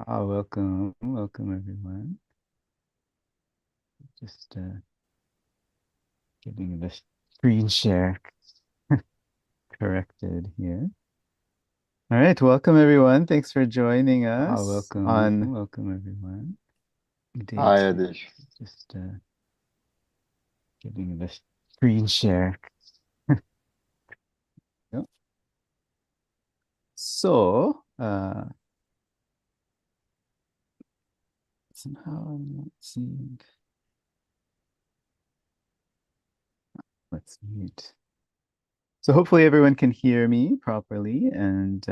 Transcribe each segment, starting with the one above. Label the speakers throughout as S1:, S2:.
S1: Welcome everyone. Just getting the screen share corrected here. All right, welcome everyone. Thanks for joining us on welcome everyone. Day
S2: Hi,
S1: two.
S2: Adish.
S1: Just getting the screen share. Yep. So, somehow I'm not seeing. Let's mute. So hopefully everyone can hear me properly and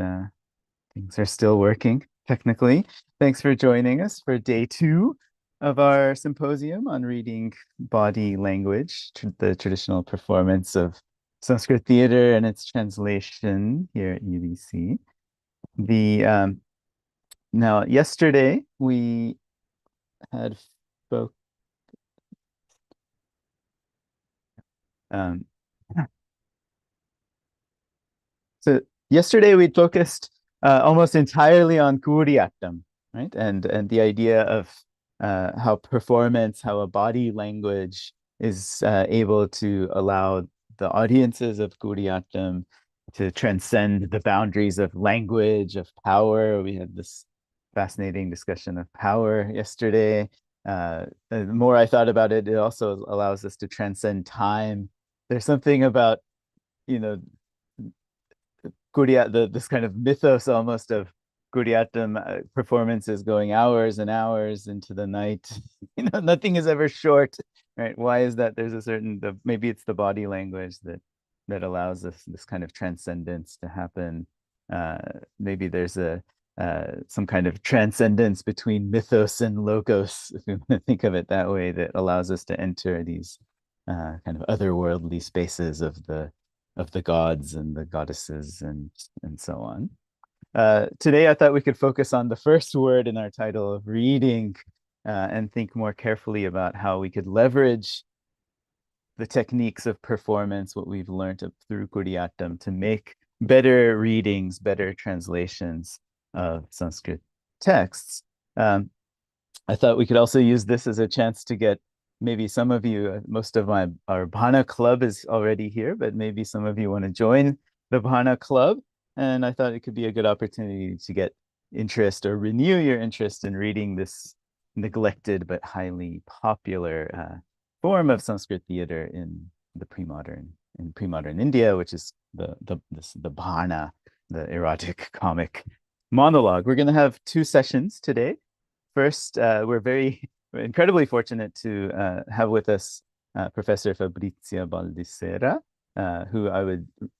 S1: things are still working technically. Thanks for joining us for day two of our symposium on reading body language, the traditional performance of Sanskrit theater and its translation here at UBC. The Now yesterday we had spoke um, So yesterday we focused almost entirely on Kuriyatam, right? And the idea of how performance, how a body language is able to allow the audiences of Kuriyatam to transcend the boundaries of language, of power. We had this fascinating discussion of power yesterday. The more I thought about it, it also allows us to transcend time. There's something about, you know, this kind of mythos almost of Kuriatam performances going hours and hours into the night. Nothing is ever short, right? Why is that? There's a certain maybe it's the body language that allows this kind of transcendence to happen. Uh, Maybe there's a some kind of transcendence between mythos and logos, if you want to think of it that way, that allows us to enter these kind of otherworldly spaces of the gods and the goddesses and so on. Today, I thought we could focus on the first word in our title of reading and think more carefully about how we could leverage the techniques of performance, what we've learned through Kuriyatam, to make better readings, better translations of Sanskrit texts. I thought we could also use this as a chance to get maybe some of you, most of our Bhana club is already here, but maybe some of you want to join the Bhana club. And I thought it could be a good opportunity to get interest or renew your interest in reading this neglected but highly popular form of Sanskrit theater in pre-modern India, which is the Bhana, the erotic comic monologue. We're going to have two sessions today. First, we're incredibly fortunate to have with us Professor Fabrizia Baldissera, who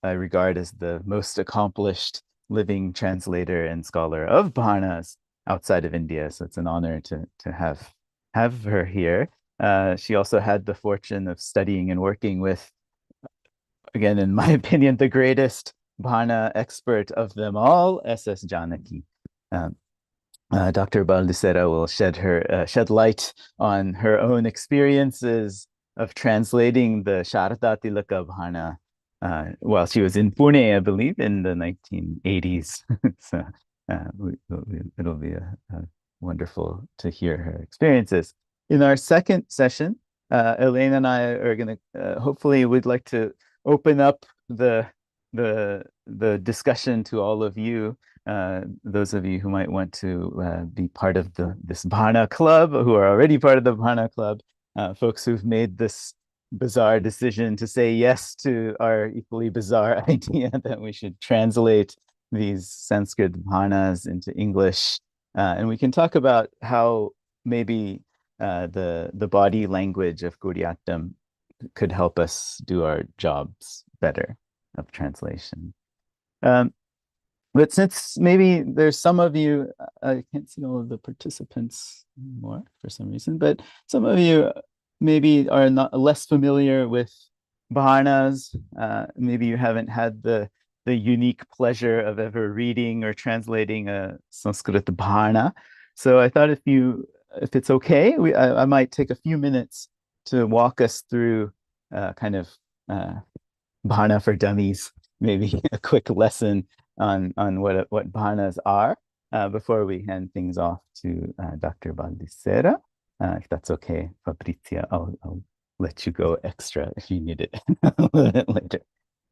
S1: I regard as the most accomplished living translator and scholar of Bhanas outside of India. So it's an honor to have her here. She also had the fortune of studying and working with, again, in my opinion, the greatest Bhana expert of them all, S.S. Janaki. Um, Dr. Baldissera will shed light on her own experiences of translating the Sharada Tilaka Bhana while she was in Pune, I believe, in the 1980s. So it'll be wonderful to hear her experiences. In our second session, Elaine and I are going to hopefully would like to open up the discussion to all of you, those of you who might want to be part of this Bhana club, who are already part of the Bhana club, folks who've made this bizarre decision to say yes to our equally bizarre idea that we should translate these Sanskrit Bhanas into English. And we can talk about how maybe the body language of Guriyatam could help us do our jobs better of translation. Um, but since maybe there's some of you, I can't see all of the participants anymore for some reason, but some of you maybe are not less familiar with Bhanas. Maybe you haven't had the unique pleasure of ever reading or translating a Sanskrit Bhana. So I thought if it's okay, I might take a few minutes to walk us through kind of Bhana for dummies, maybe a quick lesson on what bhanas are. before we hand things off to Dr. Baldissera. If that's okay, Fabrizia, I'll let you go extra if you need it a little bit later.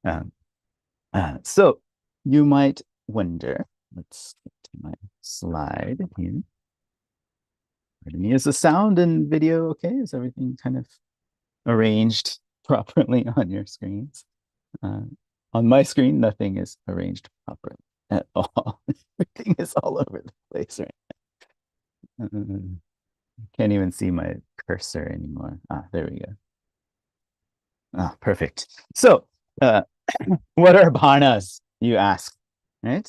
S1: Um, so you might wonder, let's get to my slide here. Pardon me, is the sound and video okay? Is everything kind of arranged properly on your screens? Uh, on my screen, nothing is arranged properly at all. Everything is all over the place right now. Can't even see my cursor anymore. There we go. Perfect. So, what are bhanas, you ask, right?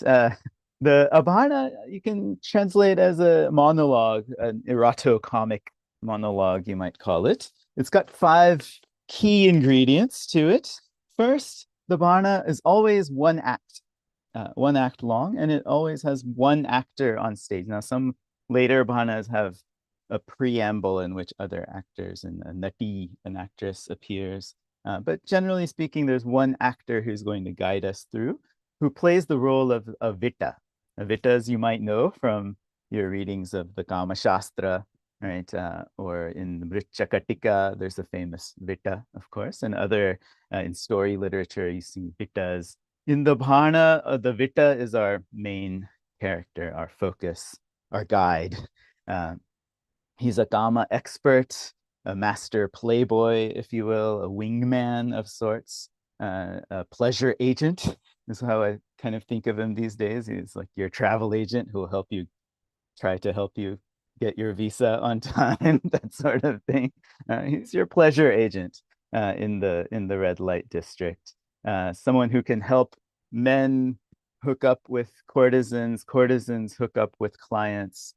S1: The abhana you can translate as a monologue, an eroto-comic monologue, you might call it. It's got 5 key ingredients to it. First, the bhana is always one act long, and it always has one actor on stage. Now, some later bhanas have a preamble in which other actors and a nati, an actress, appears. But generally speaking, there's one actor who's going to guide us through, who plays the role of a Vita. A Vita, as you might know from your readings of the Kama Shastra, right? Or in Vrichakatika, there's a famous Vita, of course, and other in story literature, you see Vitas. In the Bhana, the Vita is our main character, our focus, our guide. He's a Kama expert, a master playboy, if you will, a wingman of sorts, a pleasure agent is how I kind of think of him these days. He's like your travel agent who will help you, try to help you get your visa on time, that sort of thing. He's your pleasure agent in the red light district. Someone who can help men hook up with courtesans, courtesans hook up with clients,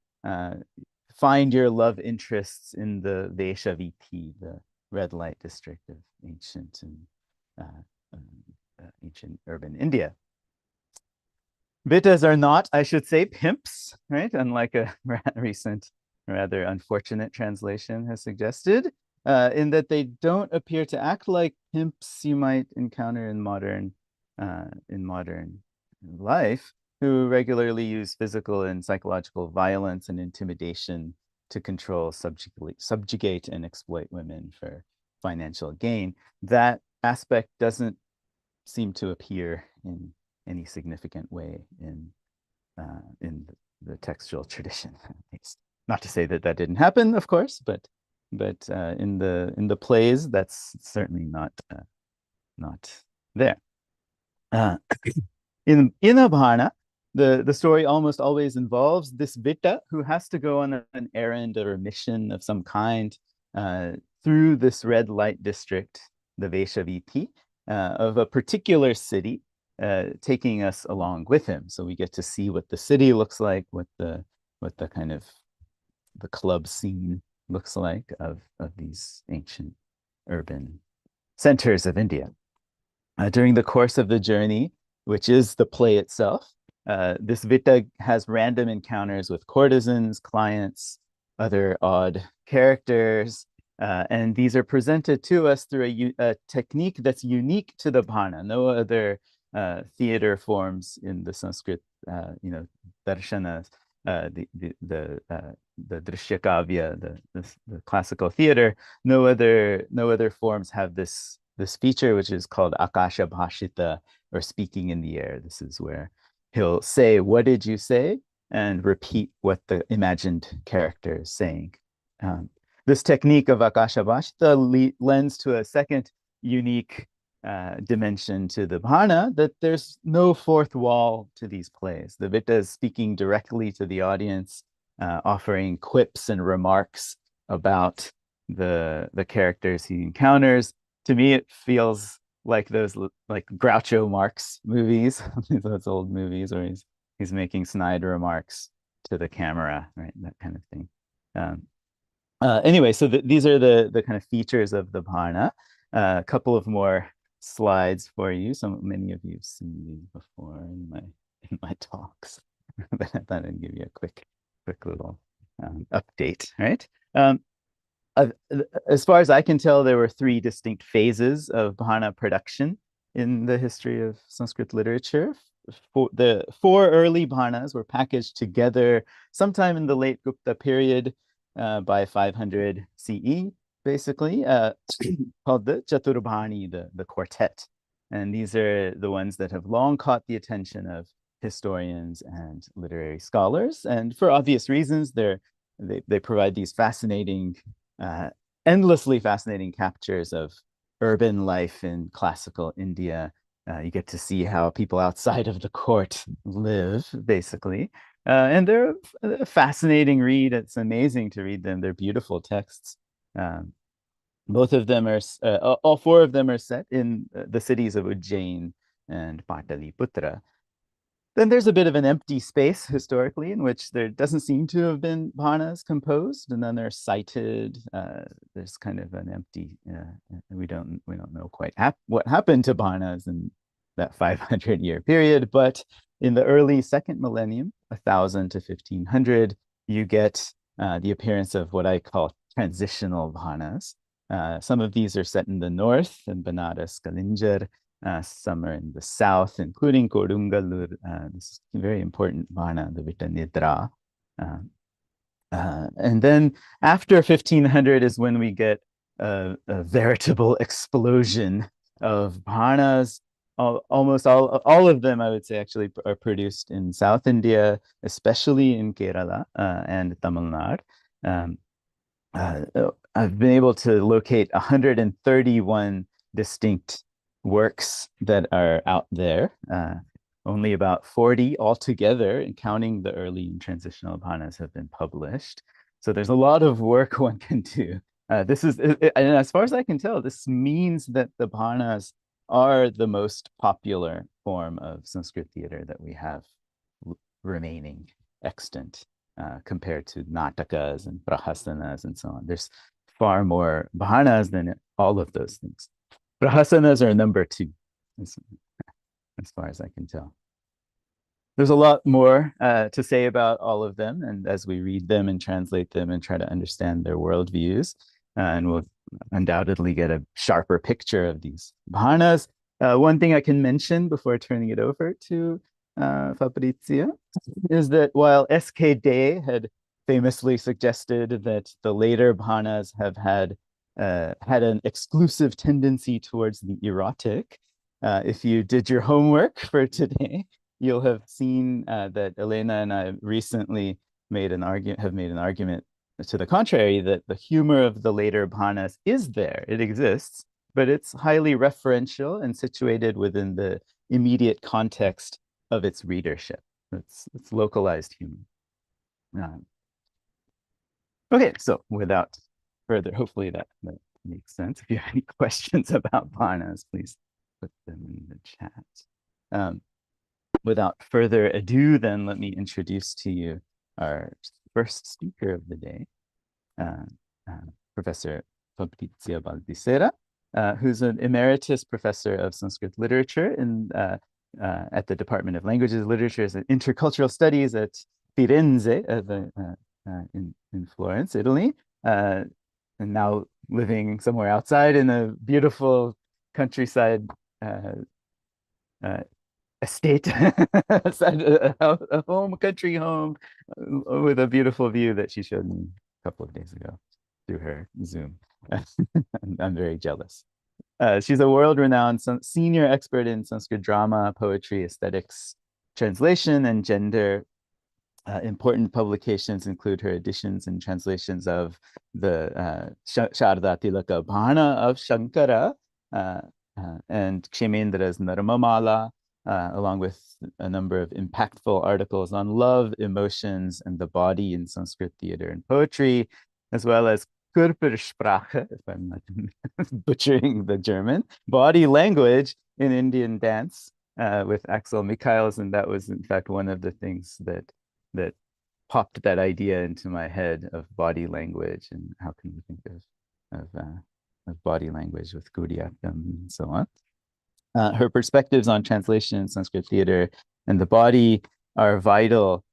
S1: find your love interests in the Veshaviti, the red light district of ancient urban India. Vitas are not, I should say, pimps, right? Unlike a recent, rather unfortunate translation has suggested, in that they don't appear to act like pimps you might encounter in modern life, who regularly use physical and psychological violence and intimidation to control, subjugate, and exploit women for financial gain. That aspect doesn't seem to appear in any significant way in the textual tradition, at least. Not to say that that didn't happen, of course, but in the plays, that's certainly not there. In Abhana, the story almost always involves this Vita who has to go on an errand or a mission of some kind through this red light district, the Veshaviti, of a particular city, taking us along with him. So we get to see what the city looks like, what the kind of the club scene looks like of these ancient urban centers of India. During the course of the journey, which is the play itself, this Vita has random encounters with courtesans, clients, other odd characters, and these are presented to us through a technique that's unique to the Bhana. No other theater forms in the Sanskrit, darshanas, the Drishyakavya, the classical theater. No other forms have this feature, which is called Akasha Bhashita, or speaking in the air. This is where he'll say, "What did you say?" and repeat what the imagined character is saying. This technique of Akasha Bhashita lends to a second unique dimension to the Bhana, that there's no fourth wall to these plays. The Vita is speaking directly to the audience, offering quips and remarks about the characters he encounters. To me, it feels like those like Groucho Marx movies, those old movies where he's making snide remarks to the camera, right? That kind of thing. Anyway, so these are the kind of features of the Bhana. A couple of more slides for you. Many of you have seen these before in my talks, but I thought I'd give you a quick little update, right? As far as I can tell, there were 3 distinct phases of Bhana production in the history of Sanskrit literature. the four early bhanas were packaged together sometime in the late Gupta period by 500 CE, basically, called the Chaturbhani, the quartet. And these are the ones that have long caught the attention of historians and literary scholars. And for obvious reasons, they provide these fascinating, endlessly fascinating captures of urban life in classical India. You get to see how people outside of the court live, basically. And they're a fascinating read. It's amazing to read them. They're beautiful texts. Um, both of them are, all four of them are set in the cities of Ujjain and Pataliputra. Then there's a bit of an empty space historically in which there doesn't seem to have been bhanas composed, and then they're cited. There's kind of an empty. We don't know quite what happened to bhanas in that 500-year period, but in the early second millennium, 1000 to 1500, you get the appearance of what I call transitional bhanas. Some of these are set in the north, in Banaras, Kalinjar. Some are in the south, including Kodungalur. This is a very important bhana, the Vitanidra. And then after 1500 is when we get a veritable explosion of bhanas. Almost all of them, I would say, actually are produced in South India, especially in Kerala and Tamil Nadu. I've been able to locate 131 distinct works that are out there. Only about 40 altogether, counting the early and transitional bhanas, have been published. So there's a lot of work one can do. And as far as I can tell, this means that the bhanas are the most popular form of Sanskrit theater that we have remaining extant compared to natakas and prahasanas and so on. There's far more bhanas than all of those things. Prahasanas are number 2, as far as I can tell. There's a lot more to say about all of them, and as we read them and translate them and try to understand their worldviews, and we'll undoubtedly get a sharper picture of these bhanas. One thing I can mention before turning it over to Fabrizia is that while S.K. Day had famously suggested that the later bhanas have had an exclusive tendency towards the erotic, if you did your homework for today, you'll have seen that Elena and I recently have made an argument to the contrary, that the humor of the later bhanas is there. It exists, but it's highly referential and situated within the immediate context of its readership. It's localized humor. Okay, so without further, hopefully that makes sense. If you have any questions about bhanas, please put them in the chat. Without further ado, then let me introduce to you our first speaker of the day, Professor Fabrizia Baldissera, who's an emeritus professor of Sanskrit literature at the Department of Languages, Literatures, and Intercultural Studies at Firenze in Florence, Italy, and now living somewhere outside in a beautiful countryside estate, a country home with a beautiful view that she showed me a couple of days ago through her Zoom. I'm very jealous. She's a world-renowned senior expert in Sanskrit drama, poetry, aesthetics, translation, and gender. Important publications include her editions and translations of the Sharda Tilaka Bhana of Shankara and Kshemendra's Narmamala, along with a number of impactful articles on love, emotions, and the body in Sanskrit theater and poetry, as well as Körpersprache, if I'm not butchering the German, body language in Indian dance with Axel Michaels. And that was, in fact, one of the things that popped that idea into my head of body language and how can we think of body language with Gaudiya and so on. Her perspectives on translation in Sanskrit theater and the body are vital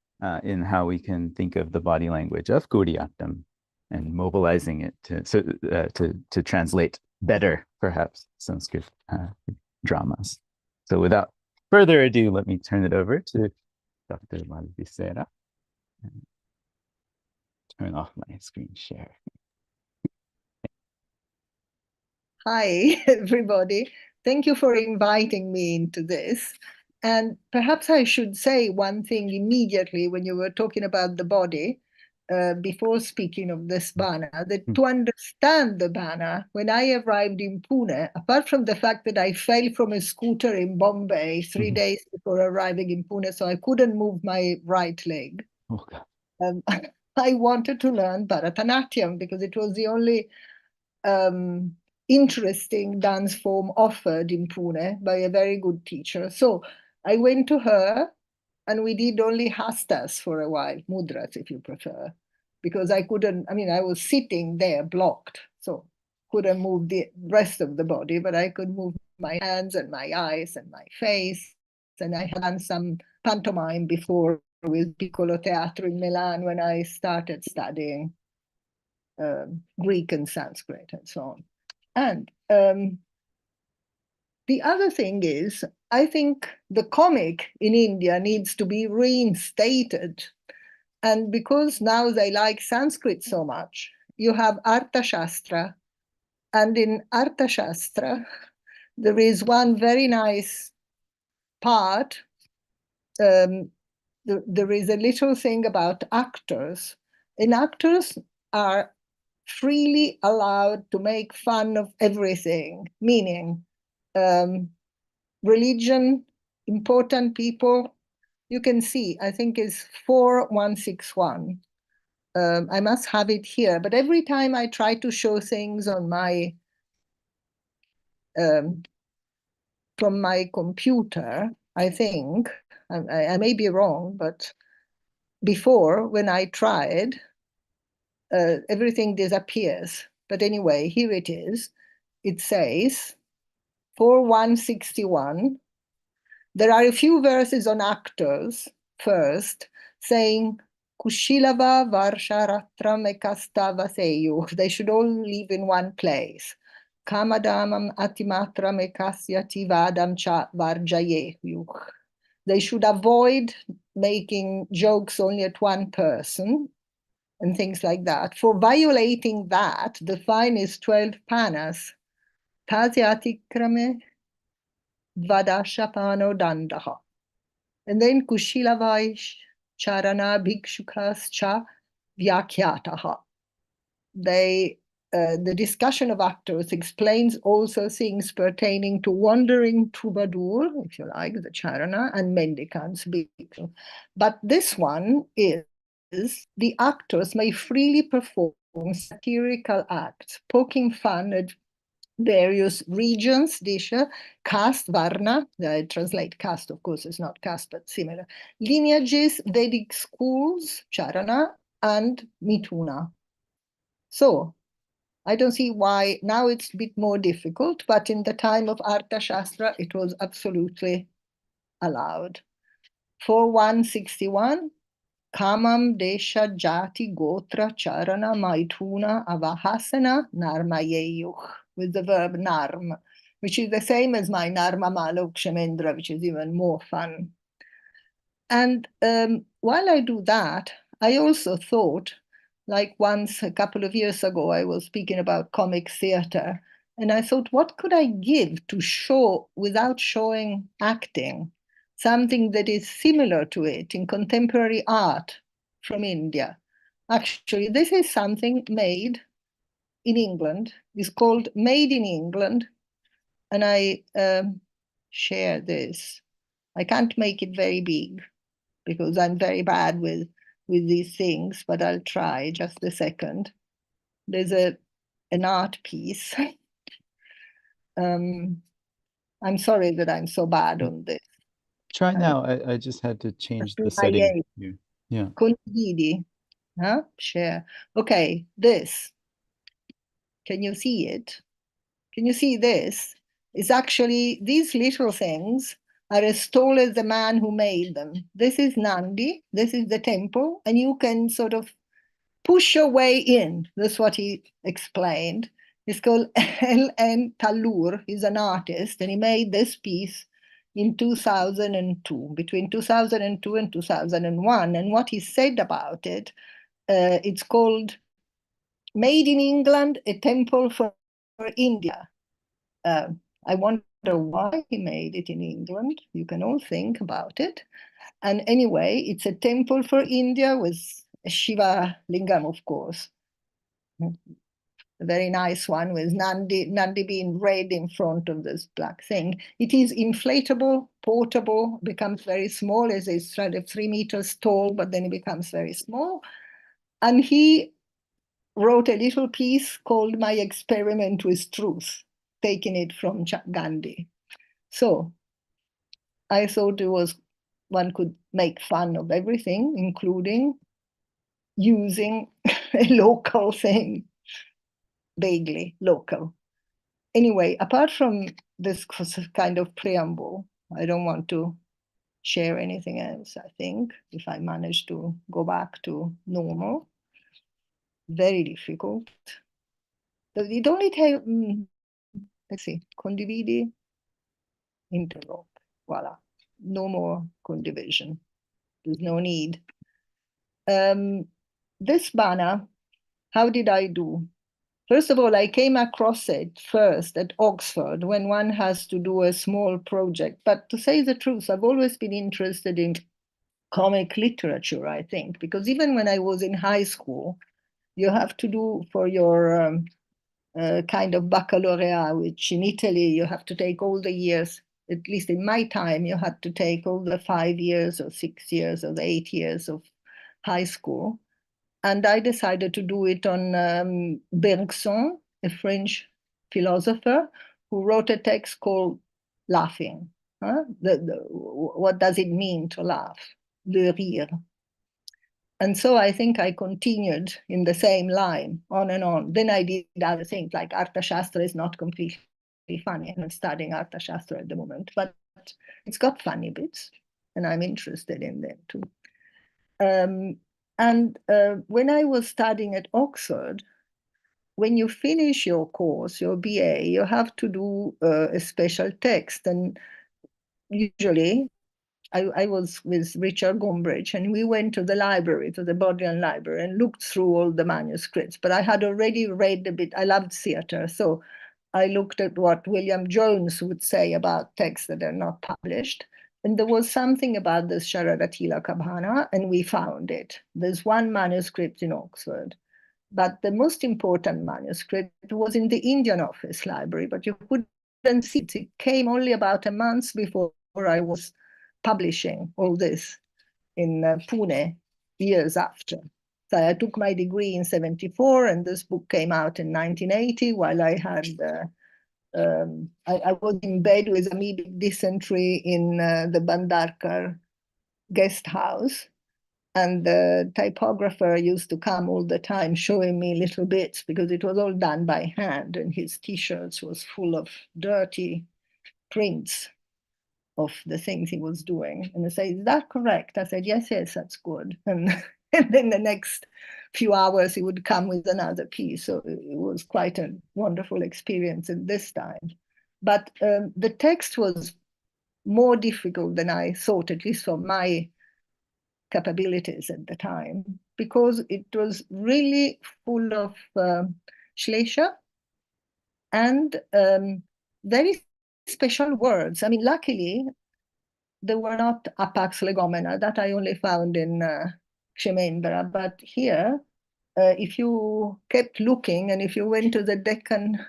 S1: in how we can think of the body language of Gaudiyatam and mobilizing it to translate better, perhaps, Sanskrit dramas. So without further ado, let me turn it over to Dr. Malvisera and turn off my screen share.
S2: Hi, everybody. Thank you for inviting me into this. And perhaps I should say one thing immediately when you were talking about the body, before speaking of this bana, that to understand the bana, when I arrived in Pune, apart from the fact that I fell from a scooter in Bombay 3 days before arriving in Pune, so I couldn't move my right leg,
S1: Oh, God.
S2: I wanted to learn Bharatanatyam because it was the only interesting dance form offered in Pune by a very good teacher. So I went to her and we did only hastas for a while, mudras if you prefer, because I couldn't, I mean, I was sitting there blocked, so couldn't move the rest of the body, but I could move my hands and my eyes and my face. And I had done some pantomime before with Piccolo Teatro in Milan when I started studying Greek and Sanskrit and so on. And the other thing is, I think the comic in India needs to be reinstated. And because now they like Sanskrit so much, you have Artha Shastra. And in Artha Shastra, there is one very nice part. There is a little thing about actors. And actors are freely allowed to make fun of everything, meaning religion, important people. You can see, I think it's 4161. I must have it here, but every time I try to show things on my from my computer, I think, I may be wrong, but before when I tried, everything disappears. But anyway, here it is. It says 4161. There are a few verses on actors first, saying Kushilava Varsharatram Ekastava Seyu. They should all live in one place. Kamadamam Atimatram Ekasyati Vadam Cha Varjayehu. They should avoid making jokes only at one person and things like that. For violating that, the fine is 12 panas. Tasyatikrame Vadashapano Dandaha. And then Kushilavaish Charana Bhikshukas Cha Vyakhyataha. The discussion of actors explains also things pertaining to wandering troubadour, if you like, the charana, and mendicants. But this one is the actors may freely perform satirical acts, poking fun at various regions, disha, caste, varna, I translate caste, of course, it's not caste, but similar, lineages, Vedic schools, charana, and mituna. So I don't see why now it's a bit more difficult, but in the time of Artha Shastra, it was absolutely allowed. 4161, Kamam Desha Jati Gotra Charana Maithuna Avahasana Narmayeyuch, with the verb narm, which is the same as my Narma Malok Kshemendra, which is even more fun. And while I do that, I also thought, like once a couple of years ago, I was speaking about comic theater, and I thought, what could I give to show without showing acting? Something that is similar to it in contemporary art from India. Actually, this is something made in England. It's called Made in England. And I share this. I can't make it very big because I'm very bad with these things, but I'll try. Just a second. There's an art piece. I'm sorry that I'm so bad on this.
S1: Try now. I just had to change the setting here. Yeah.
S2: Condividi. Huh? Share. Okay, this. Can you see it? Can you see this? It's actually, these little things are as tall as the man who made them. This is Nandi, this is the temple, and you can sort of push your way in. That's what he explained. It's called L.N. Talur. He's an artist, and he made this piece in 2002, between 2002 and 2001. And what he said about it, it's called Made in England, a Temple for India. I wonder why he made it in England. You can all think about it. And anyway, it's a temple for India with a Shiva lingam, of course. A very nice one with Nandi being red in front of this black thing. It is inflatable, portable, becomes very small, as it's 3 meters tall, but then it becomes very small. And he wrote a little piece called My Experiment with Truth, taking it from Gandhi. So I thought one could make fun of everything, including using a local thing, vaguely local. Anyway, apart from this kind of preamble, I don't want to share anything else, I think, if I manage to go back to normal. Very difficult. It only takes, let's see, condividi, interrupt, voila. No more condivision. There's no need. This banner, how did I do? First of all, I came across it first at Oxford when one has to do a small project. But to say the truth, I've always been interested in comic literature, I think, because even when I was in high school, you have to do for your kind of baccalaureate, which in Italy you have to take all the years, at least in my time, you had to take all the 5 years or 6 years or the 8 years of high school. And I decided to do it on Bergson, a French philosopher, who wrote a text called Laughing. What does it mean to laugh? Le rire. And so I think I continued in the same line, on and on. Then I did other things, like Arthashastra is not completely funny. I'm studying Arthashastra at the moment, but it's got funny bits, and I'm interested in them too. And when I was studying at Oxford, when you finish your course, your BA, you have to do a special text. And usually, I was with Richard Gombrich, and we went to the library, to the Bodleian Library, and looked through all the manuscripts. But I had already read a bit. I loved theatre, so I looked at what William Jones would say about texts that are not published. And there was something about this Sharadatila Kabhana, and we found it. There's one manuscript in Oxford, but the most important manuscript was in the Indian Office Library, but you couldn't see it. It came only about a month before I was publishing all this in Pune, years after. So I took my degree in 74, and this book came out in 1980 while I had I was in bed with amoebic dysentery in the Bandarkar guest house. And the typographer used to come all the time showing me little bits because it was all done by hand, and his t-shirts was full of dirty prints of the things he was doing. And I said, is that correct? I said, yes, that's good. And then the next few hours he would come with another piece. So it was quite a wonderful experience at this time. But the text was more difficult than I thought, at least for my capabilities at the time, because it was really full of Schlescher and very special words. I mean, luckily, they were not Apax legomena, that I only found in Kshemendra. But here, if you kept looking, and if you went to the Deccan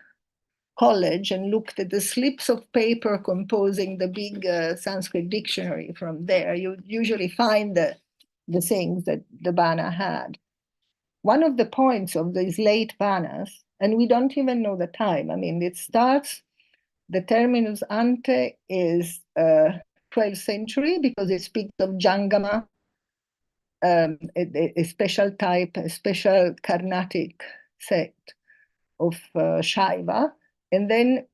S2: College and looked at the slips of paper composing the big Sanskrit dictionary from there, you usually find the things that the Bana had. One of the points of these late Banas, and we don't even know the time, I mean, it starts, the terminus ante is 12th century because it speaks of Jangama, a special type, a special Carnatic sect of Shaiva, and then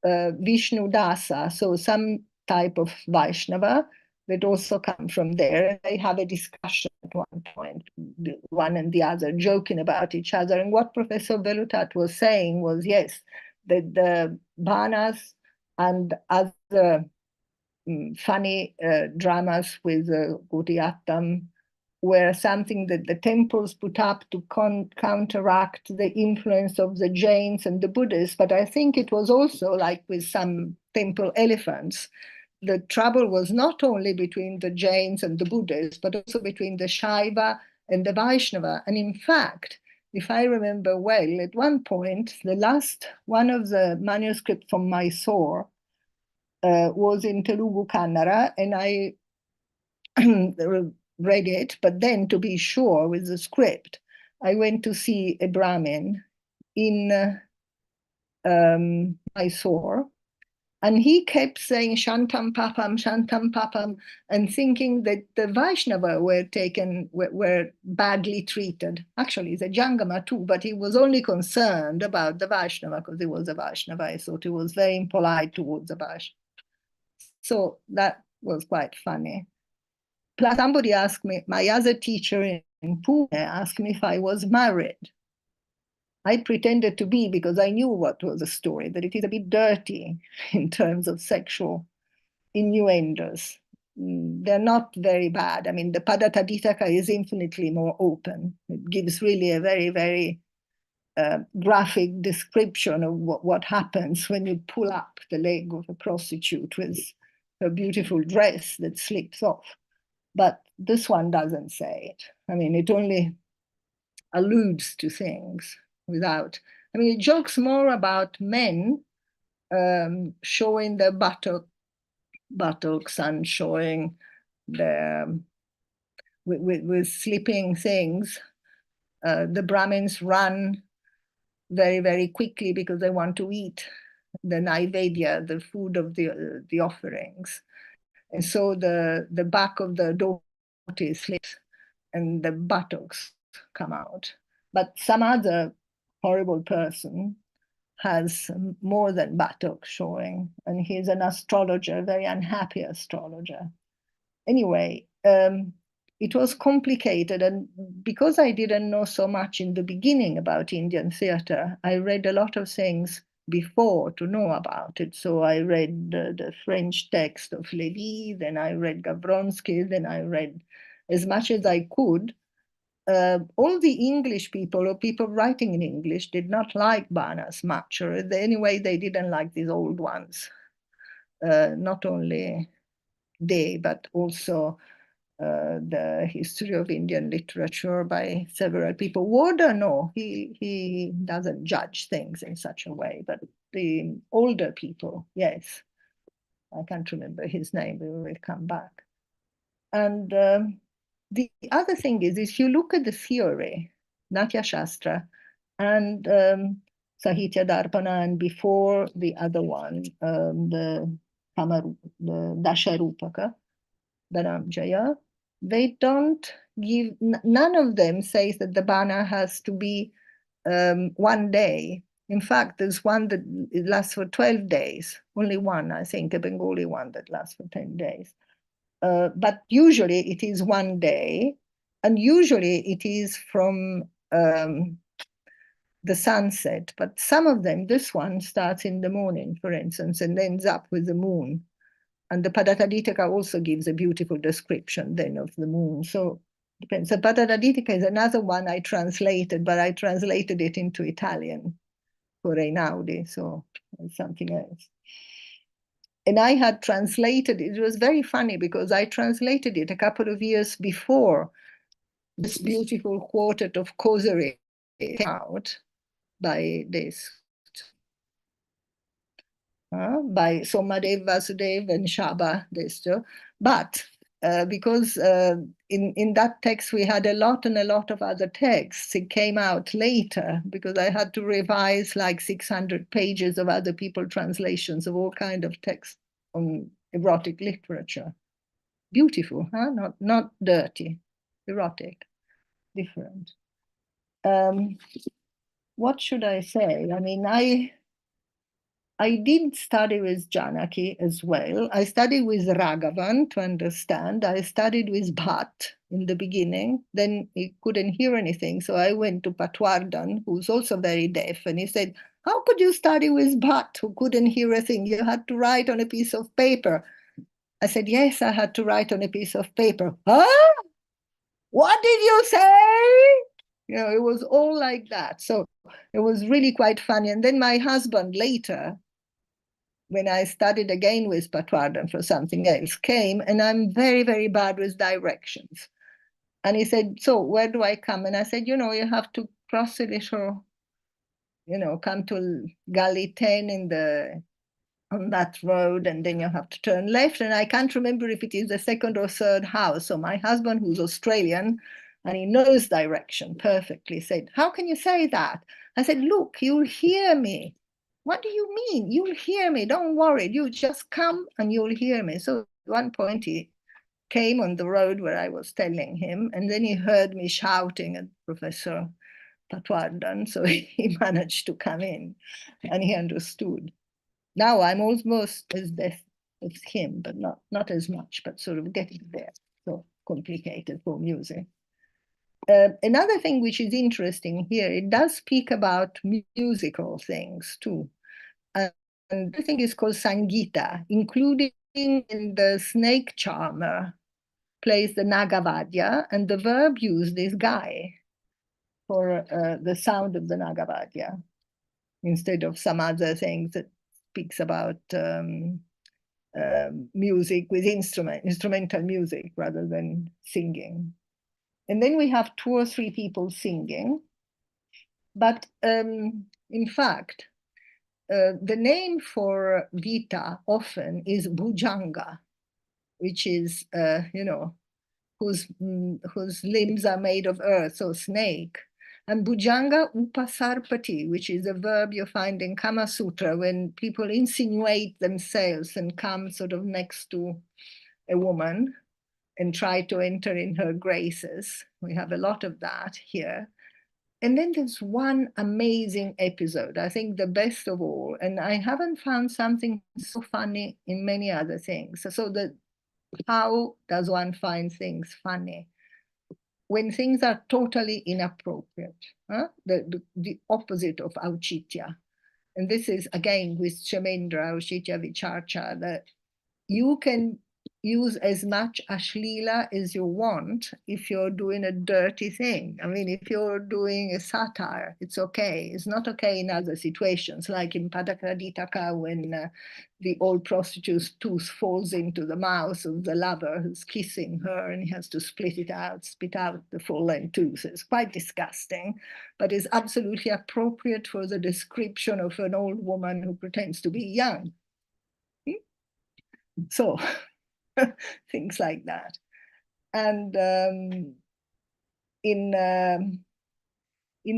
S2: Vishnu Dasa, so some type of Vaishnava that also come from there. They have a discussion at one point, one and the other, joking about each other. And what Professor Velutat was saying was, yes, that the Banas and other funny dramas with Guriattam were something that the temples put up to counteract the influence of the Jains and the Buddhists. But I think it was also like with some temple elephants. The trouble was not only between the Jains and the Buddhists, but also between the Shaiva and the Vaishnava. And in fact, if I remember well, at one point, the last one of the manuscripts from Mysore was in Telugu Kannada, and I read it, but then to be sure with the script, I went to see a Brahmin in Mysore, and he kept saying Shantam Papam, and thinking that the Vaishnava were badly treated. Actually, the Jangama too, but he was only concerned about the Vaishnava because he was a Vaishnava. I thought he was very impolite towards the Vaishnava. So that was quite funny. Plus, somebody asked me, my other teacher in Pune asked me if I was married. I pretended to be because I knew what was the story, that it is a bit dirty in terms of sexual innuendos. They're not very bad. I mean, the Padataditaka is infinitely more open. It gives really a very, very graphic description of what happens when you pull up the leg of a prostitute with a beautiful dress that slips off. But this one doesn't say it. I mean, it only alludes to things without, I mean, it jokes more about men showing their buttocks and showing their, with sleeping things. The Brahmins run very, very quickly because they want to eat the naivedya, the food of the offerings. And so the back of the dhoti slips and the buttocks come out. But some other horrible person has more than buttocks showing, and he's an astrologer, a very unhappy astrologer. Anyway, it was complicated, and because I didn't know so much in the beginning about Indian theater, I read a lot of things before to know about it. So I read the French text of Lévy, then I read Gavronsky, then I read as much as I could. All the English people or people writing in English did not like Banas much, or anyway, they didn't like these old ones. Not only they, but also the history of Indian literature by several people. Warder, no, he doesn't judge things in such a way, but the older people, yes. I can't remember his name, we will come back. And the other thing is, if you look at the theory, Natya Shastra and Sahitya Darpana, and before the other one, the Dasharupaka, Dhananjaya, they don't give, none of them says that the bana has to be one day. In fact, there's one that lasts for 12 days, only one, I think, a Bengali one that lasts for 10 days. But usually it is one day, and usually it is from the sunset. But some of them, this one starts in the morning, for instance, and ends up with the moon. And the Padataditaka also gives a beautiful description then of the moon. So depends. The Padataditaka is another one I translated, but I translated it into Italian for Einaudi, so it's something else. And I had translated, it was very funny because I translated it a couple of years before this beautiful quartet of Kosari came out by this, by Somadev, Vasudev, and Shaba Desto. But because in that text we had a lot of other texts, it came out later because I had to revise like 600 pages of other people translations of all kinds of texts on erotic literature. Beautiful, huh? Not dirty, erotic, different. What should I say? I mean, I did study with Janaki as well. I studied with Raghavan to understand. I studied with Bhatt in the beginning. Then he couldn't hear anything. So I went to Patwardhan, who's also very deaf. And he said, how could you study with Bhatt, who couldn't hear a thing? You had to write on a piece of paper. I said, yes, I had to write on a piece of paper. Huh? What did you say? You know, it was all like that. So it was really quite funny. And then my husband later, when I studied again with Patwardhan for something else, came, and I'm very, very bad with directions. And he said, so where do I come? And I said, you know, you have to cross a little, you know, come to Gully 10 on that road, and then you have to turn left. And I can't remember if it is the second or third house. So my husband, who's Australian, and he knows direction perfectly, said, how can you say that? I said, look, you'll hear me. What do you mean? You'll hear me. Don't worry. You just come and you'll hear me. So at one point he came on the road where I was telling him, and then he heard me shouting at Professor Patwardhan. So he managed to come in and he understood. Now I'm almost as deaf as him, but not as much, but sort of getting there. So complicated for music. Another thing which is interesting here, it does speak about musical things too. And the thing is called Sangita, including in the snake charmer, plays the Nagavadya, and the verb used is Gai for the sound of the Nagavadya, instead of some other things that speaks about music with instrumental music rather than singing. And then we have 2 or 3 people singing. But in fact, the name for Vita often is Bhujanga, which is, you know, whose limbs are made of earth, so snake. And Bhujanga Upasarpati, which is a verb you find in Kama Sutra when people insinuate themselves and come sort of next to a woman and try to enter in her graces. We have a lot of that here. And then there's one amazing episode, I think the best of all, and I haven't found something so funny in many other things. So how does one find things funny? When things are totally inappropriate, huh? the opposite of auchitya. And this is again with Shamendra, auchitya vicharcha, that you can use as much ashlila as you want if you're doing a dirty thing. I mean, if you're doing a satire, it's okay. It's not okay in other situations, like in Padakraditaka when the old prostitute's tooth falls into the mouth of the lover who's kissing her and he has to spit out the fallen tooth. It's quite disgusting, but it's absolutely appropriate for the description of an old woman who pretends to be young. So things like that. And in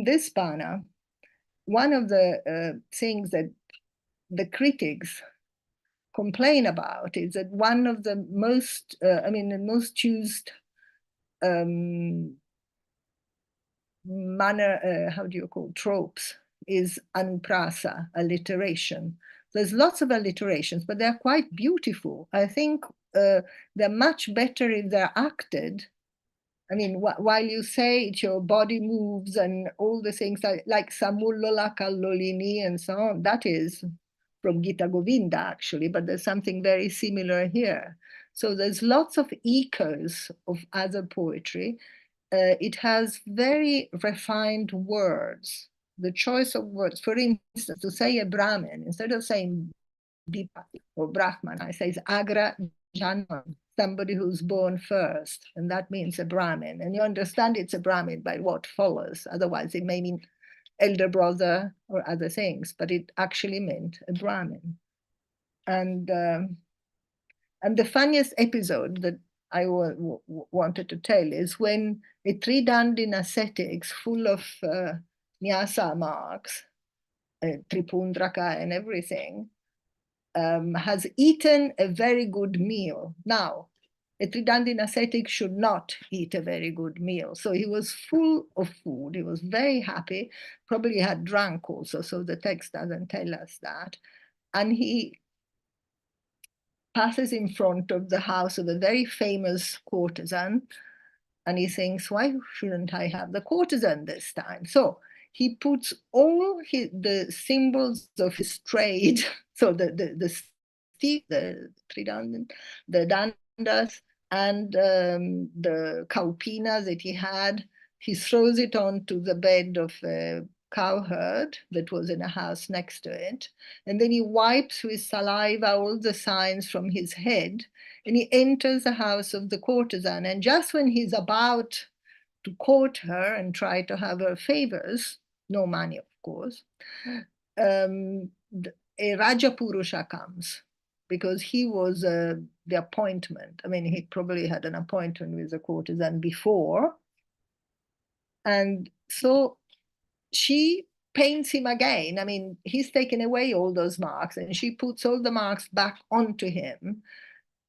S2: this bana, one of the things that the critics complain about is that one of the most, the most used tropes is anuprasa, alliteration. There's lots of alliterations, but they're quite beautiful. I think they're much better if they're acted. I mean, while you say it, your body moves and all the things like Samullola Kallolini and so on. That is from Gita Govinda, actually, but there's something very similar here. So there's lots of echoes of other poetry. It has very refined words. The choice of words, for instance, to say a Brahmin, instead of saying Bipa or Brahman, I say Agra Janman, somebody who's born first, and that means a Brahmin. And you understand it's a Brahmin by what follows. Otherwise, it may mean elder brother or other things, but it actually meant a Brahmin. And the funniest episode that I wanted to tell is when a Tridandin ascetics full of nyasa marks, tripundraka and everything, has eaten a very good meal. Now, a Tridandin ascetic should not eat a very good meal. So he was full of food. He was very happy, probably had drunk also, so the text doesn't tell us that. And he passes in front of the house of a very famous courtesan, and he thinks, why shouldn't I have the courtesan this time? So he puts all the symbols of his trade, so the the tridandin, the dandas, and the kaupina that he had. He throws it onto the bed of a cowherd that was in a house next to it. And then he wipes with saliva all the signs from his head. And he enters the house of the courtesan. And just when he's about to court her and try to have her favors, no money, of course, a Raja Purusha comes because he was the appointment. I mean, he probably had an appointment with the courtesan before. And so she paints him again. I mean, he's taken away all those marks and she puts all the marks back onto him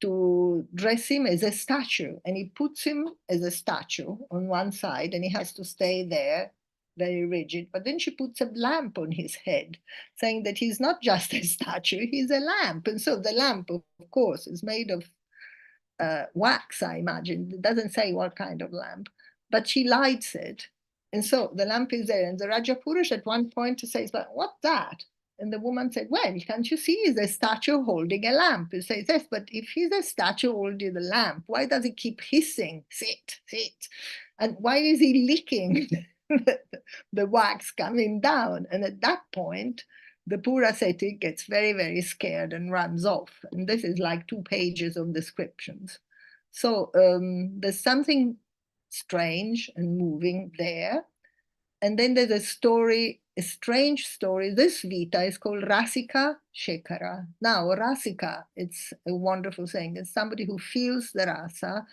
S2: to dress him as a statue. And he puts him as a statue on one side and he has to stay there very rigid. But then she puts a lamp on his head, saying that he's not just a statue, he's a lamp. And so the lamp, of course, is made of wax, I imagine. It doesn't say what kind of lamp, but she lights it. And so the lamp is there. And the Raja Purush at one point says, but what's that? And the woman said, well, can't you see he's a statue holding a lamp? He says, yes, but if he's a statue holding the lamp, why does he keep hissing, sit, sit? And why is he licking the wax coming down? And at that point, the poor ascetic gets very, very scared and runs off. And this is like 2 pages of descriptions. So there's something strange and moving there. And then there's a story, a strange story. This Vita is called Rasika Shekhara. Now, Rasika, it's a wonderful thing. It's somebody who feels the rasa,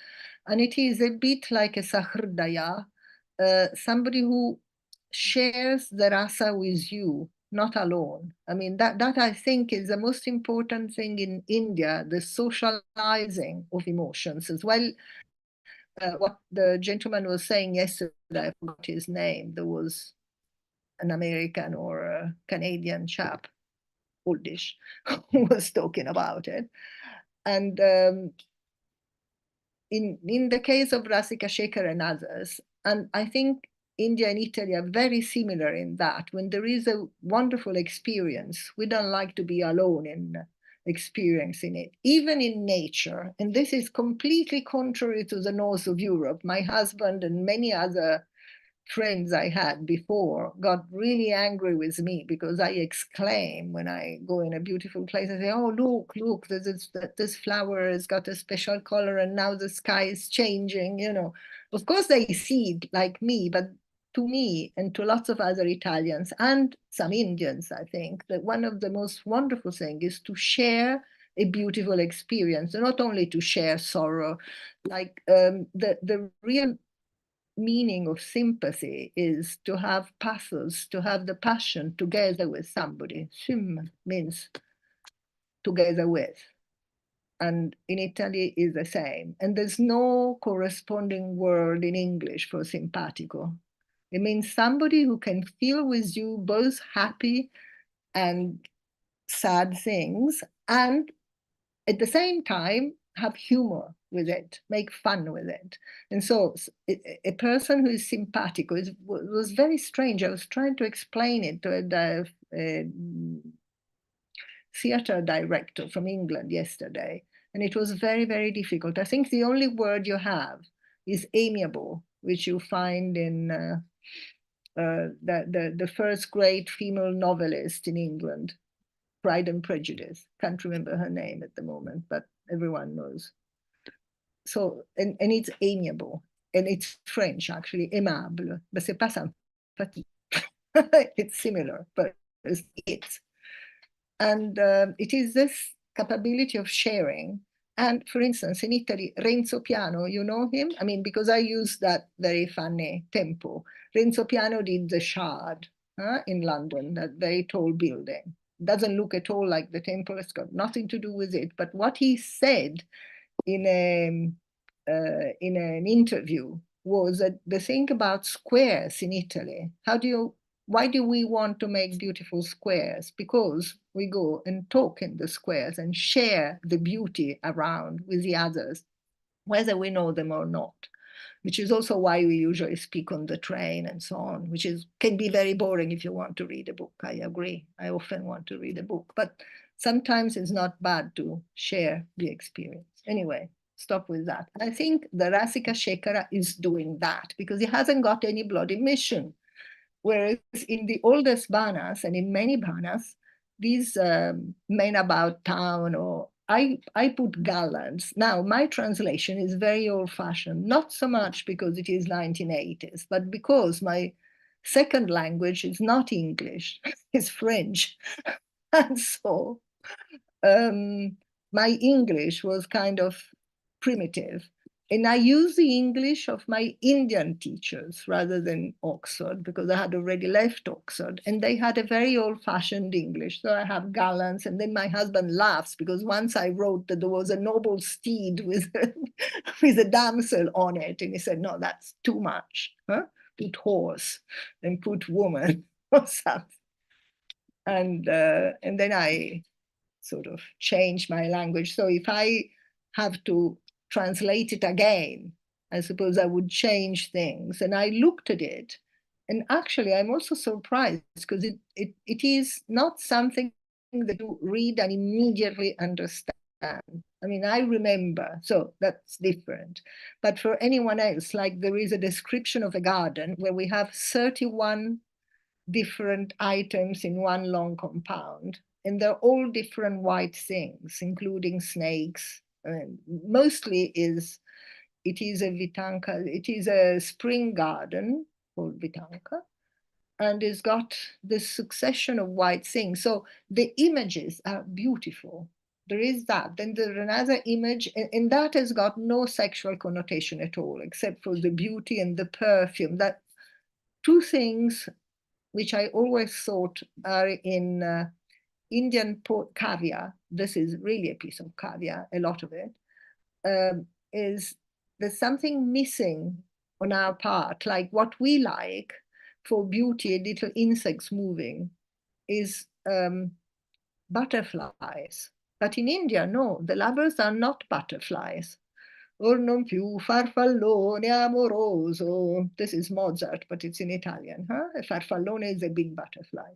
S2: and it is a bit like a Sahrdaya, somebody who shares the rasa with you, not alone. I mean, that I think is the most important thing in India, the socializing of emotions as well. What the gentleman was saying yesterday, I forgot his name. There was an American or a Canadian chap, oldish, who was talking about it. And in the case of Rasika Shekhar and others, and I think India and Italy are very similar in that when there is a wonderful experience, we don't like to be alone in experiencing it, even in nature. And this is completely contrary to the north of Europe. My husband and many other friends I had before got really angry with me because I exclaim when I go in a beautiful place. I say, oh, look, this flower has got a special color and now the sky is changing, you know. Of course, they see it like me, but to me and to lots of other Italians and some Indians, I think that one of the most wonderful things is to share a beautiful experience, and not only to share sorrow. Like the real meaning of sympathy is to have pathos, to have the passion together with somebody. Sym means together with. And in Italy is the same. And there's no corresponding word in English for simpatico. It means somebody who can feel with you both happy and sad things, and at the same time have humor with it, make fun with it. And so a person who is simpatico was very strange. I was trying to explain it to a theater director from England yesterday, and it was very, very difficult. I think the only word you have is amiable, which you find in the first great female novelist in England, Pride and Prejudice. Can't remember her name at the moment, but everyone knows. So, and it's amiable, and it's French actually, aimable, but c'est pas sympathique. It's similar, but it's it. And it is this capability of sharing. And for instance, in Italy, Renzo Piano, you know him? I mean, because I use that very funny tempo. Renzo Piano did the Shard in London, that very tall building. Doesn't look at all like the temple. It's got nothing to do with it. But what he said in an interview was that the thing about squares in Italy, why do we want to make beautiful squares? Because we go and talk in the squares and share the beauty around with the others, whether we know them or not, which is also why we usually speak on the train and so on, which can be very boring if you want to read a book. I agree. I often want to read a book, but sometimes it's not bad to share the experience. Anyway, stop with that. I think the Rasika Shekara is doing that because he hasn't got any bloody mission. Whereas in the oldest banas and in many banas, these men about town, or I put gallants. Now, my translation is very old-fashioned, not so much because it is 1980s, but because my second language is not English, it's French. And so my English was kind of primitive. And I used the English of my Indian teachers rather than Oxford because I had already left Oxford and they had a very old fashioned English. So I have gallants. And then my husband laughs because once I wrote that there was a noble steed with, with a damsel on it. And he said, no, that's too much. Huh? Put horse and put woman or something. And then I sort of change my language. So if I have to translate it again, I suppose I would change things. And I looked at it. And actually, I'm also surprised because it is not something that you read and immediately understand. I mean, I remember, so that's different. But for anyone else, like there is a description of a garden where we have 31 different items in one long compound. And they're all different white things, including snakes. Mostly it is a Vitanka, it is a spring garden called Vitanka, and it's got this succession of white things. So the images are beautiful. There is that. Then there's another image, and that has got no sexual connotation at all, except for the beauty and the perfume. That two things which I always thought are in Indian caviar. This is really a piece of caviar, a lot of it, is there's something missing on our part, like what we like for beauty, little insects moving, is butterflies. But in India, no, the lovers are not butterflies. Or non più farfallone amoroso. This is Mozart, but it's in Italian. Huh? A farfallone is a big butterfly.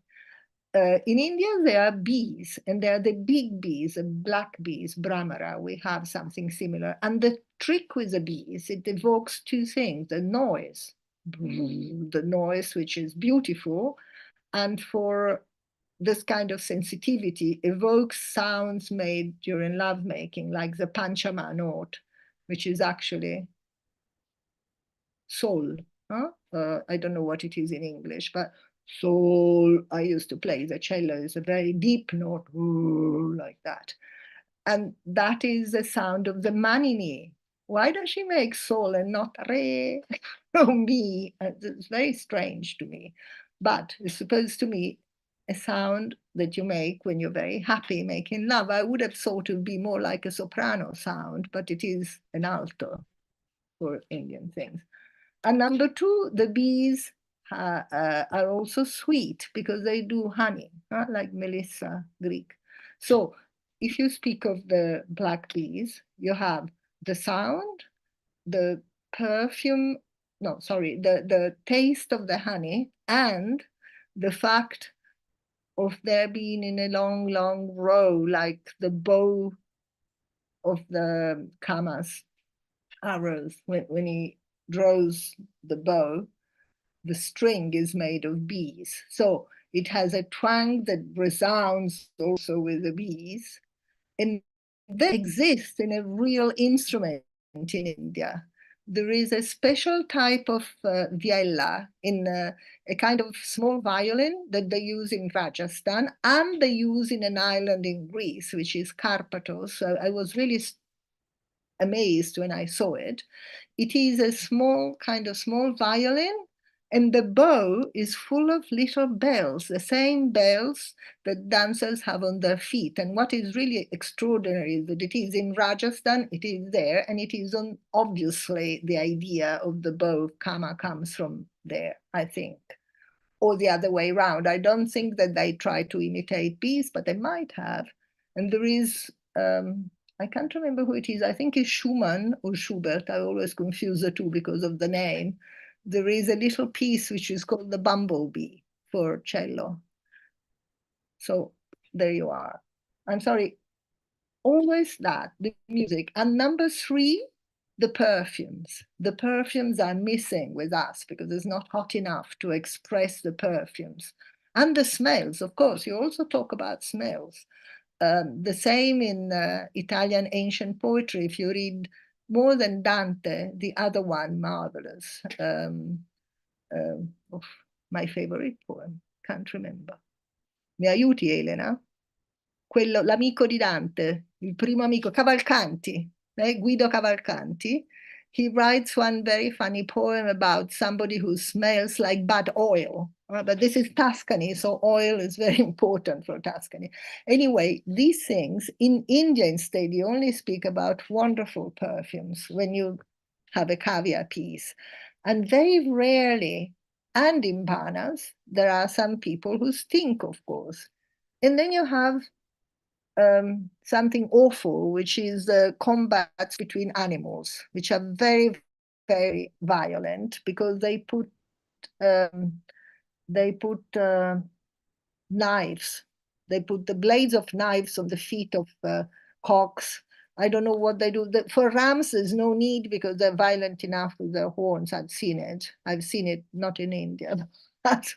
S2: In India, there are bees, and they are the big bees, the black bees, Brahmara. We have something similar. And the trick with the bees, it evokes two things, the noise, which is beautiful, and for this kind of sensitivity evokes sounds made during lovemaking, like the Panchama note, which is actually soul. Huh? I don't know what it is in English, but soul, I used to play the cello, is a very deep note, like that. And that is the sound of the manini. Why does she make soul and not re or mi? It's very strange to me. But it's supposed to be a sound that you make when you're very happy making love. I would have thought it would be more like a soprano sound, but it is an alto for Indian things. And number two, the bees are also sweet because they do honey, like Melissa Greek. So if you speak of the black bees, you have the sound, the perfume, no, sorry, the taste of the honey, and the fact of there being in a long, long row, like the bow of the Kama's arrows. When he draws the bow, the string is made of bees. So it has a twang that resounds also with the bees. And that exists in a real instrument in India. There is a special type of viella in a kind of small violin that they use in Rajasthan and they use in an island in Greece, which is Karpathos. So I was really amazed when I saw it. It is a small violin, and the bow is full of little bells, the same bells that dancers have on their feet. And what is really extraordinary is that it is in Rajasthan, it is there, and it is on, obviously, the idea of the bow of Kama comes from there, I think. Or the other way around. I don't think that they try to imitate bees, but they might have. And there is, I can't remember who it is. I think it's Schumann or Schubert. I always confuse the two because of the name. There is a little piece which is called the Bumblebee for cello. So there you are. I'm sorry, always that, the music. And number three, the perfumes. The perfumes are missing with us because it's not hot enough to express the perfumes. And the smells, of course, you also talk about smells. The same in Italian ancient poetry. If you read more than Dante, the other one, marvelous. Oh, my favorite poem, can't remember. Mi aiuti, Elena? Quello, l'amico di Dante, il primo amico, Cavalcanti, Guido Cavalcanti. He writes one very funny poem about somebody who smells like bad oil. But this is Tuscany, so oil is very important for Tuscany. Anyway, these things, in India instead, you only speak about wonderful perfumes when you have a caviar piece. And very rarely, and in Banas, there are some people who stink, of course. And then you have something awful, which is the combats between animals, which are very, very violent because they put knives. They put the blades of knives on the feet of cocks. I don't know what they do. For rams, there's no need because they're violent enough with their horns. I've seen it. I've seen it not in India, but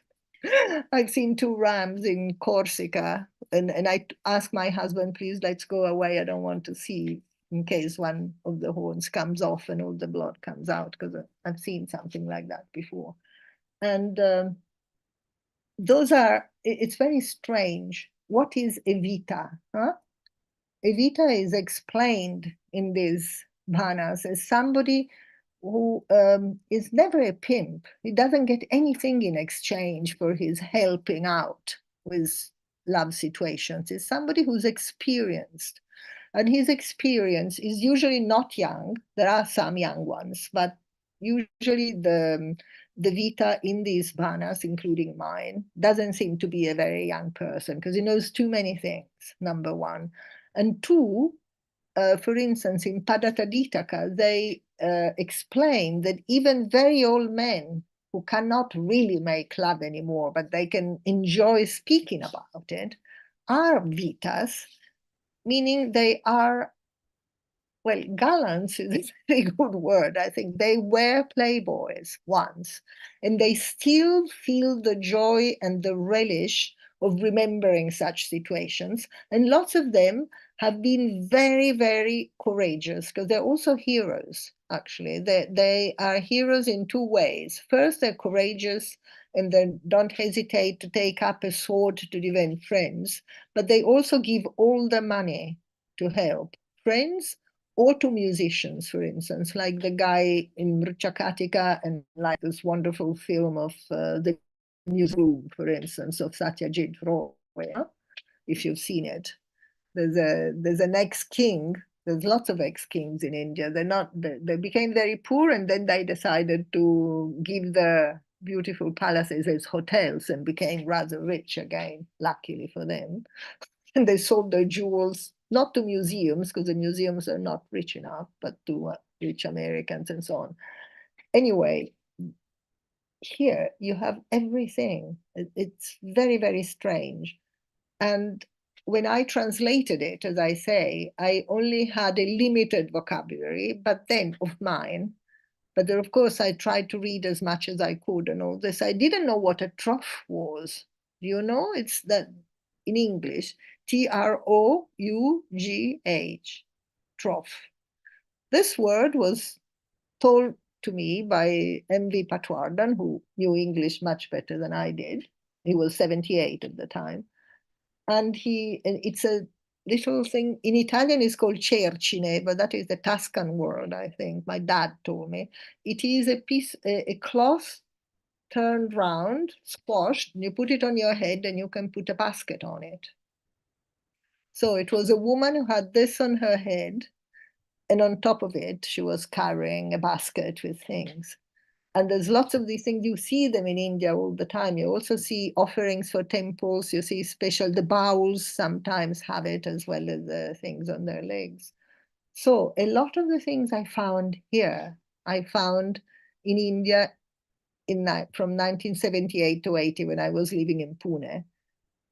S2: I've seen two rams in Corsica, and I asked my husband, please, let's go away. I don't want to see in case one of the horns comes off and all the blood comes out, because I've seen something like that before. And it's very strange. What is Evita? Huh? Evita is explained in these bhanas as somebody who is never a pimp. He doesn't get anything in exchange for his helping out with love situations. It's somebody who's experienced. And his experience is usually not young. There are some young ones, but usually the Vita in these bhanas, including mine, doesn't seem to be a very young person because he knows too many things, number one. And two, for instance, in Padataditaka, they explain that even very old men who cannot really make love anymore, but they can enjoy speaking about it, are Vitas, meaning they are, well, gallants is a very good word. I think they were playboys once, and they still feel the joy and the relish of remembering such situations. And lots of them have been very, very courageous because they're also heroes, actually. They are heroes in two ways. First, they're courageous and they don't hesitate to take up a sword to defend friends, but they also give all the money to help friends or to musicians, for instance, like the guy in Mruchakatika and like this wonderful film of The Music Room, for instance, of Satyajit Roy, if you've seen it. There's an ex-king. There's lots of ex-kings in India. They became very poor and then they decided to give the beautiful palaces as hotels and became rather rich again, luckily for them. And they sold their jewels not to museums because the museums are not rich enough, but to rich Americans and so on. Anyway, here you have everything. It's very, very strange. And when I translated it, as I say, I only had a limited vocabulary, but then of mine. But then, of course, I tried to read as much as I could and all this. I didn't know what a trough was. Do you know? It's that in English, Troughh, trough. This word was told to me by M.V. Patwardhan, who knew English much better than I did. He was 78 at the time. And it's a little thing, in Italian it's called cercine, but that is the Tuscan word, I think. My dad told me. It is a cloth turned round, squashed, and you put it on your head and you can put a basket on it. So it was a woman who had this on her head, and on top of it, she was carrying a basket with things. And there's lots of these things. You see them in India all the time. You also see offerings for temples. You see the bowls sometimes have it as well as the things on their legs. So a lot of the things I found here, I found in India from 1978 to 80 when I was living in Pune.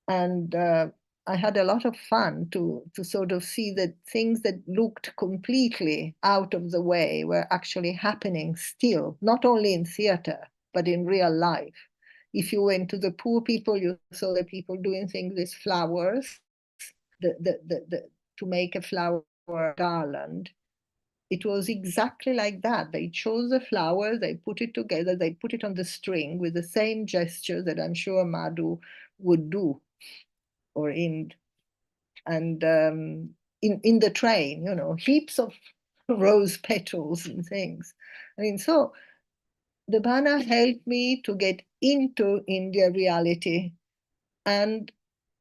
S2: And I had a lot of fun to sort of see that things that looked completely out of the way were actually happening still, not only in theater, but in real life. If you went to the poor people, you saw the people doing things with flowers, to make a flower garland. It was exactly like that. They chose the flower, they put it together, they put it on the string with the same gesture that I'm sure Madhu would do, or Ind, and in the train, you know, heaps of rose petals and things. I mean, so the Bana helped me to get into India reality and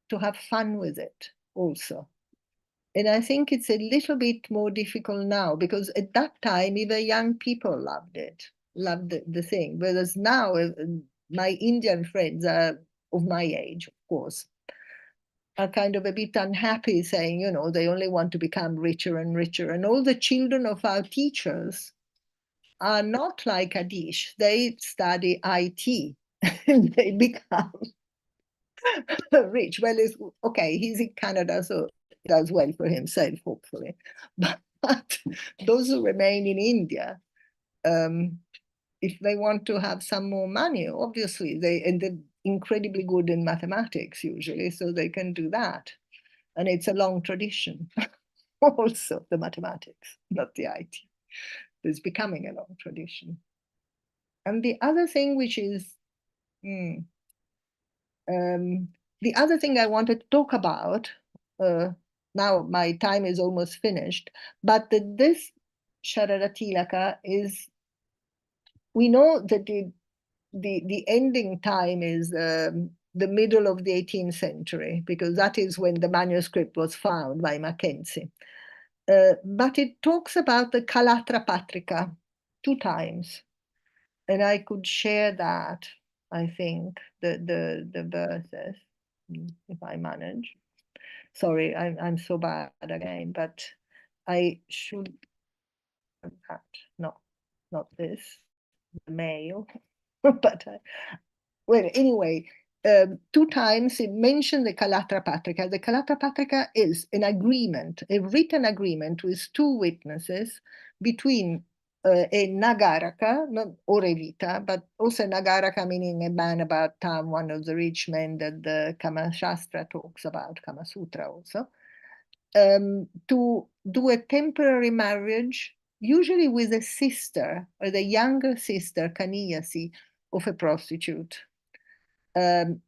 S2: to have fun with it also. And I think it's a little bit more difficult now because at that time, even young people loved it, loved the thing. Whereas now, my Indian friends are of my age, of course, are kind of a bit unhappy, saying, you know, they only want to become richer and richer. And all the children of our teachers are not like Adish. They study IT and they become rich. Well, it's okay, he's in Canada, so he does well for himself, hopefully. But those who remain in India, if they want to have some more money, obviously they're incredibly good in mathematics usually, so they can do that. And it's a long tradition also, the mathematics, not the IT. It's becoming a long tradition. And the other thing, which is the other thing I wanted to talk about, now my time is almost finished, but this Sharada Tilaka is, we know that the ending time is the middle of the 18th century, because that is when the manuscript was found by Mackenzie. But it talks about the Kalatra Patrika 2 times. And I could share that, I think, the verses, if I manage. Sorry, I'm so bad again, but I should have that. No, not this, the mail. But well, anyway, 2 times it mentioned the Kalatra Patrika. The Kalatra Patrika is an agreement, a written agreement with 2 witnesses between a Nagaraka, not Orevita, but also Nagaraka, meaning a man about town, one of the rich men that the Kama Shastra talks about, Kama Sutra also, to do a temporary marriage, usually with a sister or the younger sister, Kaniyasi, of a prostitute. And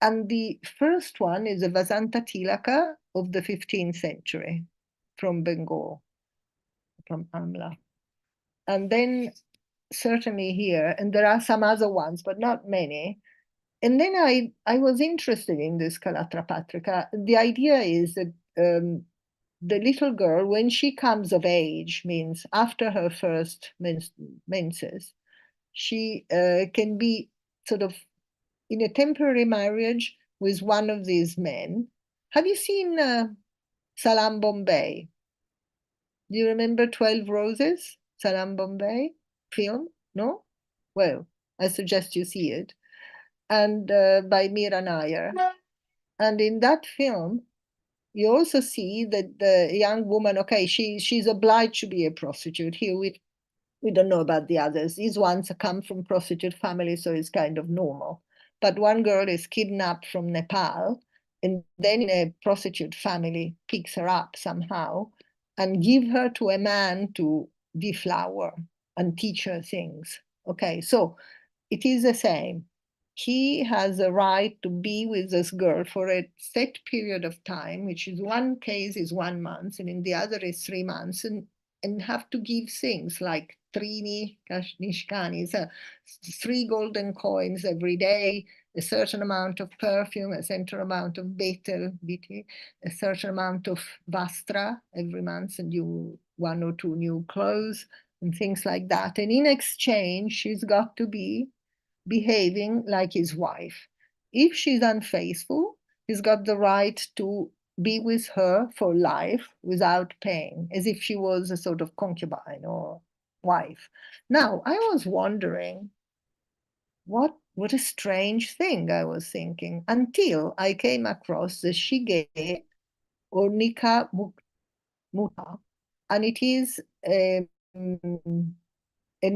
S2: the first one is a Vasanta Tilaka of the 15th century from Bengal, from Amla. And then certainly here, and there are some other ones, but not many. And then I was interested in this Kalatra Patrika. The idea is that the little girl, when she comes of age, means after her first menses, she can be sort of in a temporary marriage with one of these men. Have you seen Salam Bombay? Do you remember 12 Roses? Salam Bombay film? No? Well, I suggest you see it. And by Meera Nair. And in that film, you also see that the young woman, okay, she's obliged to be a prostitute. Here we don't know about the others. These ones come from prostitute families, so it's kind of normal. But one girl is kidnapped from Nepal, and then in a prostitute family picks her up somehow and give her to a man to deflower and teach her things. Okay, so it is the same. He has a right to be with this girl for a set period of time, which is one case is 1 month, and in the other is 3 months, and have to give things like trini nishkani, so 3 golden coins every day, a certain amount of perfume, a certain amount of betel, a certain amount of vastra every month, and 1 or 2 new clothes and things like that. And in exchange, she's got to be behaving like his wife. If she's unfaithful, he's got the right to be with her for life without paying, as if she was a sort of concubine or wife. Now, I was wondering, what what a strange thing, I was thinking, until I came across the Shige Ornika Muta, and it is an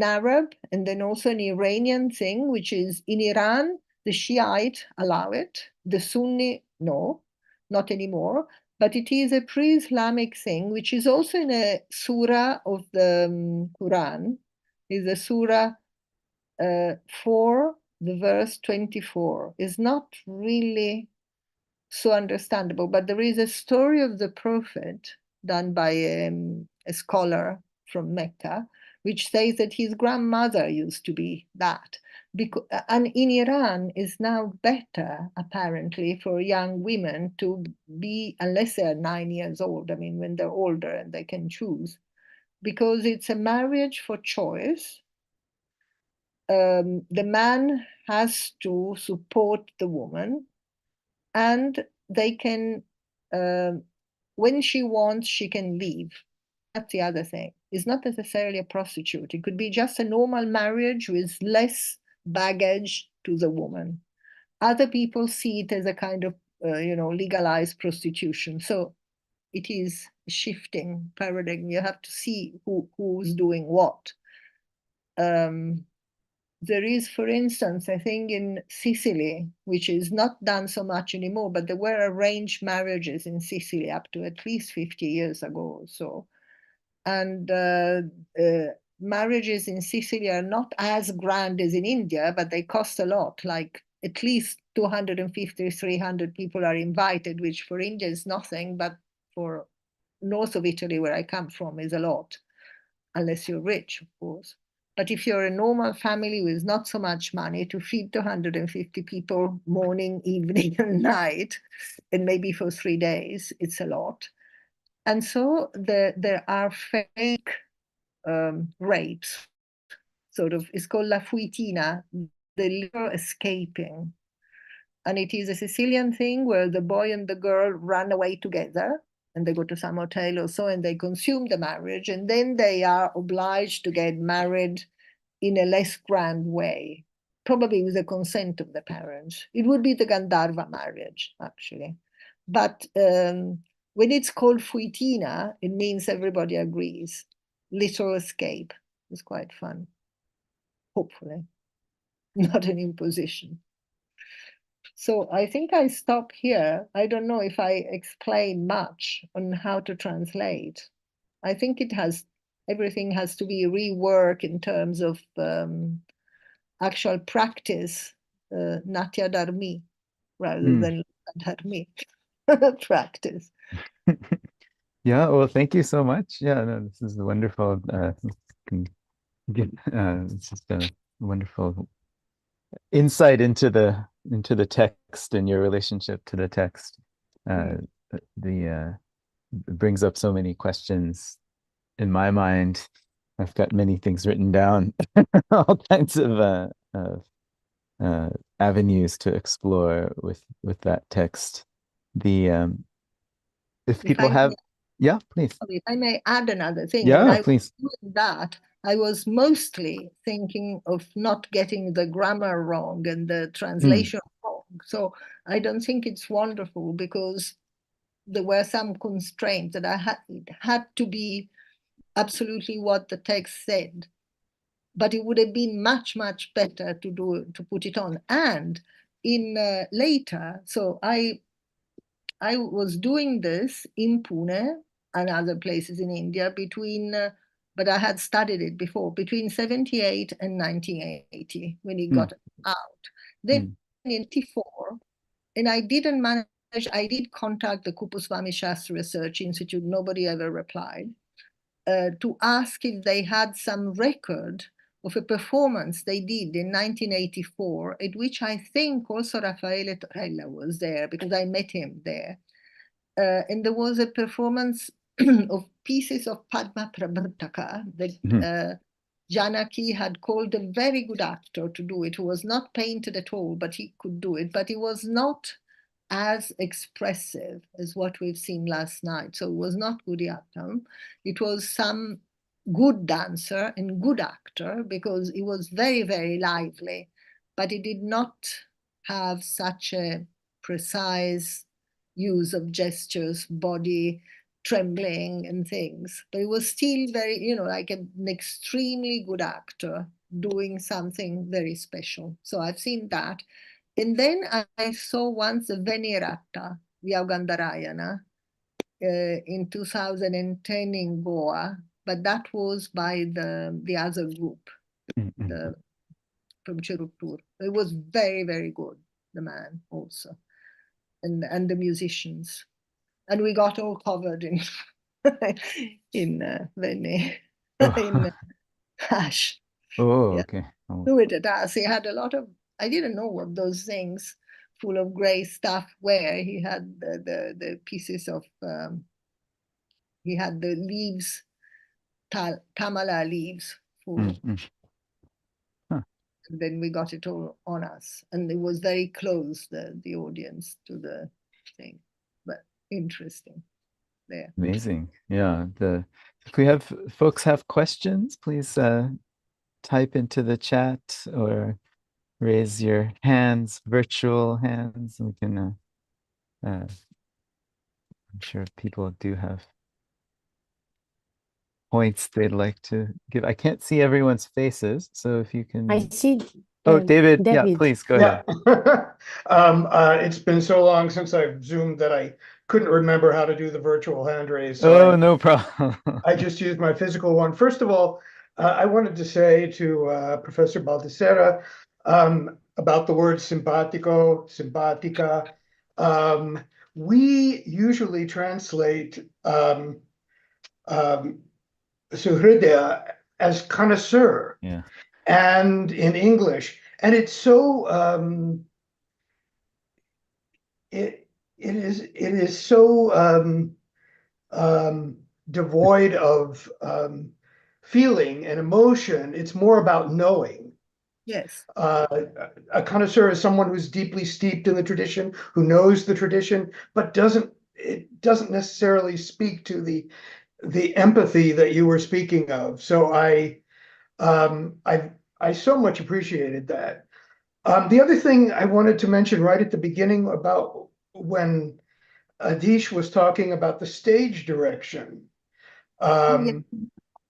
S2: Arab and then also an Iranian thing, which is in Iran, the Shiite allow it, the Sunni, no, not anymore. But it is a pre-Islamic thing, which is also in a surah of the Quran, is a surah 4, the verse 24. Is not really so understandable, but there is a story of the Prophet done by a scholar from Mecca, which says that his grandmother used to be that. And in Iran is now better, apparently, for young women to be, unless they're 9 years old, I mean, when they're older and they can choose, because it's a marriage for choice. The man has to support the woman, and they can, when she wants, she can leave. That's the other thing. It's not necessarily a prostitute. It could be just a normal marriage with less baggage to the woman. Other people see it as a kind of, legalized prostitution. So it is a shifting paradigm. You have to see who's doing what. There is, for instance, I think in Sicily, which is not done so much anymore, but there were arranged marriages in Sicily up to at least 50 years ago or so. And marriages in Sicily are not as grand as in India, but they cost a lot, like at least 250, 300 people are invited, which for India is nothing, but for north of Italy, where I come from, is a lot, unless you're rich, of course. But if you're a normal family with not so much money to feed 250 people morning, evening, and night, and maybe for 3 days, it's a lot. And so there are fake rapes, sort of. It's called la fuitina, the little escaping. And it is a Sicilian thing where the boy and the girl run away together and they go to some hotel or so and they consume the marriage, and then they are obliged to get married in a less grand way, probably with the consent of the parents. It would be the Gandharva marriage, actually. But when it's called fuitina, it means everybody agrees. Little escape. It's quite fun, hopefully, not an imposition. So I think I stop here. I don't know if I explain much on how to translate. I think everything has to be reworked in terms of actual practice, Natya Dharmi, rather than Dharmi practice.
S1: Yeah, well, thank you so much. Yeah, no, this is wonderful. It's just a wonderful insight into the text and your relationship to the text. It brings up so many questions in my mind. I've got many things written down, all kinds of avenues to explore with that text. The if
S2: If
S1: people
S2: I
S1: have, yeah, please.
S2: If I may add another thing, when
S1: Yeah,
S2: I was
S1: please.
S2: doing that, I was mostly thinking of not getting the grammar wrong and the
S1: Mm,
S2: translation wrong. So I don't think it's wonderful, because there were some constraints that it had to be absolutely what the text said. But it would have been much, much better to put it on. And in later, so I was doing this in Pune and other places in India but I had studied it before, between 78 and 1980 when it
S1: mm,
S2: got out. Then
S1: mm,
S2: in 84, and I didn't manage, I did contact the Kupuswami Shastri Research Institute, nobody ever replied, to ask if they had some record of a performance they did in 1984, at which I think also Raffaele Torella was there, because I met him there. And there was a performance of pieces of Padma Prabhataka that
S1: mm,
S2: Janaki had called a very good actor to do it, who was not painted at all, but he could do it. But it was not as expressive as what we've seen last night. So it was not Gudiyattam. It was some good dancer and good actor, because it was very, very lively. but it did not have such a precise use of gestures, body trembling and things. But it was still very, like an extremely good actor doing something very special. So I've seen that. And then I saw once Venirata, Vyaugandarayana, in 2010 in Goa, but that was by the other group, from Cheruktur. It was very, very good, the man also, and the musicians. And we got all covered in in Vene, in ash.
S1: Oh,
S2: Yeah.
S1: okay. Oh.
S2: Do it at us. He had a lot of, I didn't know what those things full of gray stuff were. He had the pieces of, he had the leaves, tamala leaves full.
S1: Huh.
S2: And then we got it all on us. And it was very close, the audience, to the thing. But interesting there.
S1: Amazing. Yeah. If we have folks have questions, please type into the chat or raise your hands, virtual hands. We can I'm sure people do have points they'd like to give. I can't see everyone's faces, so if you can.
S3: I see.
S1: Oh, David, yeah,
S3: David.
S1: please go ahead.
S4: It's been so long since I've Zoomed that I couldn't remember how to do the virtual hand raise.
S1: Oh, no problem.
S4: I just used my physical one. First of all, I wanted to say to Professor Baldessera about the word simpatico, simpatica. We usually translate suhridaya as connoisseur.
S1: Yeah.
S4: And in English, and it's so it is so devoid of feeling and emotion. It's more about knowing.
S2: Yes.
S4: A connoisseur is someone who's deeply steeped in the tradition, who knows the tradition, but it doesn't necessarily speak to the empathy that you were speaking of. So I so much appreciated that. The other thing I wanted to mention right at the beginning about when Adish was talking about the stage direction,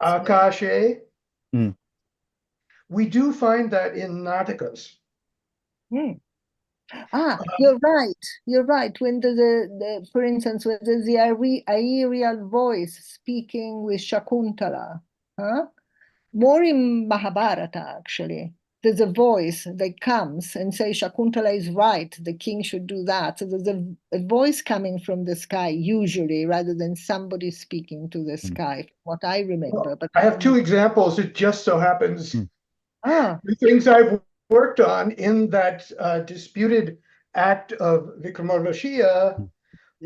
S4: Akashe, we do find that in Natakas.
S2: You're right. You're right. When for instance, when there's the aerial voice speaking with Shakuntala, huh? More in Mahabharata, actually. There's a voice that comes and says Shakuntala is right, the king should do that. So there's a voice coming from the sky, usually, rather than somebody speaking to the sky, what I remember. But
S4: I have two examples. It just so happens the things I've worked on in that disputed act of Vikramadashia,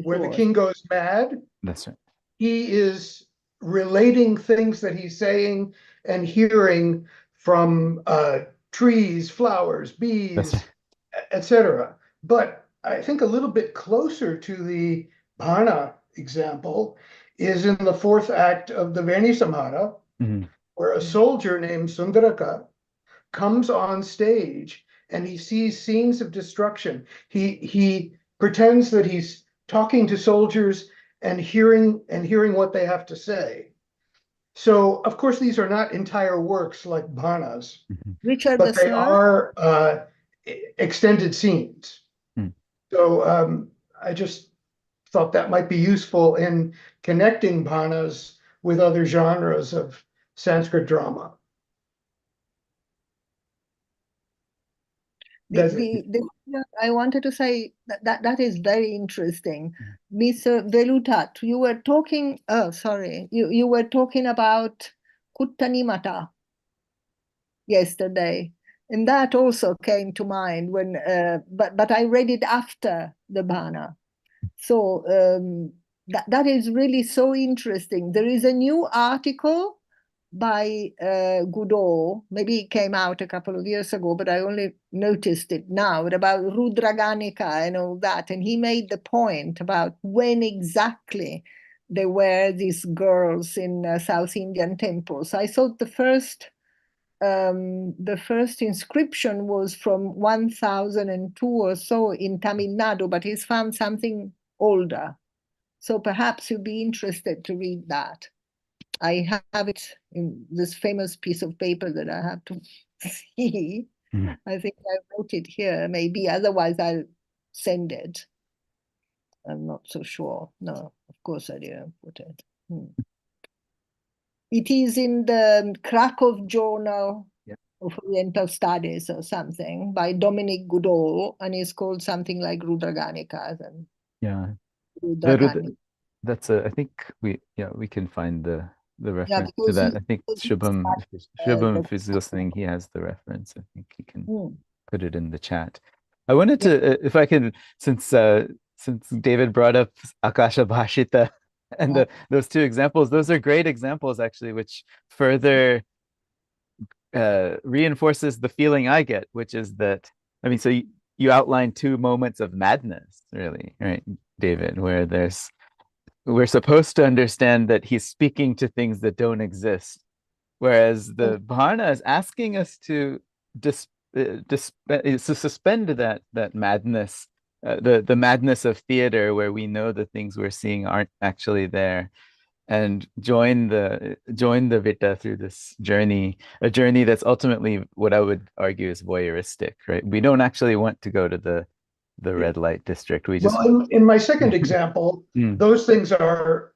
S4: where the king goes mad.
S1: That's right.
S4: He is relating things that he's saying and hearing from trees, flowers, bees,
S1: right.
S4: etc. But I think a little bit closer to the Bhana example is in the fourth act of the Veni Samhara, where a soldier named Sundaraka comes on stage and he sees scenes of destruction. He pretends that he's talking to soldiers and hearing what they have to say. So, of course, these are not entire works like Bhanas, but they are extended scenes. So I just thought that might be useful in connecting Bhanas with other genres of Sanskrit drama.
S2: I wanted to say that is very interesting. Mr. Velutat, you were talking, you were talking about Kuttanimata yesterday. And that also came to mind when, but I read it after the Bhana. So that is really so interesting. There is a new article by Goudot, maybe it came out a couple of years ago, but I only noticed it now, about Rudraganika and all that. And he made the point about when exactly there were these girls in South Indian temples. I thought the first the first inscription was from 1002 or so in Tamil Nadu, but he's found something older. So perhaps you'd be interested to read that. I have it in this famous piece of paper that I have to see.
S1: Mm.
S2: I think I wrote it here, maybe. Otherwise, I'll send it. I'm not so sure. No, of course I didn't put it. It is in the Krakow Journal of Oriental Studies or something by Dominic Goodall, and it's called something like Rudraganikas and
S1: Yeah.
S2: Rudragani.
S1: That's I think we can find the reference to
S2: because
S1: that. I think
S2: because
S1: Shubham, if he's
S2: the-
S1: listening, he has the reference. I think he can
S2: Hmm.
S1: put it in the chat. I wanted to, if I can, since David brought up Akasha Bhashita and those two examples, those are great examples actually, which further reinforces the feeling I get, which is that, I mean, so you outlined two moments of madness, really, right, David, where we're supposed to understand that he's speaking to things that don't exist, whereas the Bharna is asking us to suspend that madness, the madness of theater, where we know the things we're seeing aren't actually there, and join the Vita through this journey, a journey that's ultimately what I would argue is voyeuristic, right? We don't actually want to go to the red light district. We just
S4: Well, in my second example,
S1: Mm.
S4: those things are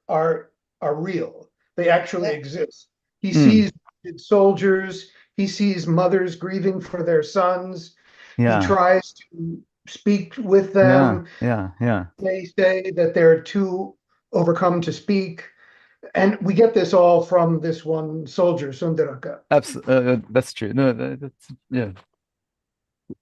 S4: real. They actually exist. He
S1: Mm.
S4: sees soldiers. He sees mothers grieving for their sons. He
S1: Yeah.
S4: tries to speak with
S1: Yeah.
S4: them.
S1: Yeah.
S4: They say that they're too overcome to speak. And we get this all from this one soldier, Sundaraka.
S1: Absolutely, that's true. No, that's yeah.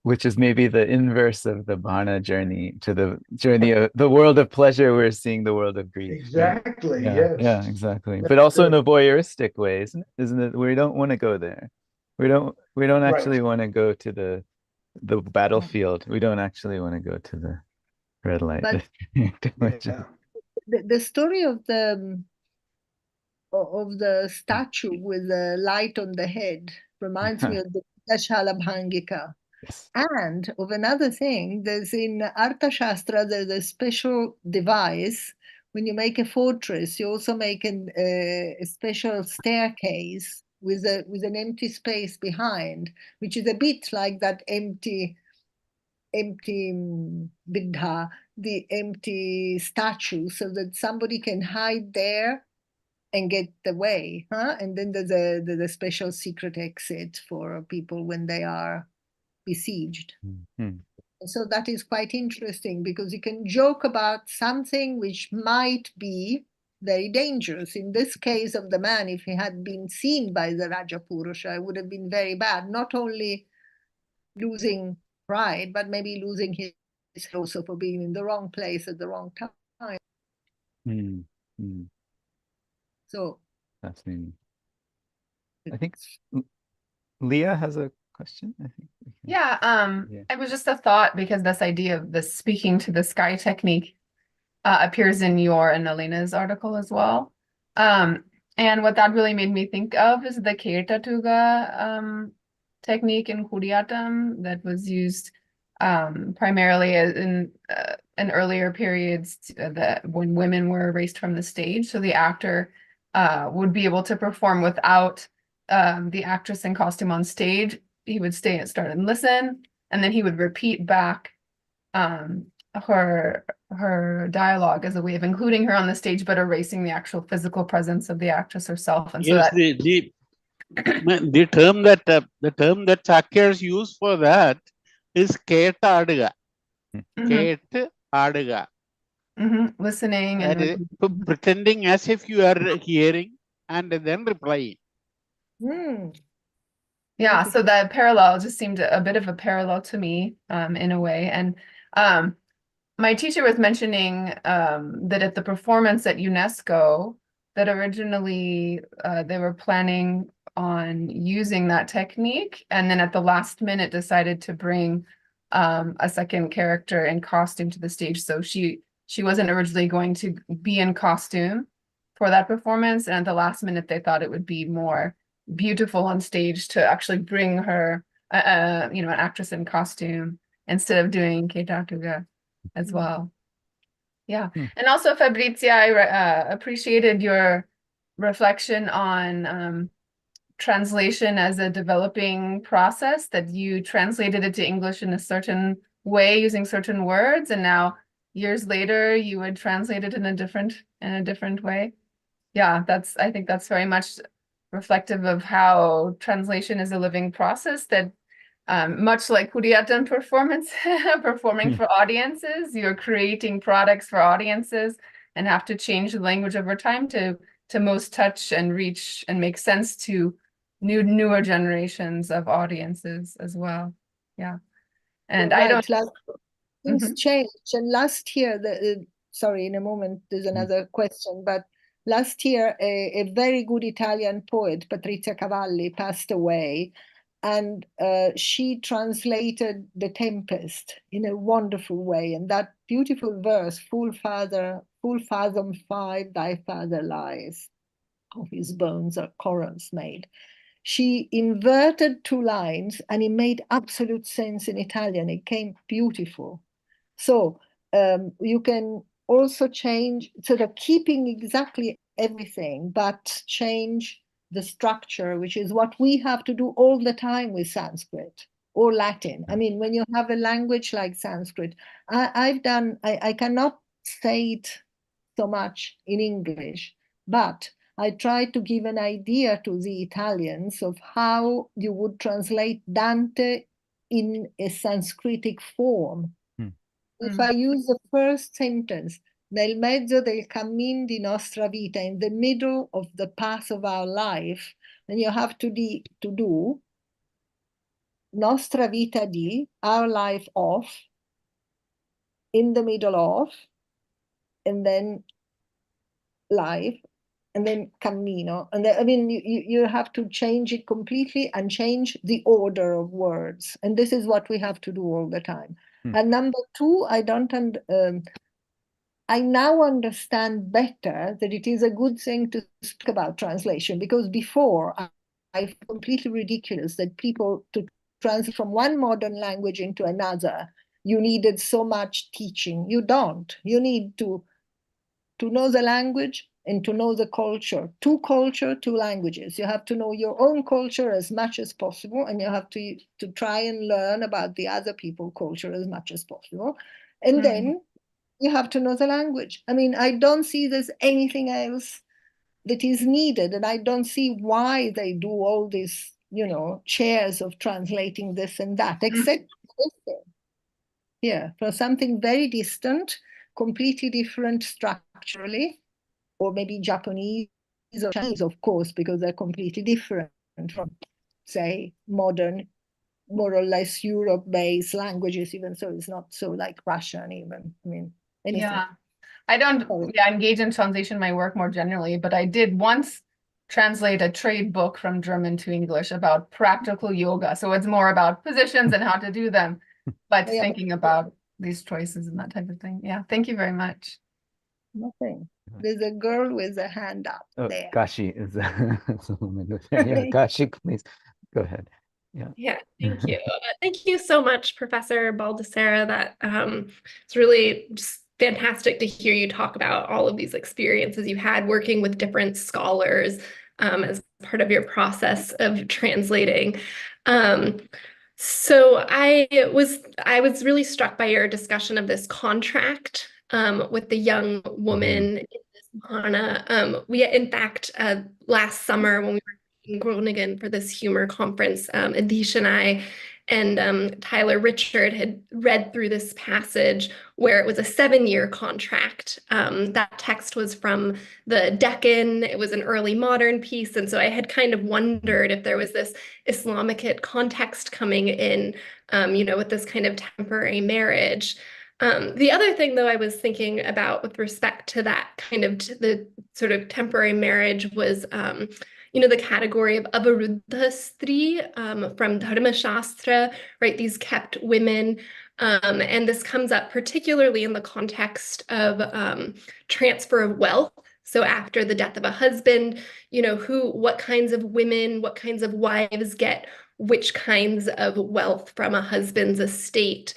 S1: Which is maybe the inverse of the Bhana journey to the journey of the world of pleasure. We're seeing the world of grief. Right?
S4: Exactly,
S1: Yeah,
S4: yes.
S1: yeah, exactly.
S4: That's
S1: But also in
S4: true.
S1: a voyeuristic way, isn't it? We don't want to go there. We don't actually
S4: Right.
S1: want to go to the battlefield. We don't actually want to go to the red light
S2: But
S1: district.
S4: Yeah.
S2: the story of the statue with the light on the head reminds me of the Shala Bhangika.
S1: Yes.
S2: And of another thing, there's in Arthashastra, there's a special device. When you make a fortress, you also make a special staircase with an empty space behind, which is a bit like that empty Buddha, the empty statue, so that somebody can hide there and get the way, huh? And then there's a special secret exit for people when they are besieged.
S1: Mm-hmm.
S2: And so that is quite interesting because you can joke about something which might be very dangerous. In this case of the man, if he had been seen by the Rajapurusha, it would have been very bad, not only losing pride, but maybe losing his also for being in the wrong place at the wrong time.
S1: Mm-hmm.
S2: So
S1: Fascinating. I think Leah has a question. I think
S3: Yeah, it was just a thought because this idea of the speaking to the sky technique appears in your and Alina's article as well. And what that really made me think of is the Kirtatuga technique in Kuriatam that was used primarily in earlier periods that when women were erased from the stage. So the actor would be able to perform without the actress in costume on stage. He would start and listen, and then he would repeat back her dialogue as a way of including her on the stage, but erasing the actual physical presence of the actress herself. And
S5: yes,
S3: so that
S5: the term that Chakyars use for that is Keta Aduga. Keta Aduga.
S3: Listening and
S5: pretending as if you are hearing and then replying.
S3: Yeah, so that parallel just seemed a bit of a parallel to me in a way. And my teacher was mentioning that at the performance at UNESCO, that originally they were planning on using that technique, and then at the last minute decided to bring a second character in costume to the stage. So she wasn't originally going to be in costume for that performance, and at the last minute they thought it would be more beautiful on stage to actually bring her, you know, an actress in costume instead of doing Keitatuga as well. Yeah. And also, Fabrizia, I appreciated your reflection on translation as a developing process, that you translated it to English in a certain way using certain words, and now years later you would translate it in a different way. Yeah, I think that's very much reflective of how translation is a living process, that much like Kuriatan performance, performing for audiences, you're creating products for audiences and have to change the language over time to most touch and reach and make sense to newer generations of audiences as well. Yeah. And I don't
S2: things change. And last year, sorry, in a moment, there's another question, but last year, a very good Italian poet, Patrizia Cavalli, passed away. And she translated The Tempest in a wonderful way. And that beautiful verse, full fathom 5, thy father lies, of his bones are corals made. She inverted 2 lines and it made absolute sense in Italian. It came beautiful. So you can also change, sort of keeping exactly everything, but change the structure, which is what we have to do all the time with Sanskrit or Latin. I mean, when you have a language like Sanskrit, I cannot say it so much in English, but I try to give an idea to the Italians of how you would translate Dante in a Sanskritic form. If I use the first sentence, nel mezzo del cammin di nostra vita, in the middle of the path of our life, then you have to do nostra vita di, our life of, in the middle of, and then life, and then cammino. And then, I mean, you have to change it completely and change the order of words. And this is what we have to do all the time. And number 2, I now understand better that it is a good thing to speak about translation, because before I felt completely ridiculous that people, to translate from one modern language into another, you needed so much teaching. You don't. You need to know the language and to know the culture. 2 culture, 2 languages. You have to know your own culture as much as possible, and you have to try and learn about the other people's culture as much as possible. And then you have to know the language. I mean, I don't see there's anything else that is needed, and I don't see why they do all these, you know, chairs of translating this and that, except this thing here, for something very distant, completely different structurally, or maybe Japanese or Chinese, of course, because they're completely different from, say, modern, more or less Europe-based languages, even so it's not so like Russian even. I mean, anything.
S3: Yeah, I don't engage in translation in my work more generally, but I did once translate a trade book from German to English about practical yoga. So it's more about positions and how to do them, but thinking about these choices and that type of thing. Yeah, thank you very much.
S2: Nothing. There's a girl with a hand up there.
S1: Kashi is a woman with her. Yeah, Kashi, please go ahead.
S6: Yeah, thank you. Thank you so much, Professor Baldessera. That it's really just fantastic to hear you talk about all of these experiences you had working with different scholars as part of your process of translating. So I was really struck by your discussion of this contract with the young woman in this Mahana. We, in fact, last summer when we were in Groningen for this humor conference, Adish and I and Tyler Richard had read through this passage where it was a 7-year contract. That text was from the Deccan. It was an early modern piece. And so I had kind of wondered if there was this Islamicate context coming in, with this kind of temporary marriage. The other thing, though, I was thinking about with respect to that kind of the sort of temporary marriage was the category of avaruddha stri from Dharma Shastra, right? These kept women. And this comes up particularly in the context of transfer of wealth. So after the death of a husband, what kinds of women, what kinds of wives get which kinds of wealth from a husband's estate.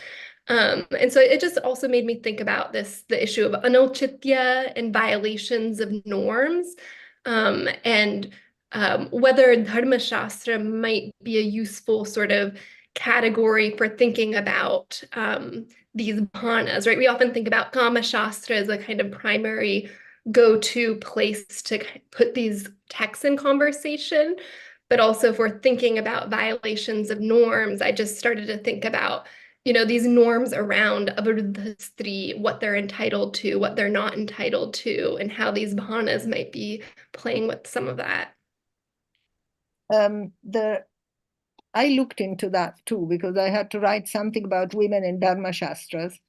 S6: And so it just also made me think about the issue of anauchitya and violations of norms, and whether Dharma Shastra might be a useful sort of category for thinking about these bhanas, right? We often think about Kama Shastra as a kind of primary go-to place to put these texts in conversation. But also if we're thinking about violations of norms, I just started to think about, these norms around Avruddha Stri, what they're entitled to, what they're not entitled to, and how these bhanas might be playing with some of that.
S2: I looked into that too, because I had to write something about women in Dharma Shastras.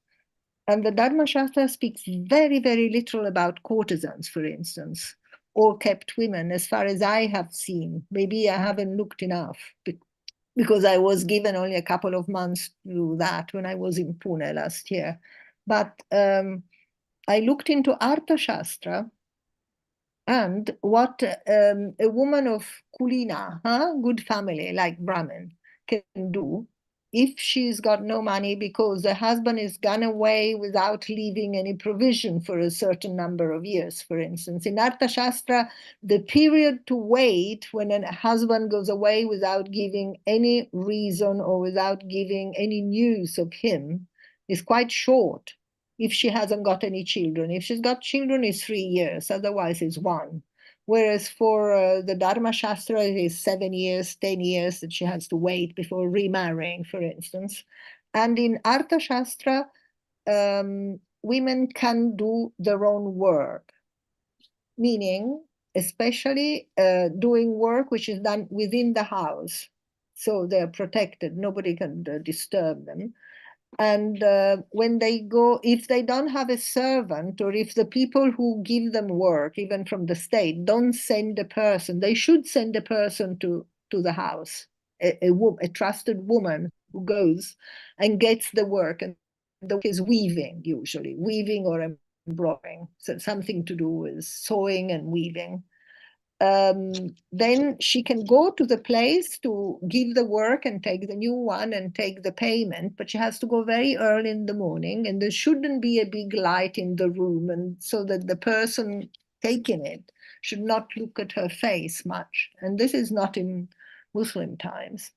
S2: And the Dharma Shastra speaks very, very little about courtesans, for instance, or kept women, as far as I have seen. Maybe I haven't looked enough, because I was given only a couple of months to do that when I was in Pune last year. But I looked into Artha Shastra, and what a woman of Kulina, good family like Brahmin, can do if she's got no money because the husband is gone away without leaving any provision for a certain number of years, for instance. In Artha Shastra, the period to wait when a husband goes away without giving any reason or without giving any news of him is quite short. If she hasn't got any children. If she's got children, it's 3 years, otherwise it's 1. Whereas for the Dharma Shastra, it is 7 years, 10 years that she has to wait before remarrying, for instance. And in Artha Shastra, women can do their own work, meaning especially doing work which is done within the house. So they're protected, nobody can disturb them. And when they go, if they don't have a servant, or if the people who give them work, even from the state, don't send a person, they should send a person to the house, a trusted woman who goes and gets the work. And the work is weaving, usually, weaving or embroidering, so something to do with sewing and weaving. Then she can go to the place to give the work and take the new one and take the payment, but she has to go very early in the morning, and there shouldn't be a big light in the room, and so that the person taking it should not look at her face much. And this is not in Muslim times.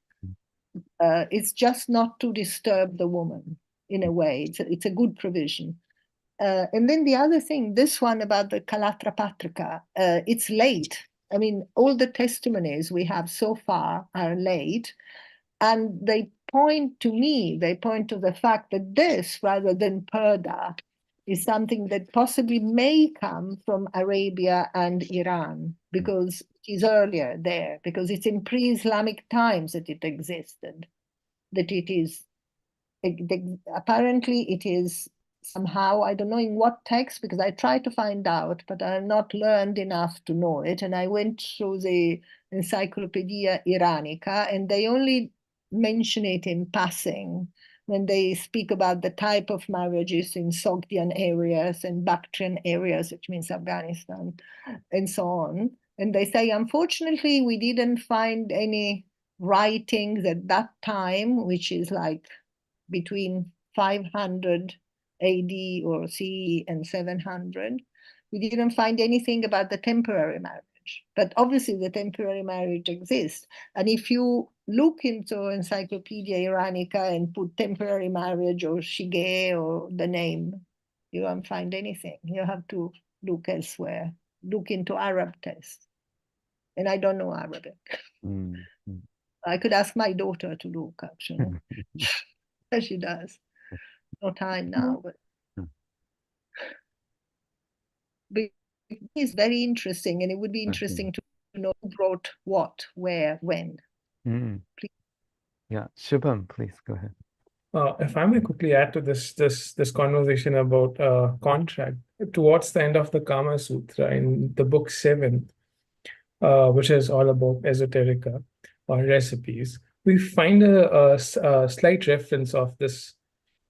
S2: It's just not to disturb the woman in a way. It's a good provision. And then the other thing, this one about the Kalatra Patrika, it's late. I mean, all the testimonies we have so far are late, and they point to the fact that this, rather than Perda, is something that possibly may come from Arabia and Iran, because it is earlier there, because it's in pre-Islamic times that it existed, that it is, apparently it is somehow, I don't know in what text, because I tried to find out, but I'm not learned enough to know it. And I went through the Encyclopedia Iranica, and they only mention it in passing when they speak about the type of marriages in Sogdian areas and Bactrian areas, which means Afghanistan, and so on. And they say, unfortunately, we didn't find any writings at that time, which is like between 500 AD or CE and 700. We didn't find anything about the temporary marriage, but obviously the temporary marriage exists. And if you look into Encyclopedia Iranica and put temporary marriage or shige or the name, you won't find anything. You have to look elsewhere, look into Arab texts. And I don't know Arabic. Mm-hmm. I could ask my daughter to look, actually. She does. No time now, but it's very interesting, and it would be interesting to know who brought what, where, when.
S1: Please. Yeah, Shubham, please go ahead.
S7: If I may quickly add to this conversation about contract, towards the end of the Kama Sutra in the book 7, which is all about esoterica or recipes, we find a slight reference of this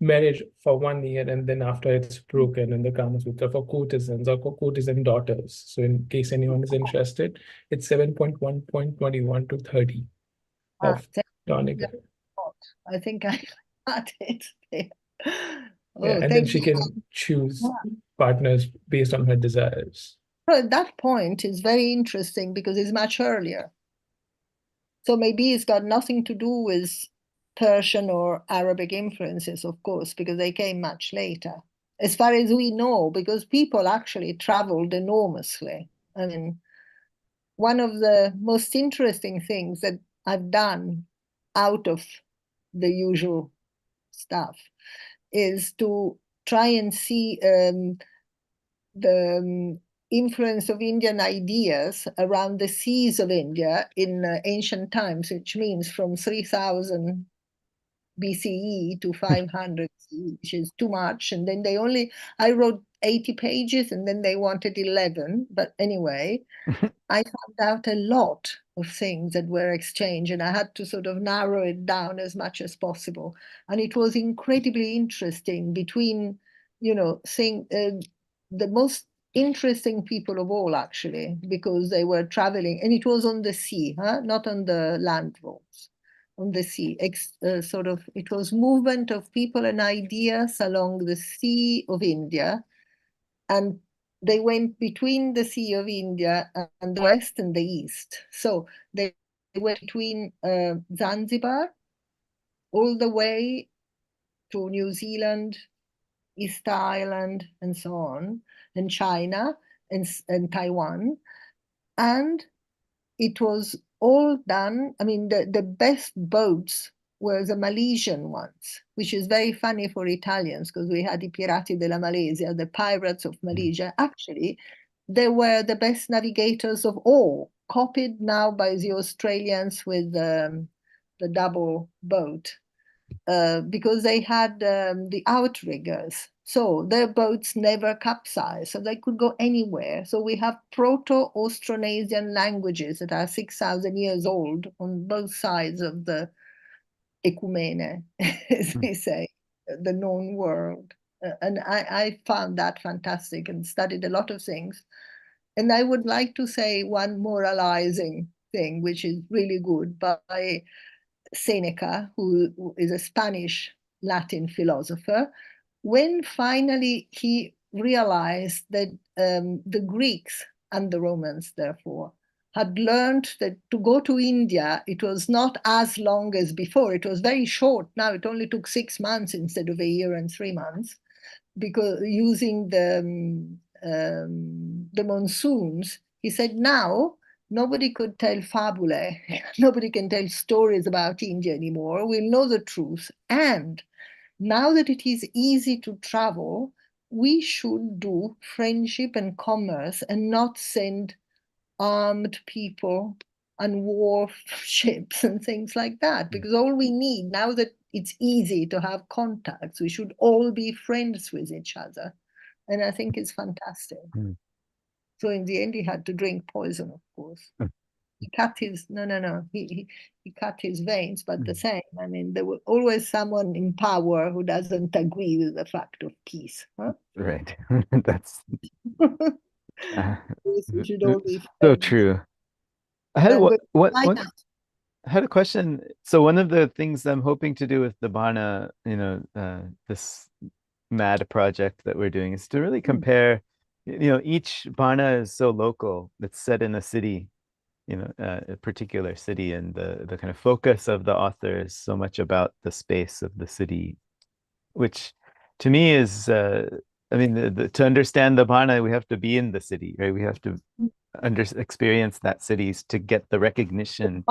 S7: marriage for 1 year, and then after it's broken in the Kama Sutra for courtesans or courtesan daughters. So in case anyone is interested, it's 7.1.21 to 30 of Donegal.
S2: I think I got it there.
S7: Yeah, and then she can choose partners based on her desires.
S2: So that point is very interesting because it's much earlier. So maybe it's got nothing to do with Persian or Arabic influences, of course, because they came much later. As far as we know, because people actually traveled enormously. I mean, one of the most interesting things that I've done out of the usual stuff is to try and see the influence of Indian ideas around the seas of India in ancient times, which means from 3000 BCE to 500 CE, which is too much. And then I wrote 80 pages and then they wanted 11. But anyway, I found out a lot of things that were exchanged and I had to sort of narrow it down as much as possible. And it was incredibly interesting between, the most interesting people of all, actually, because they were traveling and it was on the sea, not on the land roads. On the sea, it was movement of people and ideas along the Sea of India, and they went between the Sea of India and the west and the east. So they went between Zanzibar all the way to New Zealand, Easter Island, and so on, and China and Taiwan, and it was all done. I mean, the best boats were the Malaysian ones, which is very funny for Italians because we had I Pirati della Malesia, the pirates of Malaysia. Actually, they were the best navigators of all, copied now by the Australians with the double boat, because they had the outriggers. So their boats never capsized, so they could go anywhere. So we have Proto-Austronesian languages that are 6,000 years old on both sides of the ecumene, as we say, the known world. And I found that fantastic and studied a lot of things. And I would like to say one moralizing thing, which is really good, by Seneca, who is a Spanish Latin philosopher, when finally he realized that the Greeks and the Romans, therefore, had learned that to go to India, it was not as long as before. It was very short. Now it only took 6 months instead of a year and 3 months, because using the monsoons, he said now nobody could tell fabulae, nobody can tell stories about India anymore. We'll know the truth. And now that it is easy to travel, we should do friendship and commerce and not send armed people and war ships and things like that. Because all we need, now that it's easy to have contacts, we should all be friends with each other. And I think it's fantastic. So in the end, he had to drink poison, of course. He cut his, he cut his veins, but the same. I mean, there was always someone in power who doesn't agree with the fact of peace. Huh?
S1: Right. That's
S2: We should all be
S1: so
S2: friends.
S1: true. I had I had a question. So one of the things I'm hoping to do with the Bana, this MAD project that we're doing is to really compare, each Bana is so local. It's set in a city, a particular city, and the kind of focus of the author is so much about the space of the city, which to me is, I mean, to understand the Bana, we have to be in the city, right? We have to experience that cities to get the recognition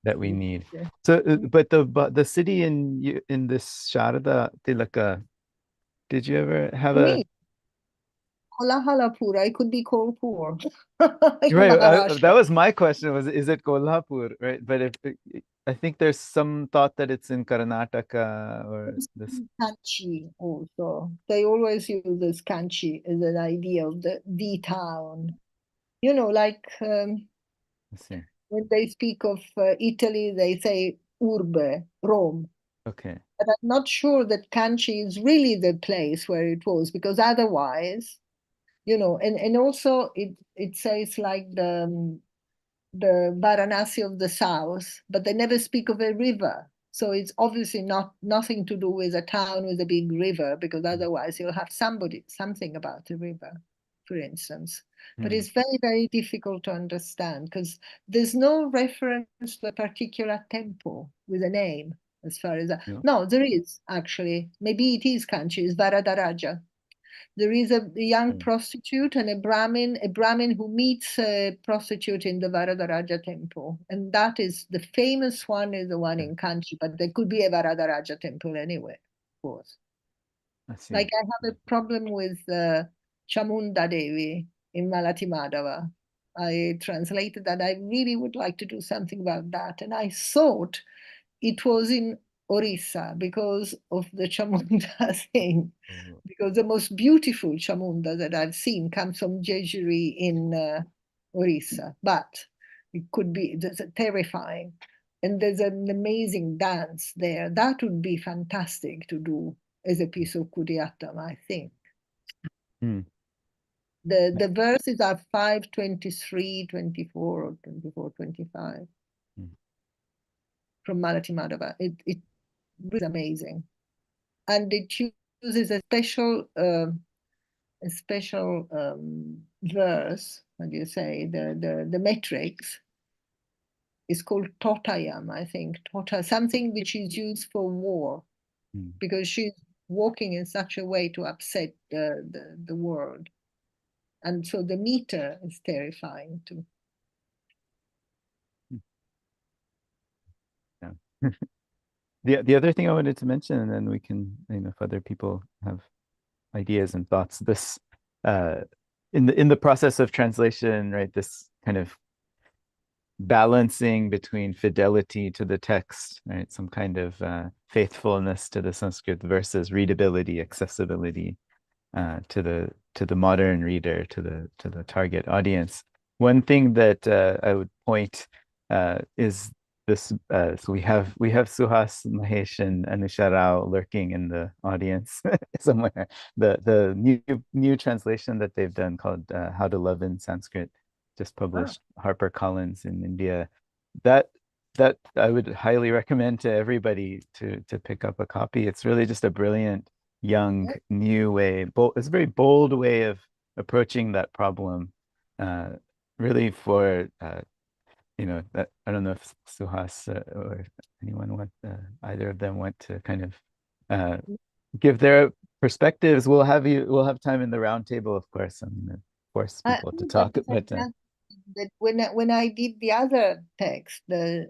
S1: that we need. So, but the city in this Sharada Tilaka, did you ever have a
S2: Kolahalapur? I could be Kolpur.
S1: right? That was my question. Is it Kolhapur, right? But I think there's some thought that it's in Karnataka or this.
S2: Kanchi also. They always use this Kanchi as an idea of the town. Like when they speak of Italy, they say urbe, Rome.
S1: Okay.
S2: but I'm not sure that Kanchi is really the place where it was, because otherwise, you know, and also it says like the Varanasi of the south, but they never speak of a river. So it's obviously nothing to do with a town with a big river, because otherwise you'll have something about a river, for instance. But it's very, very difficult to understand because there's no reference to a particular temple with a name as far as that. No, there is actually. Maybe it is Kanchi, it's Varadaraja. There is a young prostitute and a Brahmin who meets a prostitute in the Varadaraja temple. And that is the famous one, is the one in Kanchi, but there could be a Varadaraja temple anywhere, of course. Like I have a problem with Chamunda Devi in Malati Madhava. I translated that. I really would like to do something about that. And I thought it was in Orissa because of the Chamunda thing. Because the most beautiful Chamunda that I've seen comes from Jejuri in Orissa. But it could be terrifying. And there's an amazing dance there. That would be fantastic to do as a piece of Kudiyattam, I think. The verses are 5:23, 24, or 24, 25 from Malati Madhava. It is amazing. And it uses a special verse, how do you say, the metrics is called Totayam, I think. Something which is used for war, because she's walking in such a way to upset the world. And so the meter is terrifying too.
S1: Yeah. The other thing I wanted to mention, and then we can, if other people have ideas and thoughts, this in the process of translation, right, this kind of balancing between fidelity to the text, right, some kind of faithfulness to the Sanskrit versus readability, accessibility to the modern reader, to the target audience. One thing that I would point is this. So we have Suhas, Mahesh, and Anusha Rao lurking in the audience somewhere. The new translation that they've done called "How to Love in Sanskrit," just published HarperCollins in India. That I would highly recommend to everybody to pick up a copy. It's really just a brilliant, young, new way. It's a very bold way of approaching that problem. Really for that I don't know if Suhas or anyone either of them want to kind of give their perspectives. We'll have time in the roundtable, of course. Force people to talk, but
S2: that when I did the other text, the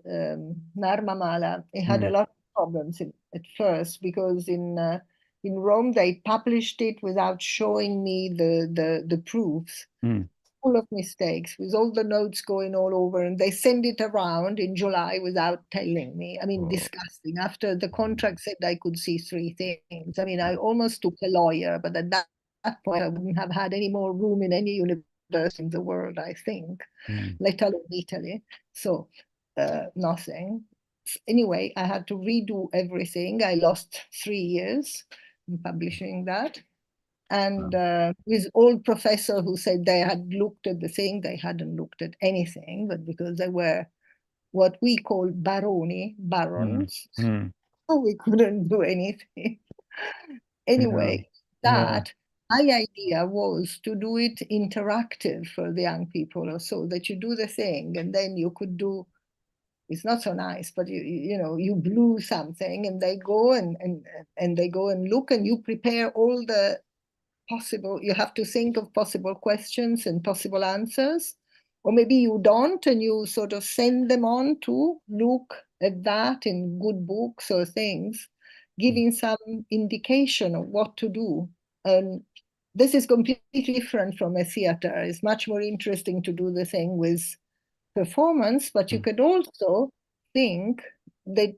S2: Narma Mala, it had a lot of problems at first, because in Rome they published it without showing me the proofs. Full of mistakes, with all the notes going all over, and they send it around in July without telling me. I mean, disgusting. After the contract said I could see 3 things. I mean, I almost took a lawyer, but at that point I wouldn't have had any more room in any university in the world, I think, let alone Italy. So nothing. Anyway, I had to redo everything. I lost 3 years in publishing that. And with old professor who said they had looked at the thing, they hadn't looked at anything, but because they were what we call barons, so we couldn't do anything. Anyway, my idea was to do it interactive for the young people, or so that you do the thing and then you could do. It's not so nice, but you glue something and they go and they go and look, and you prepare all the possible, you have to think of possible questions and possible answers, or maybe you don't, and you sort of send them on to look at that in good books or things, giving some indication of what to do. And this is completely different from a theater. It's much more interesting to do the thing with performance, but you could also think that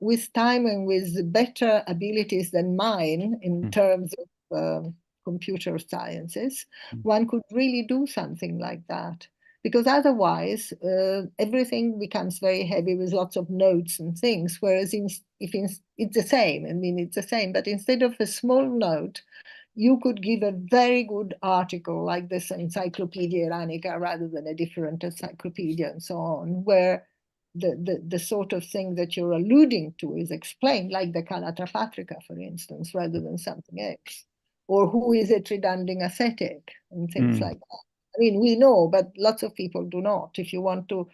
S2: with time and with better abilities than mine in terms of computer sciences, one could really do something like that. because otherwise everything becomes very heavy with lots of notes and things, whereas it's the same. I mean, it's the same, but instead of a small note, you could give a very good article like this Encyclopedia Iranica rather than a different encyclopedia and so on, where the sort of thing that you're alluding to is explained, like the Calatrapatrica, for instance, rather than something else. Or who is a tridanding ascetic and things like that. I mean, we know, but lots of people do not. If you want to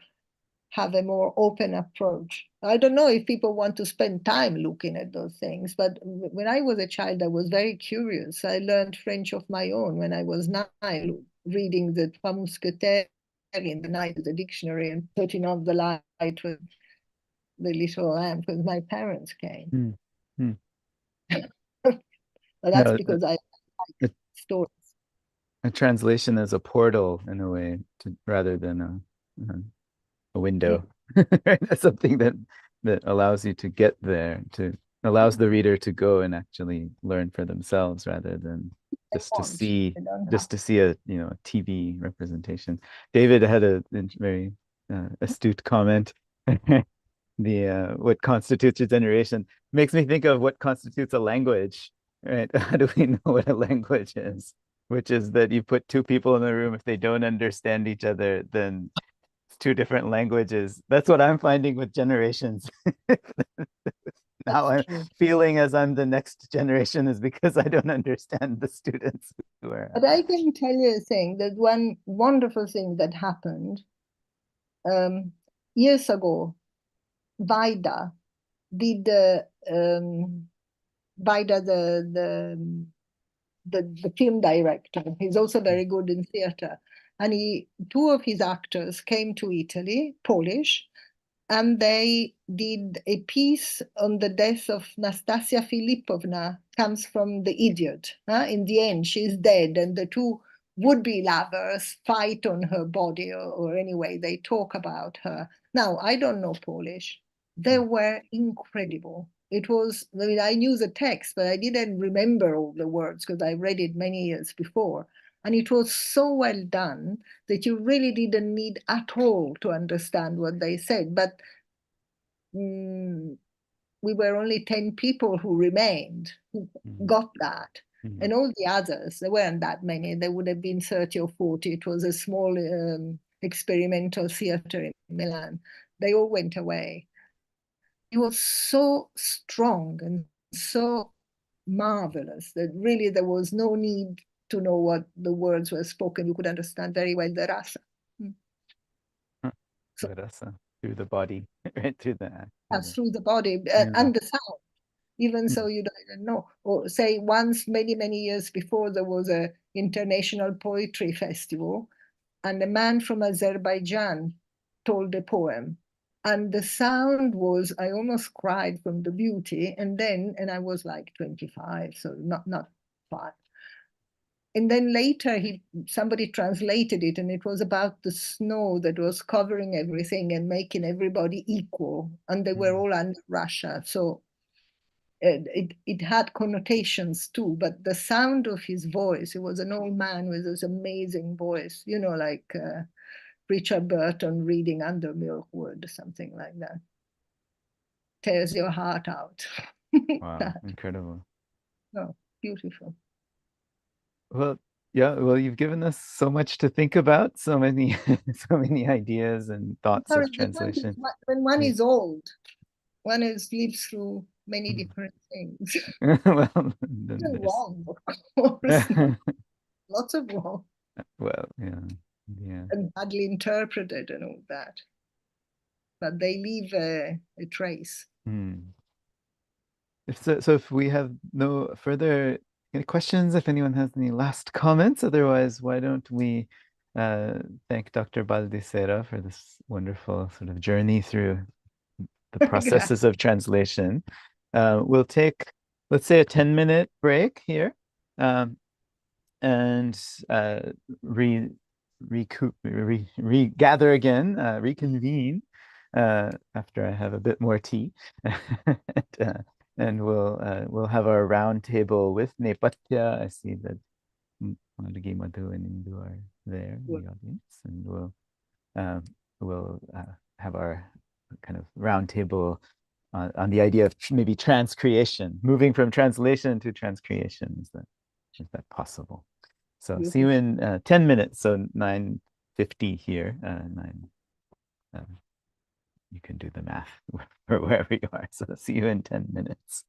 S2: have a more open approach. I don't know if people want to spend time looking at those things, but when I was a child, I was very curious. I learned French of my own when I was 9, reading the Trois Mousquetaires in the night of the dictionary and putting on the light with the little lamp because my parents came. But that's because I like stories.
S1: A translation is a portal in a way, rather than a window. That's something that allows you to get there, allows the reader to go and actually learn for themselves rather than just to see a a TV representation. David had a very astute comment. What constitutes a generation makes me think of what constitutes a language, right? How do we know what a language is? Which is that you put two people in the room, if they don't understand each other, then it's two different languages. That's what I'm finding with generations. Now I'm feeling as I'm the next generation is because I don't understand the students who are.
S2: But I can tell you a thing, that one wonderful thing that happened years ago, Vaida did Vaida, the film director. He's also very good in theater. And two of his actors came to Italy, Polish, and they did a piece on the death of Nastasia Filipovna, comes from The Idiot. In the end, she's dead, and the two would-be lovers fight on her body, or anyway, they talk about her. Now, I don't know Polish. They were incredible. It was, I mean, I knew the text, but I didn't remember all the words because I read it many years before. And it was so well done that you really didn't need at all to understand what they said. But we were only 10 people who remained, who got that. And all the others, there weren't that many. There would have been 30 or 40. It was a small experimental theater in Milan. They all went away. It was so strong and so marvelous that really there was no need to know what the words were spoken. You could understand very well the rasa.
S1: So, the rasa, through the body, right? Through
S2: the body and the sound. Even so, you don't even know. Or say once, many, many years before, there was an international poetry festival, and a man from Azerbaijan told a poem. And the sound was, I almost cried from the beauty. And I was like 25, so not 5. And then later somebody translated it, and it was about the snow that was covering everything and making everybody equal. And they were all under Russia. So it had connotations too, but the sound of his voice, he was an old man with this amazing voice, like Richard Burton reading Under Milkwood or something like that. Tears your heart out.
S1: Wow, incredible.
S2: Oh, beautiful.
S1: Well, yeah, you've given us so much to think about, so many ideas and thoughts of translation.
S2: When one is old, one lives through many different things.
S1: Well,
S2: wrong, of course. Lots of wrong.
S1: Well, yeah.
S2: And badly interpreted and all that. But they leave a trace.
S1: If we have no further questions, if anyone has any last comments, otherwise, why don't we thank Dr. Baldissera for this wonderful sort of journey through the processes of translation. We'll take, let's say, a 10-minute break here, and regather again, reconvene after I have a bit more tea, and we'll have our round table with Nepatya. I see that Margi, Madhu, and Indu are there in the audience, and we'll we'll have our kind of roundtable on the idea of maybe transcreation, moving from translation to transcreation. Is that possible? So see you in 10 minutes. So 9:50 here. You can do the math or wherever you are. So see you in 10 minutes.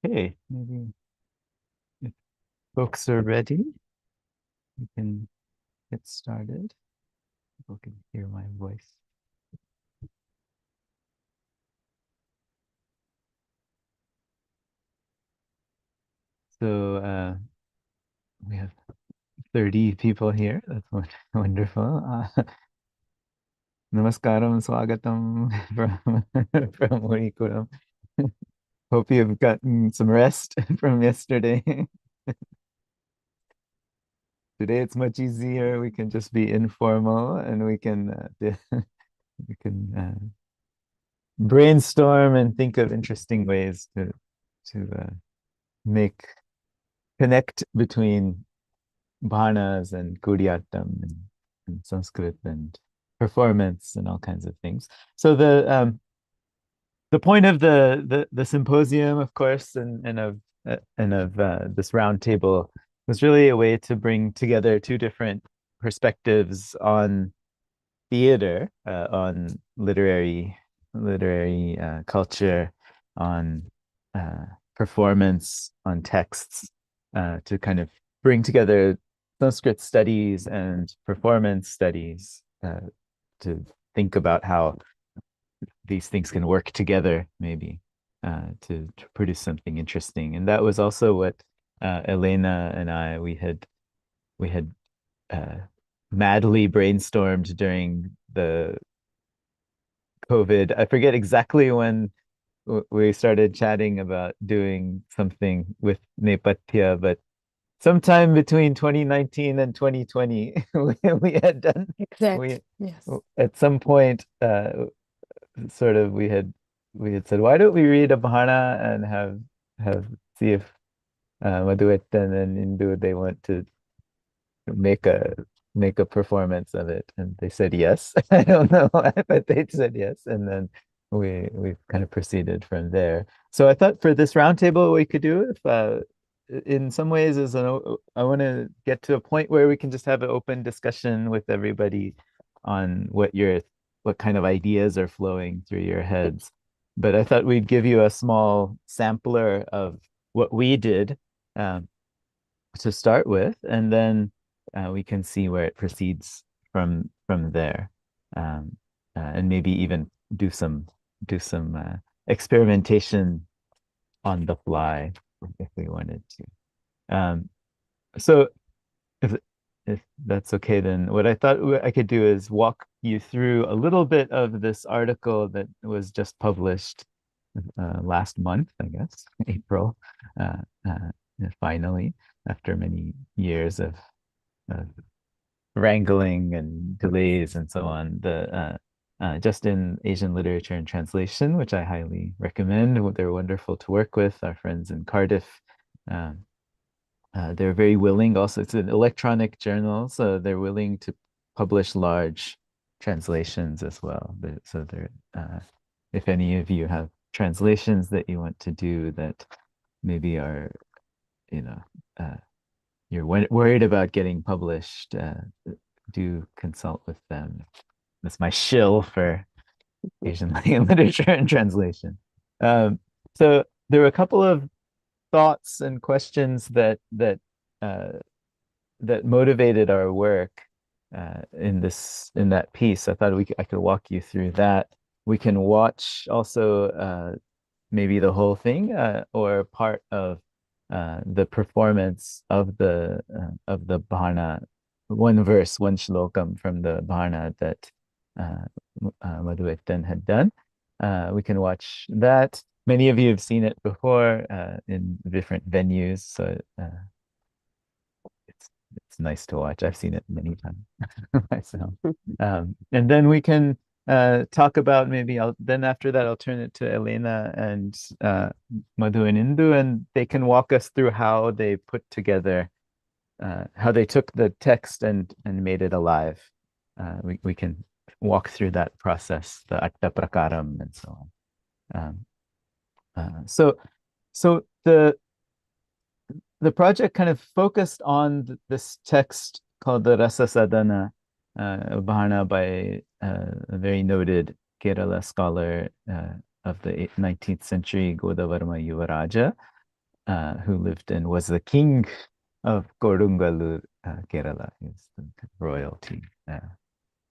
S1: Okay, maybe if folks are ready, we can get started. People can hear my voice. So we have 30 people here. That's wonderful. Namaskaram, swagatam from Murikulam. Hope you've gotten some rest from yesterday. Today it's much easier. We can just be informal and we can brainstorm and think of interesting ways to make connect between bhanas and Kuriyattam and Sanskrit and performance and all kinds of things. So the point of the symposium, of course, and of this round table was really a way to bring together two different perspectives on theater, on literary culture, on performance, on texts, to kind of bring together Sanskrit studies and performance studies, to think about how these things can work together, maybe, to produce something interesting. And that was also what Elena and I we had madly brainstormed during the COVID. I forget exactly when we started chatting about doing something with Nepatya, but sometime between 2019 and 2020, we had done
S8: Exactly. Yes.
S1: at some point, sort of we had said, why don't we read a Bahana and have see if Madhuetan and Indu they want to make a performance of it, and they said yes. I don't know why, but they said yes, and then we kind of proceeded from there. So I thought for this roundtable, what we could do, if in some ways, is I want to get to a point where we can just have an open discussion with everybody on what kind of ideas are flowing through your heads. But I thought we'd give you a small sampler of what we did, to start with, and then we can see where it proceeds from there, and maybe even do some experimentation on the fly if we wanted to. So if that's okay, then what I thought I could do is walk you through a little bit of this article that was just published last month, I guess, April, finally, after many years of wrangling and delays and so on, just in Asian Literature and Translation, which I highly recommend. They're wonderful to work with, our friends in Cardiff. They're very willing. Also, it's an electronic journal, so they're willing to publish large translations as well. So they're, if any of you have translations that you want to do that maybe are, you're worried about getting published, do consult with them. That's my shill for Asian literature and translation. So there were a couple of thoughts and questions that motivated our work in that piece. I thought I could walk you through that. We can watch also maybe the whole thing, or part of the performance of the Bhana, one verse, one shlokam from the Bhana that Madhuetan had done. We can watch that. Many of you have seen it before in different venues, so it's nice to watch. I've seen it many times myself. And then we can talk about, maybe then after that I'll turn it to Elena and Madhu and Indu, and they can walk us through how they put together, how they took the text and made it alive. We can walk through that process, the Atta Prakaram and so on. So the project kind of focused on this text called the Rasa Sadhana Bhana by a very noted Kerala scholar of the 19th century, Godavarma Yuvaraja. who lived and was the king of Kodungalur, Kerala. He's the royalty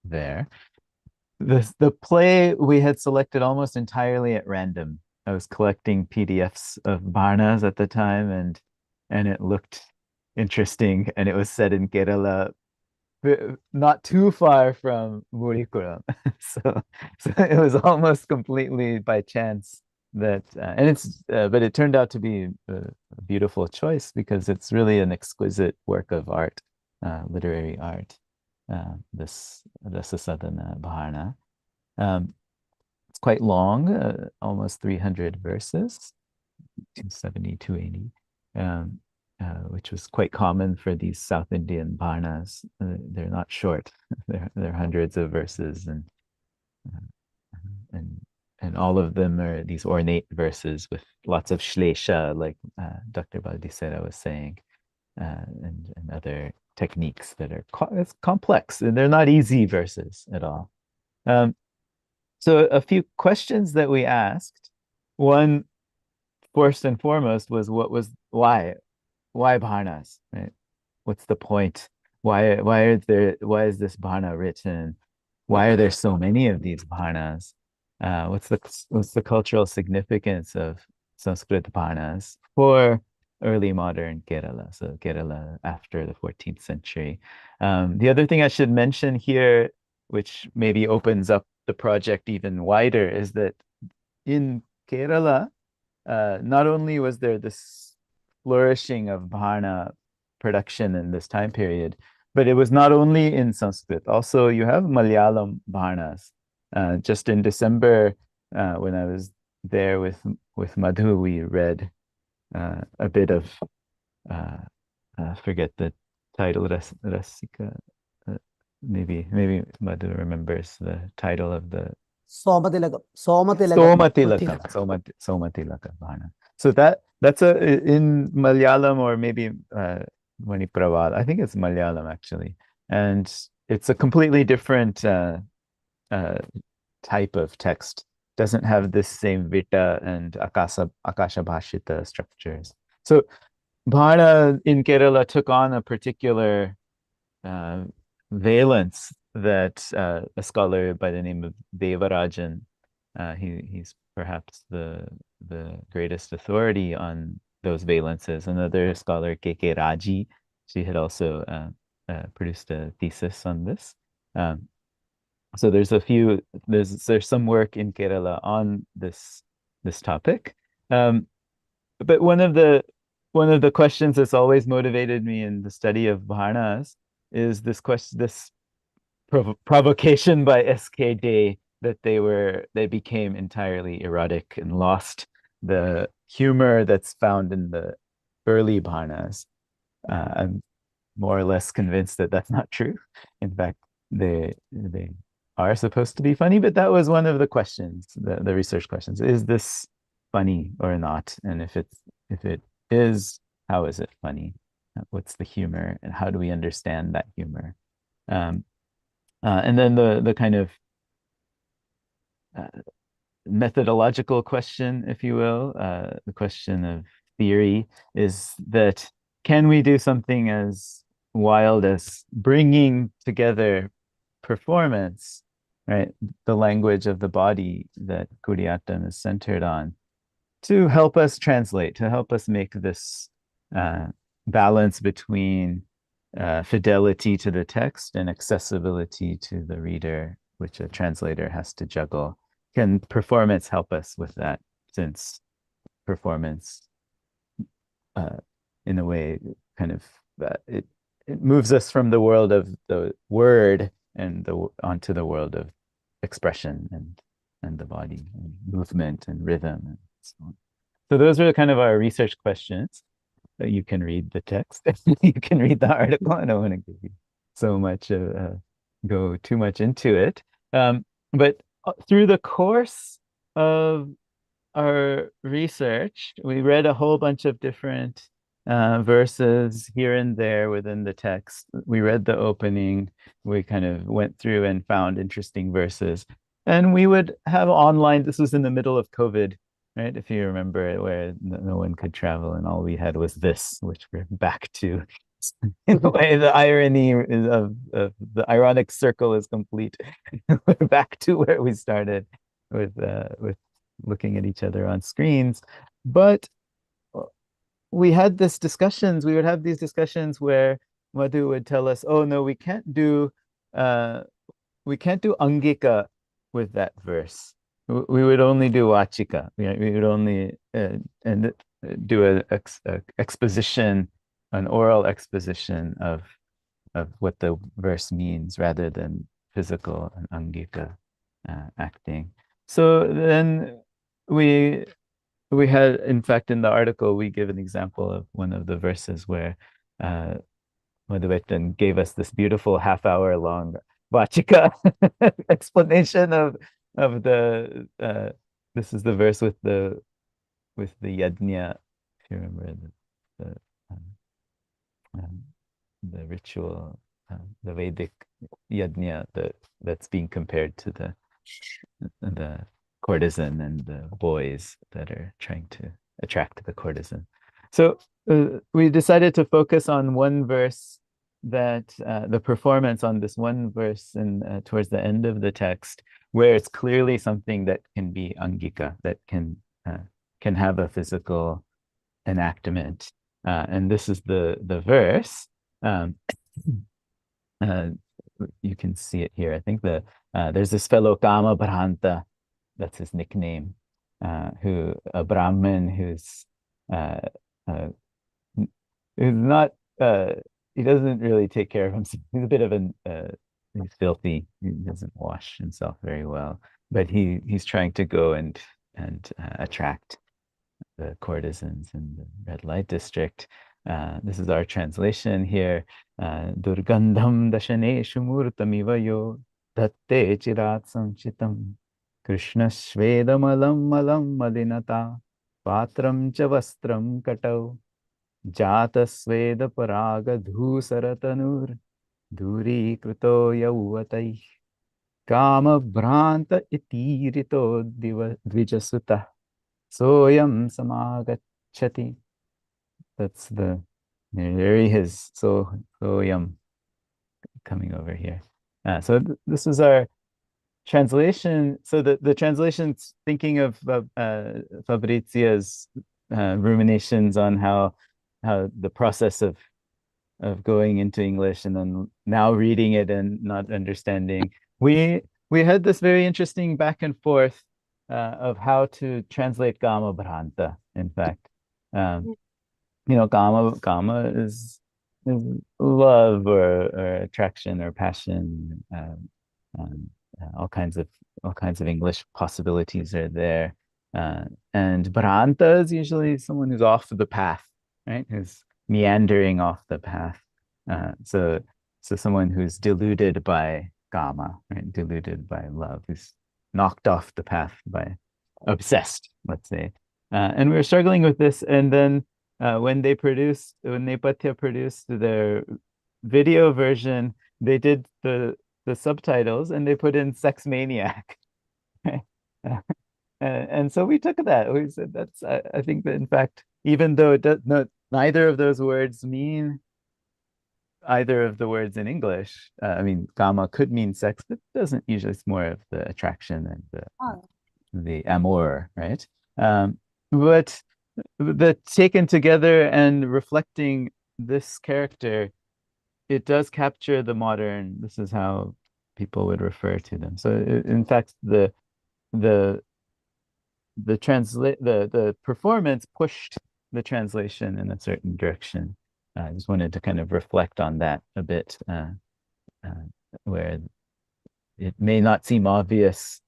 S1: there. The play we had selected almost entirely at random. I was collecting PDFs of Barnas at the time, and it looked interesting, and it was set in Kerala, not too far from Murikuram. so it was almost completely by chance that, but it turned out to be a beautiful choice because it's really an exquisite work of art, literary art. This Rasasadana Bharna. It's quite long, almost 300 verses, 270, 280, which was quite common for these South Indian Bharnas. They're not short; they're hundreds of verses, and all of them are these ornate verses with lots of shlesha, like Dr. Baldisera was saying, and other techniques that are it's complex, and they're not easy verses at all. So a few questions that we asked. One, first and foremost, was why Bharnas, right? What's the point? Why is this Bharna written? Why are there so many of these Bharnas? What's the cultural significance of Sanskrit Bharnas for early modern Kerala, so Kerala after the 14th century. The other thing I should mention here, which maybe opens up the project even wider, is that in Kerala, not only was there this flourishing of Bharna production in this time period, but it was not only in Sanskrit. Also, you have Malayalam Bharnas. Just in December, when I was there with Madhu, we read a bit of forget the title, Rasika. Maybe Madhu remembers the title of the
S8: Somatilakam.
S1: Somatilakam Bharna. So that's in Malayalam, or maybe Manipraval. I think it's Malayalam actually, and it's a completely different type of text. Doesn't have this same Vita and Akasha Bhashita structures. So Bharna in Kerala took on a particular valence that a scholar by the name of Devarajan, he's perhaps the greatest authority on those valences. Another scholar, K.K. Raji, she had also produced a thesis on this. So there's some work in Kerala on this topic. But one of the questions that's always motivated me in the study of Bharnas is this provocation by S.K. Day that they became entirely erotic and lost the humor that's found in the early Bharnas. I'm more or less convinced that that's not true. In fact, they are supposed to be funny, but that was one of the questions, the research questions. Is this funny or not? And if it is, how is it funny? What's the humor, and how do we understand that humor? And then the kind of methodological question, if you will, the question of theory, is that can we do something as wild as bringing together performance, right, the language of the body that Kuriyattam is centered on, to help us translate, to help us make this balance between fidelity to the text and accessibility to the reader, which a translator has to juggle. Can performance help us with that, since performance in a way kind of it moves us from the world of the word and onto the world of expression and the body and movement and rhythm and so on. So those are kind of our research questions. You can read the text. You can read the article. I don't want to give you so much go too much into it. But through the course of our research, we read a whole bunch of different verses here and there within the text. We read the opening. We kind of went through and found interesting verses. And we would have online, this was in the middle of COVID, right? If you remember it, where no one could travel and all we had was this, which we're back to. In a way, the irony of the ironic circle is complete. We're back to where we started with looking at each other on screens. But we had this discussions, we would have these discussions where Madhu would tell us, oh no, we can't do Angika with that verse. We would only do Vachika. We would only do a exposition, an oral exposition of what the verse means rather than physical and Angika acting. So then we had, in fact, in the article, we give an example of one of the verses where Madhuvetan gave us this beautiful half-hour long Vachika explanation of the this is the verse with the yajna, if you remember the the ritual, the Vedic yajna that's being compared to the courtesan and the boys that are trying to attract the courtesan. So we decided to focus on one verse, that the performance on this one verse and towards the end of the text, where it's clearly something that can be angika, that can have a physical enactment. And this is the verse. You can see it here. I think there's this fellow Kama Bharanta, that's his nickname, who a Brahmin who's not he doesn't really take care of himself. He's a bit of he's filthy. He doesn't wash himself very well, but he's trying to go and attract the courtesans in the red light district. This is our translation here. Durgandham dashaneshu murtamiva yo datte chirat sanchitam Krishna shvedamalam malam madinata patram cha vastram katau jata sveda paraga dhusaratanur dhuri krito yauvatai kama bhranta itirito dvijasuta soyam samagachati. That's there he is. Soyam coming over here. So this is our translation. So the translation's thinking of Fabrizia's ruminations on how the process of going into English and then now reading it and not understanding. We had this very interesting back and forth of how to translate Kama Bhranta, in fact. Kama is love or attraction or passion. All kinds of English possibilities are there. And Bharanta is usually someone who's off the path, right? Who's meandering off the path. So someone who's deluded by Kama, right? Deluded by love, who's knocked off the path by obsessed, let's say. And we were struggling with this, and then when Nepatya produced their video version, they did the subtitles and they put in sex maniac. And so we took that. We said that's I think that, in fact, even though it does not, neither of those words mean either of the words in English. I mean, kama could mean sex, but it doesn't usually. It's more of the attraction and the amour, right? But the taken together and reflecting this character, it does capture the modern. This is how people would refer to them. So in fact, the performance pushed the translation in a certain direction. I just wanted to kind of reflect on that a bit, where it may not seem obvious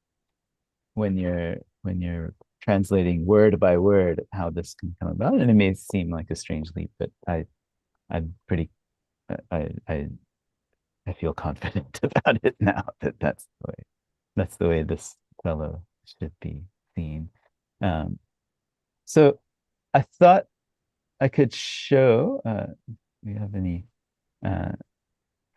S1: when you're translating word by word how this can come about, and it may seem like a strange leap, but I'm pretty I feel confident about it now that that's the way this fellow should be seen. So I thought I could show. Do you have any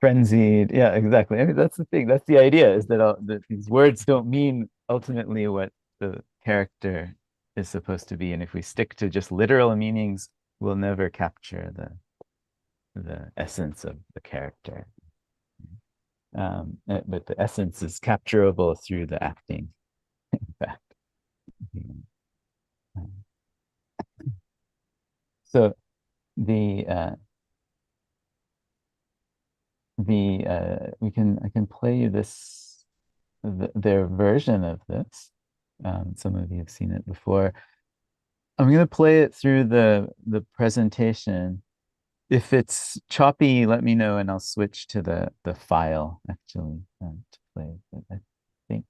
S1: frenzied? Yeah, exactly. I mean, that's the thing. That's the idea, is that these words don't mean ultimately what the character is supposed to be. And if we stick to just literal meanings, we'll never capture the essence of the character. But the essence is capturable through the acting, in fact. So I can play you their version of this. Some of you have seen it before. I'm going to play it through the presentation. If it's choppy, let me know and I'll switch to the file actually to play. But I think.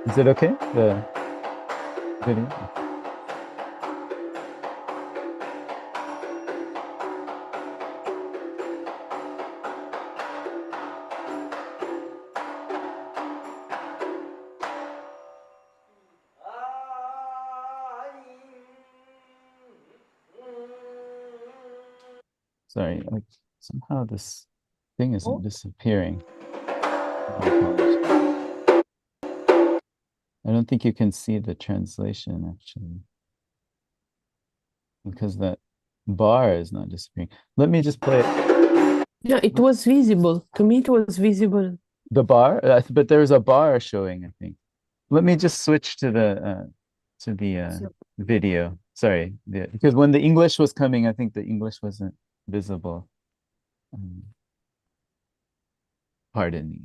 S1: Is it okay? The video? Sorry, like somehow this thing isn't disappearing. I don't think you can see the translation actually, because that bar is not disappearing. Let me just play it.
S8: Yeah, it was visible. To me, it was visible.
S1: The bar, but there's a bar showing, I think. Let me just switch to the video. Sorry, because when the English was coming, I think the English wasn't visible. Pardon me.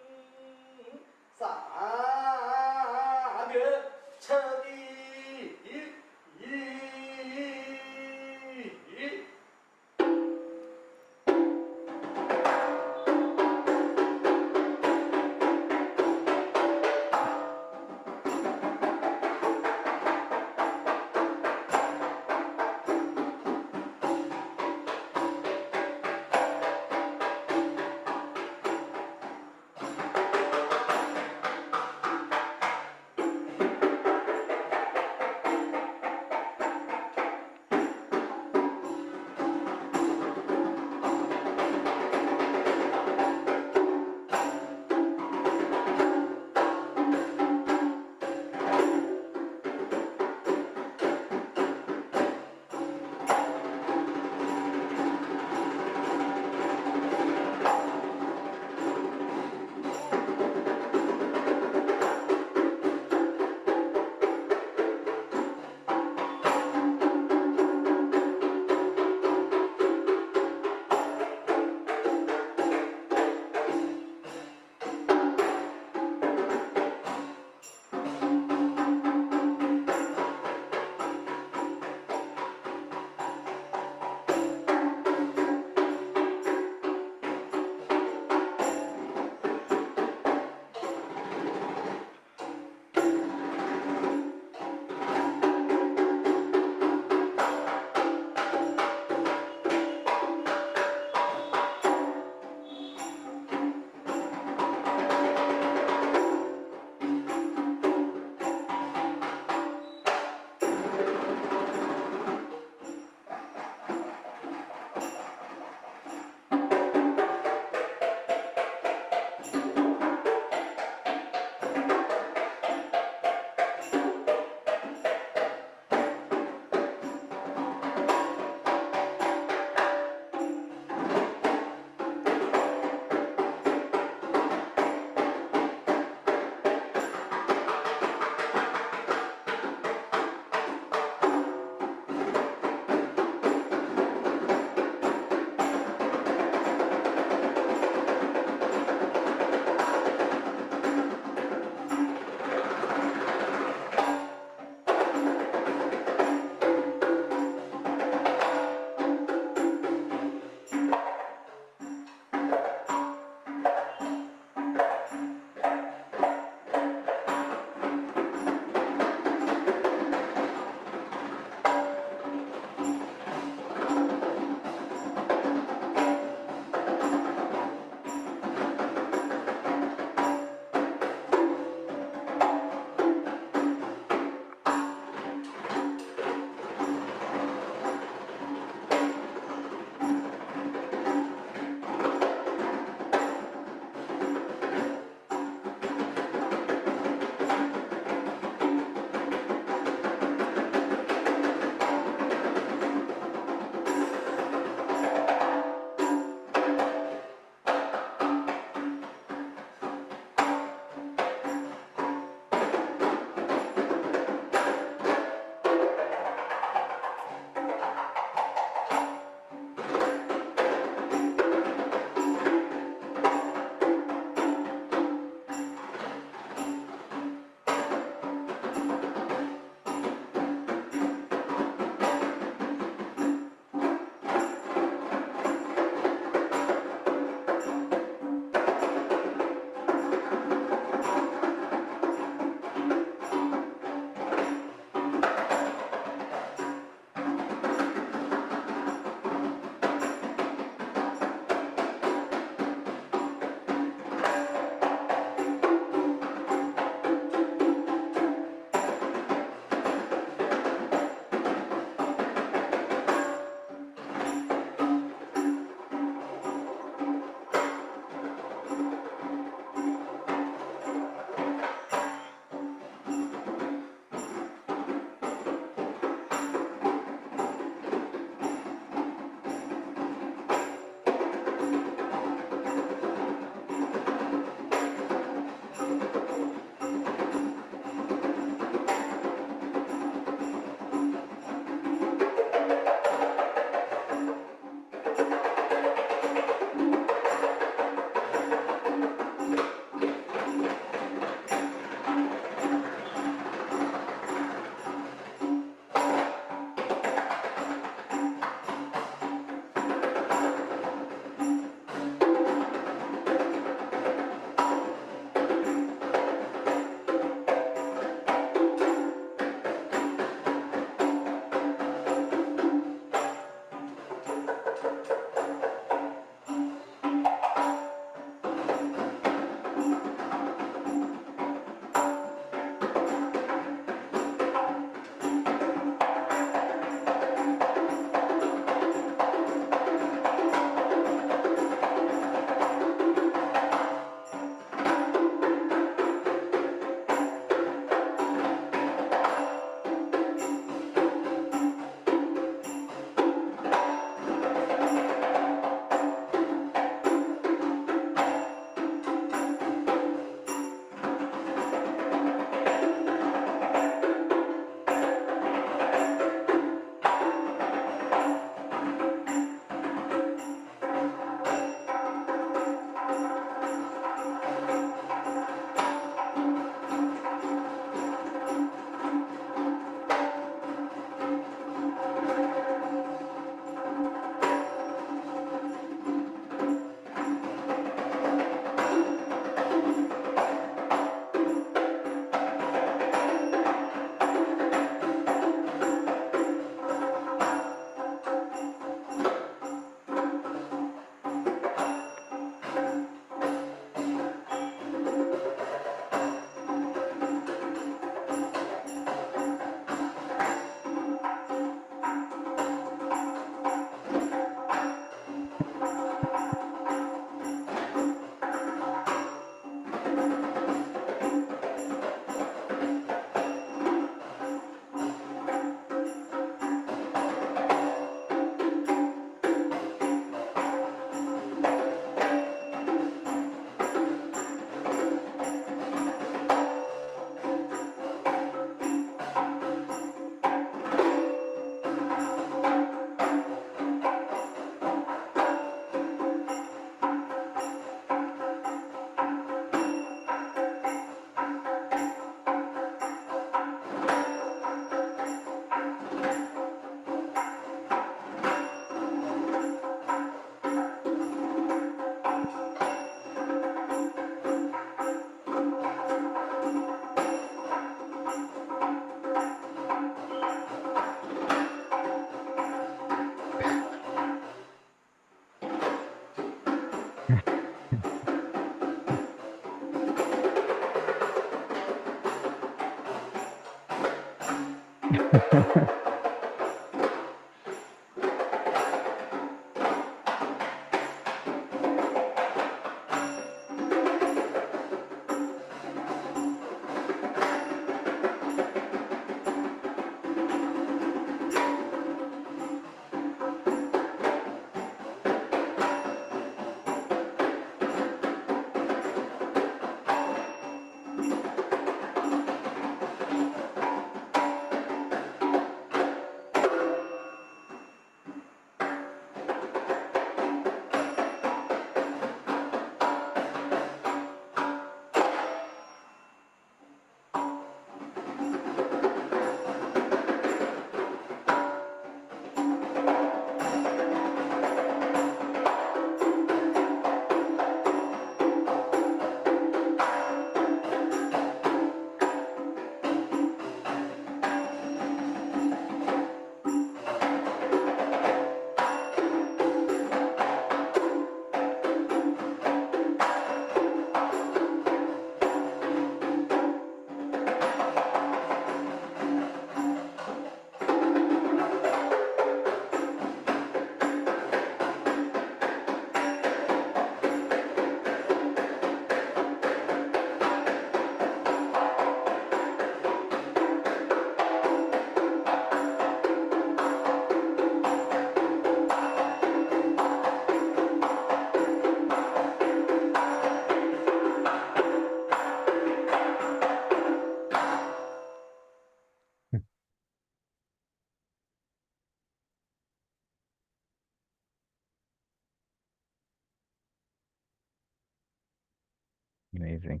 S1: Amazing.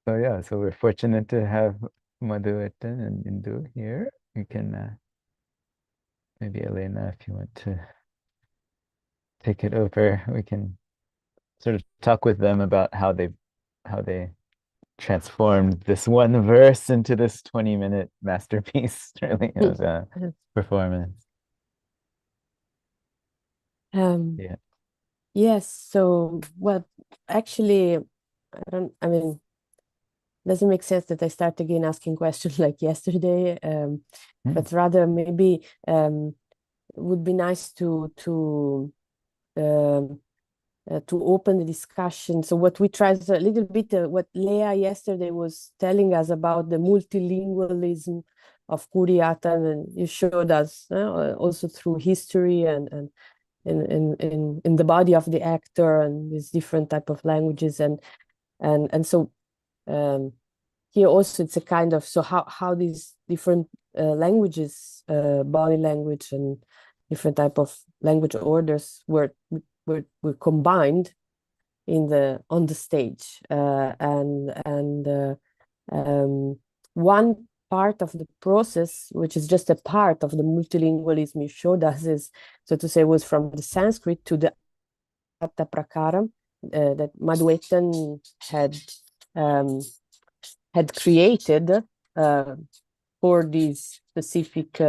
S1: So yeah, so we're fortunate to have Madhuetan and Indu here. You can maybe Elena, if you want to take it over, we can sort of talk with them about how they transformed this one verse into this 20-minute masterpiece, really, of performance. Yeah.
S8: Yes, so well, actually, I mean, doesn't make sense that I start again asking questions like yesterday, but rather maybe would be nice to open the discussion. So what we tried a little bit, what Leah yesterday was telling us about the multilingualism of Kuriatan, and you showed us also through history and in the body of the actor and these different type of languages, and so here also it's a kind of, so how these different languages, body language and different type of language orders were combined on the stage, one part of the process, which is just a part of the multilingualism you showed us, is, so to say, was from the Sanskrit to the Atta Prakaram that Madhuetan had created for this specific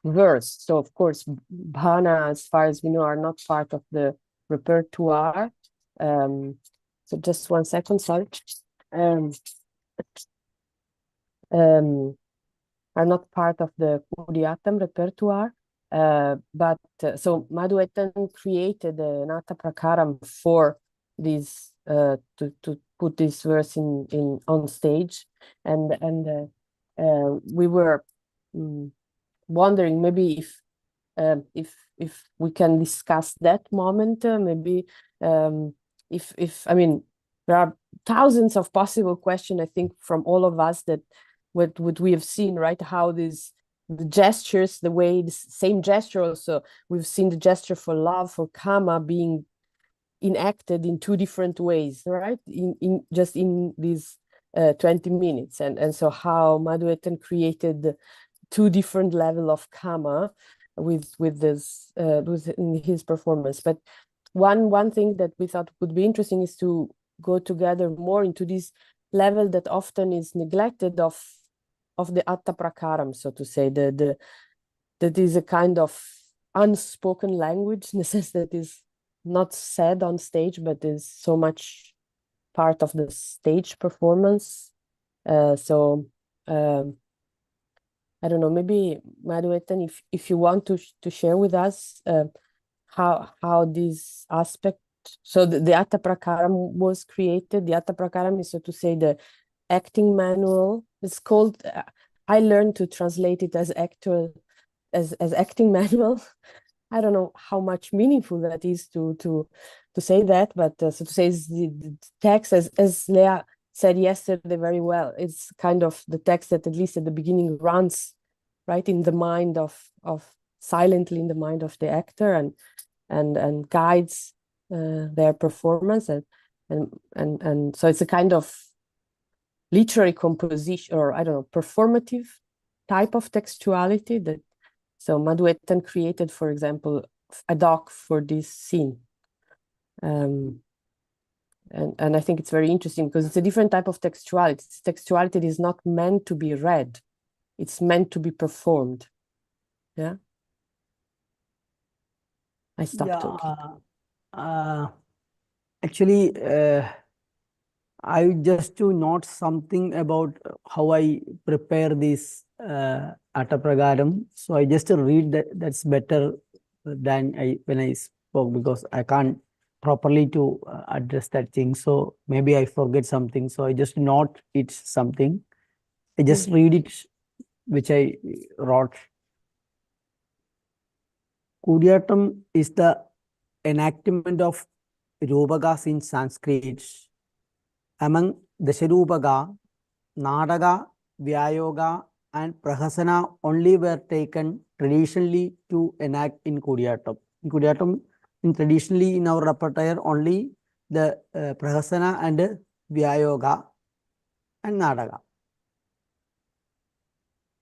S8: verse. So of course, bhana, as far as we know, are not part of the repertoire. So just 1 second, sorry. Are not part of the Kuriatam repertoire. But so Madhuetan created an Atta Prakaram for this to put this verse in on stage, and we were wondering maybe if we can discuss that moment, maybe if I mean, there are thousands of possible questions, I think, from all of us, that what we have seen, right, how the gestures, the way the same gesture, also we've seen the gesture for love, for kama, being enacted in 2 different ways, right, in just in these 20 minutes, and so how Madhuetan created 2 different level of kama with this in his performance. But one thing that we thought would be interesting is to go together more into this level that often is neglected of the Atta Prakaram, so to say, that is a kind of unspoken language, in the sense that is not said on stage, but is so much part of the stage performance. So I don't know, maybe Madhuetan, if you want to share with us how this aspect, so the Atta Prakaram was created. The Atta Prakaram is, so to say, the acting manual. It's called, I learned to translate it as acting manual. I don't know how much meaningful that is to say that, but so to say, is the text, as Leah said yesterday very well, it's kind of the text that at least at the beginning runs right in the mind of silently in the mind of the actor and guides their performance, and so it's a kind of literary composition, or I don't know, performative type of textuality that so Madhuetan created, for example, a doc for this scene. And I think it's very interesting because it's a different type of textuality. It's textuality that is not meant to be read. It's meant to be performed. Yeah. I stopped talking.
S9: Actually, I just to note something about how I prepare this Atta Prakaram. So I just read that. That's better than when I spoke, because I can't properly to address that thing. So maybe I forget something. So I just note it something. I just read it, which I wrote. Kudiyatam is the enactment of Rupakas in Sanskrit. Among Dasharupaga, Nadaga, Vyayoga, and Prahasana only were taken traditionally to enact in Kudiyatam. In Kudiyatam, traditionally in our repertoire, only the Prahasana and Vyayoga and Nadaga.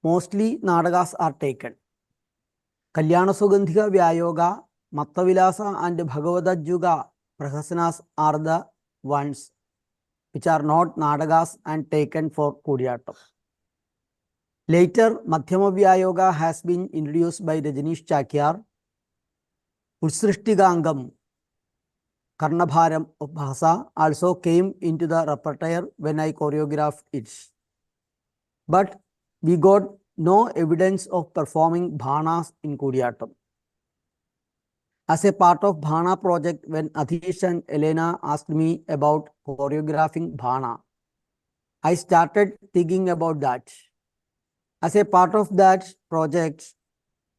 S9: Mostly Nadagas are taken. Kalyana Sugandhika Vyayoga, Mattavilasa and Bhagavata Juga Prahasanas are the ones which are not Nadagas and taken for Kudiyatam. Later, Madhyama Vyayoga has been introduced by Rajneesh Chakyar. Utsrishtigangam, Karnabharam of Bhasa, also came into the repertoire when I choreographed it. But we got no evidence of performing bhanas in Kudiyatam. As a part of Bhana project, when Atish and Elena asked me about choreographing Bhana, I started thinking about that. As a part of that project,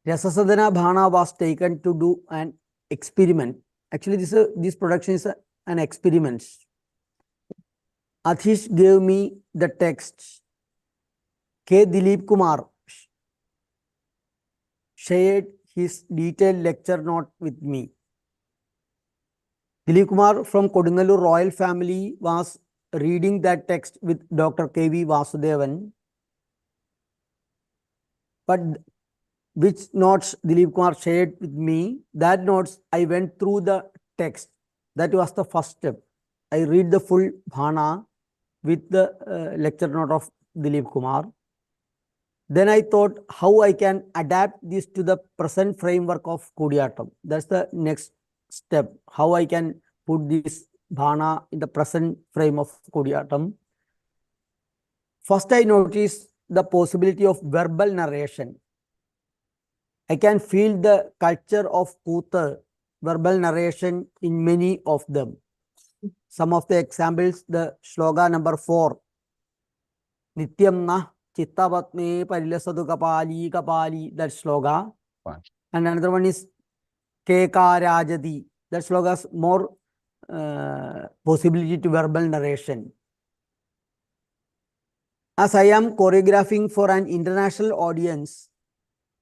S9: Rasasadhana Bhana was taken to do an experiment. Actually, this production is an experiment. Atish gave me the text. K. Dilip Kumar shared his detailed lecture note with me. Dilip Kumar from Kodungalur royal family was reading that text with Dr. K.V. Vasudevan. But which notes Dilip Kumar shared with me, that notes I went through the text. That was the first step. I read the full Bhana with the lecture note of Dilip Kumar. Then I thought how I can adapt this to the present framework of Kudiyatam. That's the next step. How I can put this Bhana in the present frame of Kudiyatam. First, I noticed the possibility of verbal narration. I can feel the culture of Kutha, verbal narration in many of them. Some of the examples, the shloka number 4, Nityam na Chittavatme Parilasadu Kapali, that shloka. And another one is Keka Rajadi. That shloka has more possibility to verbal narration. As I am choreographing for an international audience,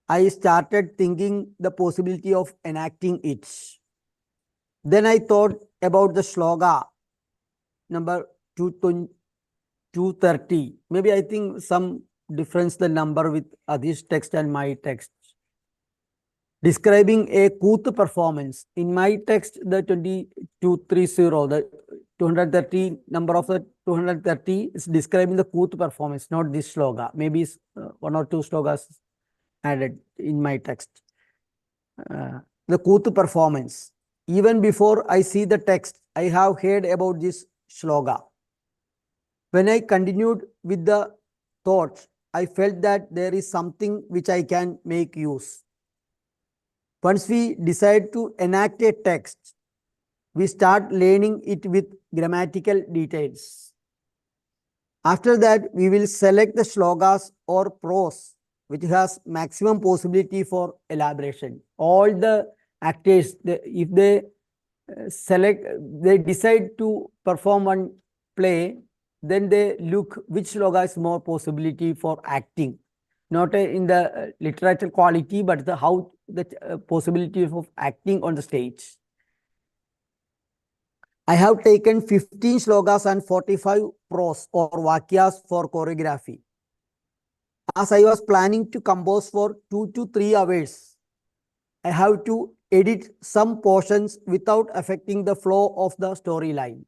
S9: I started thinking the possibility of enacting it. Then I thought about the shloka number 230. Maybe I think some difference the number with Adhish text and my text. Describing a Kuth performance. In my text, the 2230, the 230, number of the 230 is describing the Kuth performance, not this shloka. Maybe one or two shlokas added in my text. The Kuth performance. Even before I see the text, I have heard about this shloka. When I continued with the thoughts, I felt that there is something which I can make use. Once we decide to enact a text, we start learning it with grammatical details. After that, we will select the shlokas or prose which has maximum possibility for elaboration. All the actors, if they they decide to perform one play, then they look which shloka is more possibility for acting, not in the literature quality, but how the possibility of acting on the stage. I have taken 15 shlokas and 45 prose or vakyas for choreography. As I was planning to compose for 2 to 3 hours, I have to edit some portions without affecting the flow of the storyline.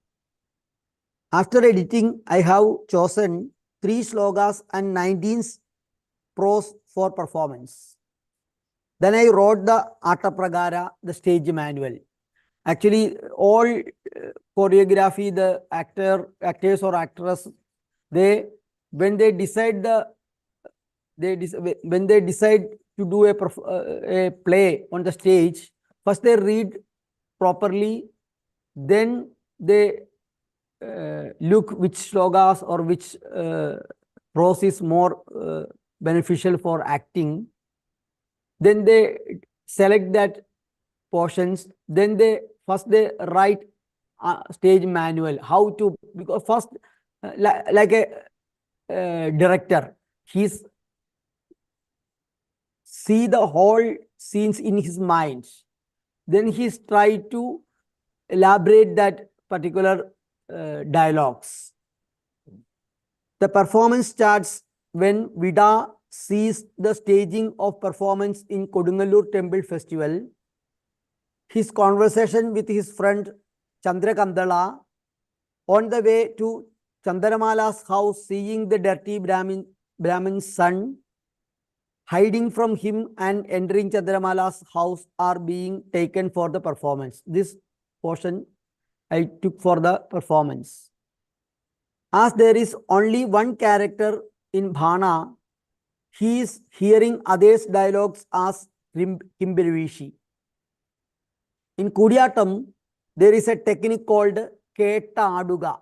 S9: After editing, I have chosen 3 shlokas and 19 prose for performance. Then I wrote the Ata Pragara, the stage manual. Actually, all choreography, the actors or actress, when they decide to do a play on the stage, first they read properly, then they look which shlokas or which prose is more beneficial for acting. Then they select that portions. Then they write stage manual, how to, because first like a director, he's see the whole scenes in his mind. Then he's tried to elaborate that particular dialogues. The performance starts when Vida sees the staging of performance in Kodungalur Temple Festival. His conversation with his friend Chandrakandala on the way to Chandaramala's house, seeing the dirty Brahmin's son, hiding from him and entering Chandramala's house are being taken for the performance. This portion I took for the performance. As there is only one character in Bhana, he is hearing others' dialogues as Kimbirivishi. In Kudiyatam, there is a technique called Ketta Aduga.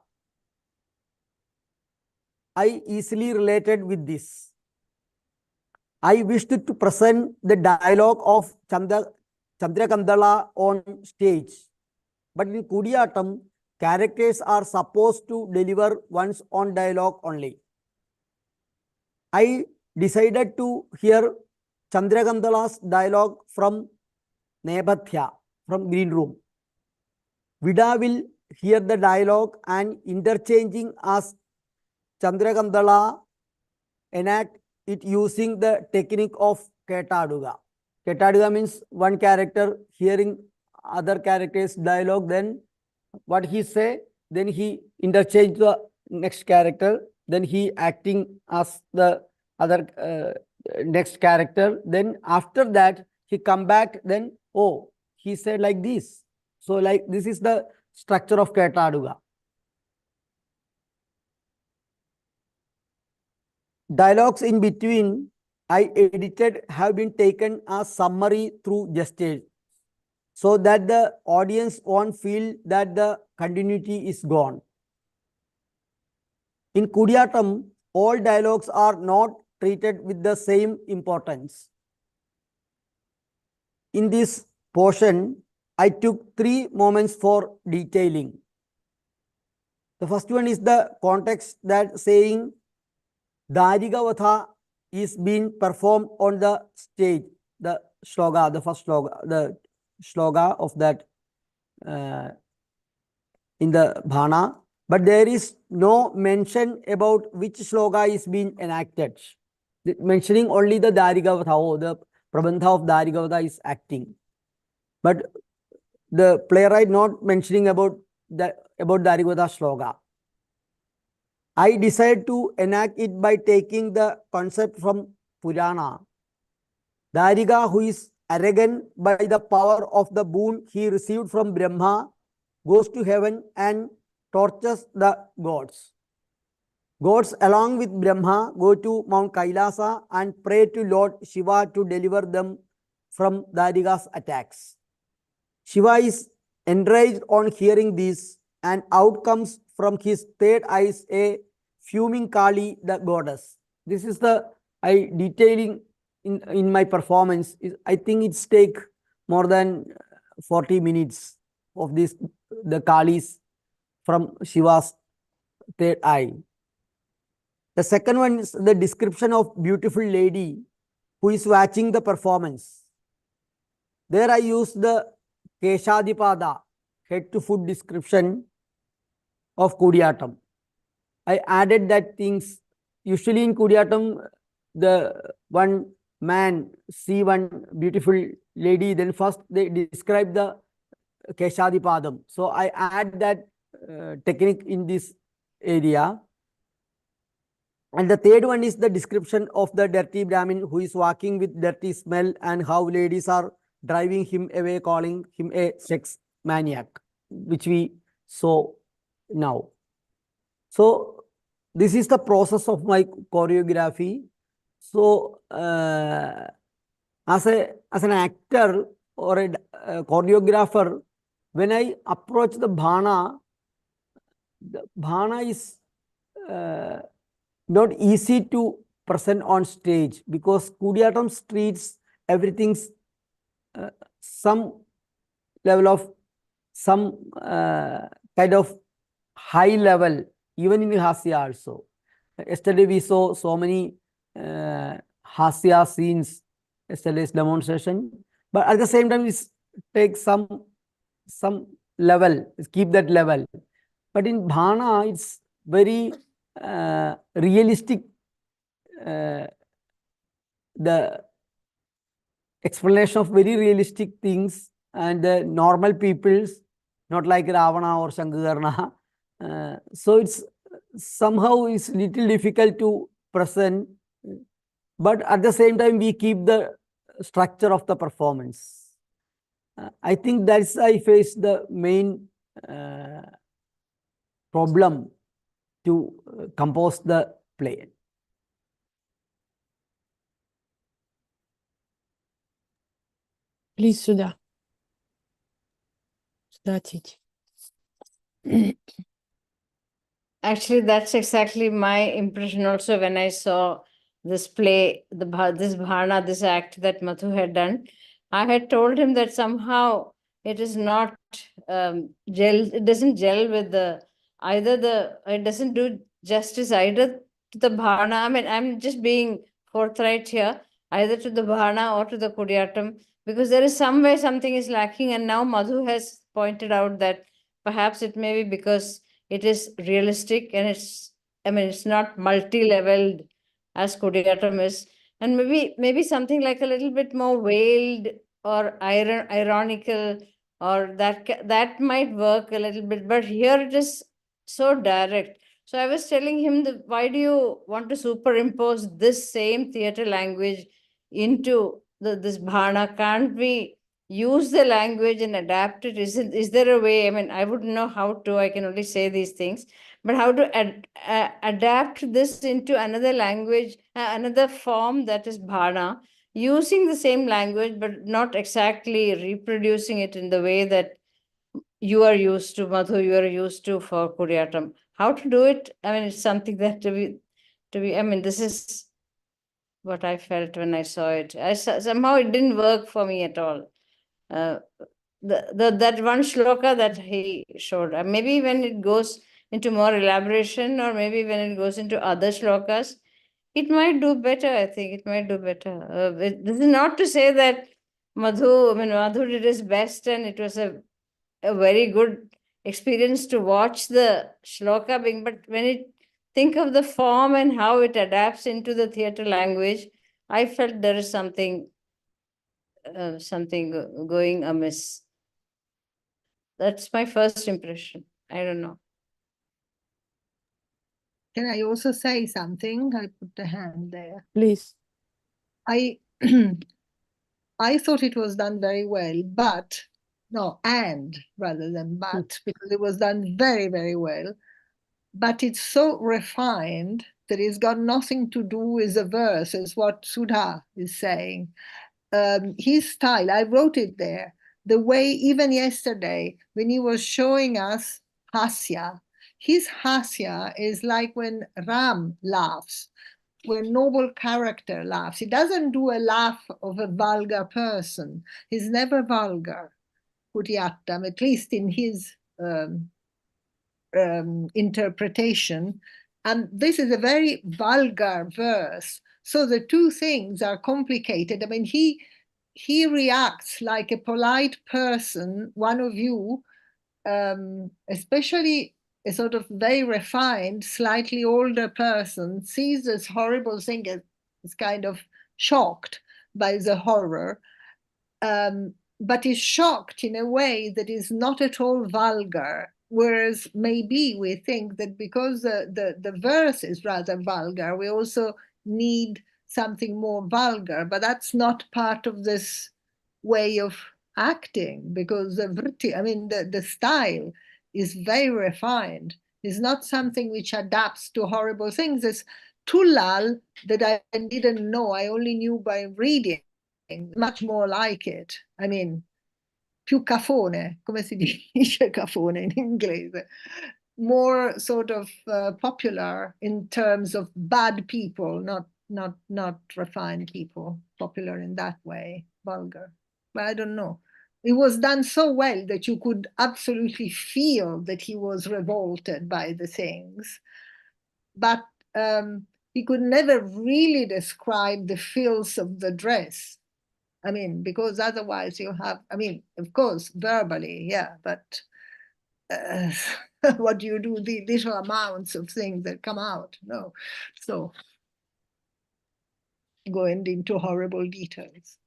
S9: I easily related with this. I wished to present the dialogue of Chandrakandala on stage. But in Kudiyatam, characters are supposed to deliver one's own dialogue only. I decided to hear Chandrakandala's dialogue from Nepathya, from Green Room. Vida will hear the dialogue and interchanging as Chandrakandala enact it using the technique of Ketaduga. Ketaduga means one character hearing other character's dialogue, then what he say, then he interchange the next character, then he acting as the other next character, then after that he come back, then oh, he said like this. So like this is the structure of Ketaduga. Dialogues in between I edited have been taken as summary through gestures, so that the audience won't feel that the continuity is gone. In Kudiyatam, all dialogues are not treated with the same importance. In this portion, I took 3 moments for detailing. The first one is the context, that saying Darigavatha is being performed on the stage, the shloka, the first shloka, the shloka of that in the Bhana, but there is no mention about which shloka is being enacted. Mentioning only the Darigavatha, oh, the Prabandha of Darigavatha is acting, but the playwright not mentioning about Darigavatha shloka. I decided to enact it by taking the concept from Purana. Dariga, who is arrogant by the power of the boon he received from Brahma, goes to heaven and tortures the gods. Gods along with Brahma go to Mount Kailasa and pray to Lord Shiva to deliver them from Dariga's attacks. Shiva is enraged on hearing this, and out comes from his third eyes a fuming Kali, the goddess. This is the detailing in my performance. I think it's take more than 40 minutes of this, the Kalis from Shiva's third eye. The second one is the description of beautiful lady who is watching the performance. There I use the Keshadipada, head to foot description of Kudiyatam. I added that things, usually in Kudiyatam, the one man see one beautiful lady, then first they describe the Keshadipadam. So I add that technique in this area. And the third one is the description of the dirty Brahmin who is walking with dirty smell and how ladies are driving him away, calling him a sex maniac, which we saw now. So this is the process of my choreography. So as an actor or a choreographer, when I approach the bhana is not easy to present on stage because Kudiyatam treats everything's some level of some kind of high level, even in Hasya also. Yesterday we saw so many Hasya scenes, yesterday's demonstration, but at the same time it takes some level, keep that level. But in Bhana, it's very realistic, the explanation of very realistic things and the normal peoples, not like Ravana or Shankarna. So it's somehow it's little difficult to present, but at the same time we keep the structure of the performance. I think that's I face the main problem to compose the play.
S8: Please, Sudha. That's it.
S10: Actually, that's exactly my impression also when I saw this play, this bhana, this act that Madhu had done. I had told him that somehow it is not it doesn't gel with it doesn't do justice either to the bhana. I mean, I'm just being forthright here, either to the bhana or to the Kudiyatam, because there is somewhere something is lacking, and now Madhu has pointed out that perhaps it may be because it is realistic and it's not multi-leveled as Kudiyatam is, and maybe something like a little bit more veiled or ironical, or that might work a little bit, but here it is so direct. So I was telling him that why do you want to superimpose this same theater language into this bhana? Can't we use the language and adapt it? Is there a way? I mean, I wouldn't know how to, I can only say these things, but how to adapt this into another language, another form that is bhana, using the same language, but not exactly reproducing it in the way that you are used to, Madhu, you are used to for Kudiyatam. How to do it? I mean, it's something that I mean, this is what I felt when I saw it. Somehow it didn't work for me at all. That one shloka that he showed, maybe when it goes into more elaboration, or maybe when it goes into other shlokas, it might do better. I think it might do better. This is not to say that Madhu did his best and it was a very good experience to watch the shloka being, but when it think of the form and how it adapts into the theater language, I felt there is something going amiss. That's my first impression. I don't know.
S2: Can I also say something? I put the hand there.
S8: Please.
S2: I thought it was done very well, but No, and rather than but, because it was done very, very well. But it's so refined that it's got nothing to do with the verse, as what Sudha is saying. His style, I wrote it there, the way even yesterday when he was showing us hasya, his hasya is like when Ram laughs, when noble character laughs. He doesn't do a laugh of a vulgar person. He's never vulgar, Kudiyattam, at least in his interpretation. And this is a very vulgar verse. So the two things are complicated. I mean, he reacts like a polite person, one of you, especially a sort of very refined, slightly older person, sees this horrible thing and is kind of shocked by the horror, but is shocked in a way that is not at all vulgar. Whereas maybe we think that because the verse is rather vulgar, we also need something more vulgar, but that's not part of this way of acting, because the vritti, I mean, the style is very refined. It's not something which adapts to horrible things. It's Tullal that I didn't know, I only knew by reading, much more like it. I mean, più cafone, come si dice cafone in inglese? More sort of popular in terms of bad people, not refined people, popular in that way, vulgar. But I don't know. It was done so well that you could absolutely feel that he was revolted by the things. But he could never really describe the filth of the dress. I mean, because otherwise you have, I mean, of course, verbally, yeah, but what do you do, the little amounts of things that come out? No. So going into horrible details.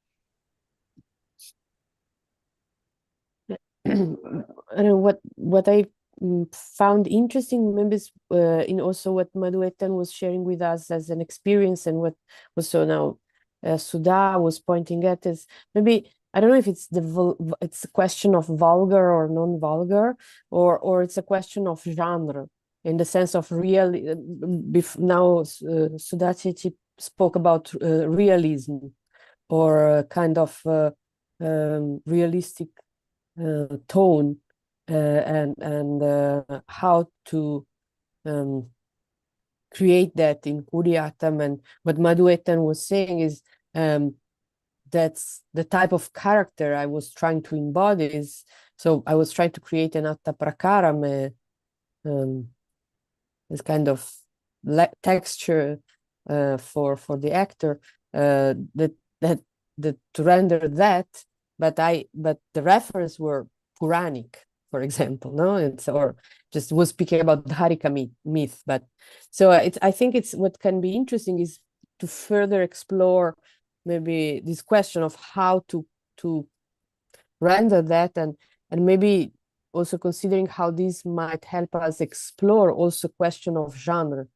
S8: What I found interesting, maybe in also what Madhuetan was sharing with us as an experience, and what also now Sudha was pointing at, is maybe, I don't know if it's it's a question of vulgar or non-vulgar, or it's a question of genre, in the sense of real. Now Sudha Chichi spoke about realism, or kind of realistic tone, and how to create that in Kudiyattam. And what Madhuetan was saying is that's the type of character I was trying to embody. So I was trying to create an Atta Prakaram, this kind of texture for the actor, that to render that. But the reference were Puranic, for example, no, or just was speaking about the Harika myth. But so I think it's what can be interesting is to further explore maybe this question of how to render that, and maybe also considering how this might help us explore also question of genre,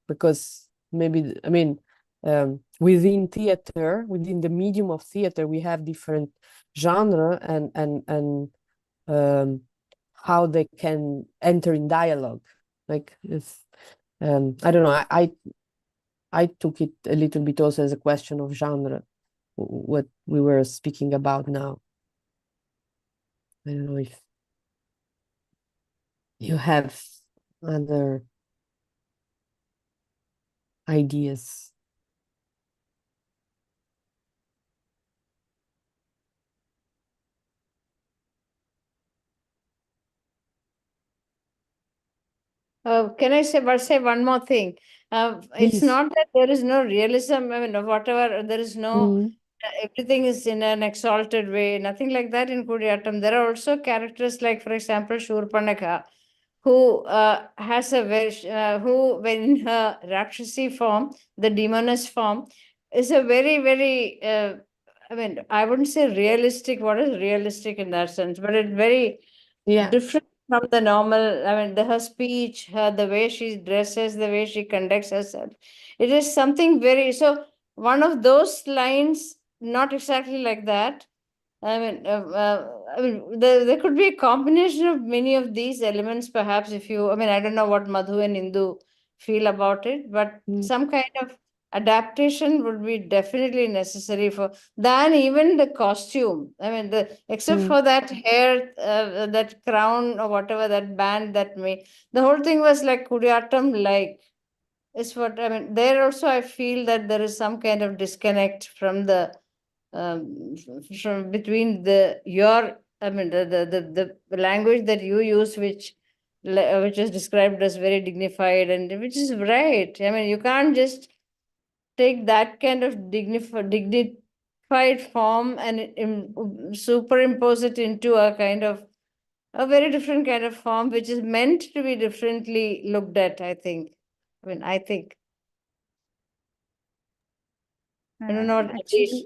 S8: because maybe, I mean, within theater, within the medium of theater, we have different genre, and how they can enter in dialogue. Like, if I don't know, I took it a little bit also as a question of genre, what we were speaking about now. I don't know if you have other ideas.
S10: Can I say one more thing? It's not that there is no realism, I mean, whatever, there is no, everything is in an exalted way, nothing like that in Kudiyattam. There are also characters like, for example, Shurpanakha, who has a very, who when in her Rakshasi form, the demoness form, is a very, very, I mean, I wouldn't say realistic. What is realistic in that sense? But it's very different from the normal. I mean, her speech, the way she dresses, the way she conducts herself. It is something very, so one of those lines, not exactly like that, There could be a combination of many of these elements, perhaps. If you, I don't know what Madhu and Indu feel about it, but some kind of adaptation would be definitely necessary for than even the costume. Except for that hair, that crown or whatever, that band that made the whole thing was like Kudiyatam, like is what There also, I feel that there is some kind of disconnect from the from between the language that you use, which is described as very dignified, and which is right. You can't just take that kind of dignified form and superimpose it into a very different kind of form, which is meant to be differently looked at, I think. I think. I don't know what Atish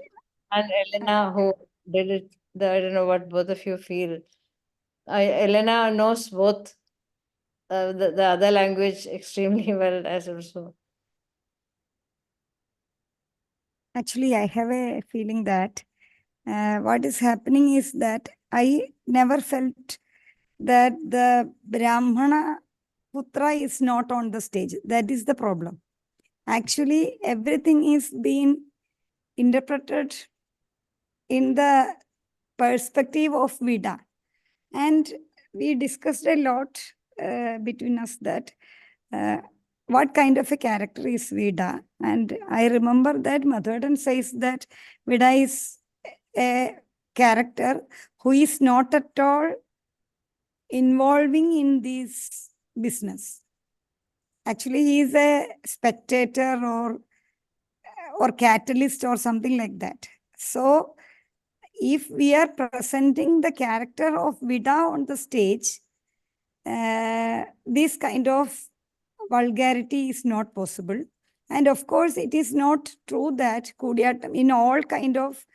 S10: and Elena, who did it, I don't know what both of you feel. Elena knows both the other language extremely well as also.
S11: Actually, I have a feeling that what is happening is that I never felt that the Brahmana Putra is not on the stage. That is the problem. Actually, everything is being interpreted in the perspective of Vida. And we discussed a lot between us that what kind of a character is Vida. And I remember that Madhavan says that Vida is a character who is not at all involving in this business. Actually, he is a spectator or catalyst or something like that. So if we are presenting the character of Vida on the stage, this kind of vulgarity is not possible. And of course, it is not true that Kudiyatam, in all kind of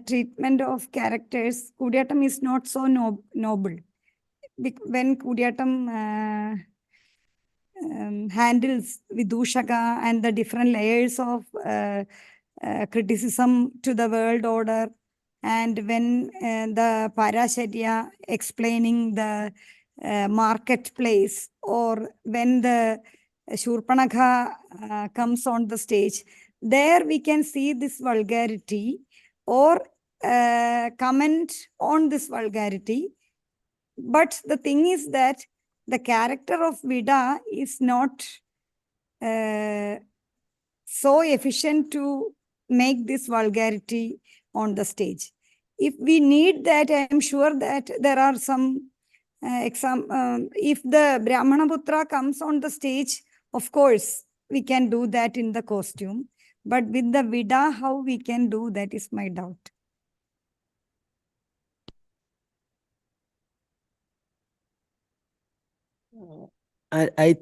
S11: treatment of characters, Kudiyatam is not so noble. When Kudiyatam handles Vidushaka and the different layers of criticism to the world order, and when the Parasharya explaining the marketplace, or when the Shurpanakha comes on the stage, there we can see this vulgarity or comment on this vulgarity. But the thing is that the character of Vida is not so efficient to make this vulgarity on the stage. If we need that, I am sure that there are some if the Brahmana Putra comes on the stage, of course, we can do that in the costume. But with the Vida, how we can do that is my doubt.
S9: I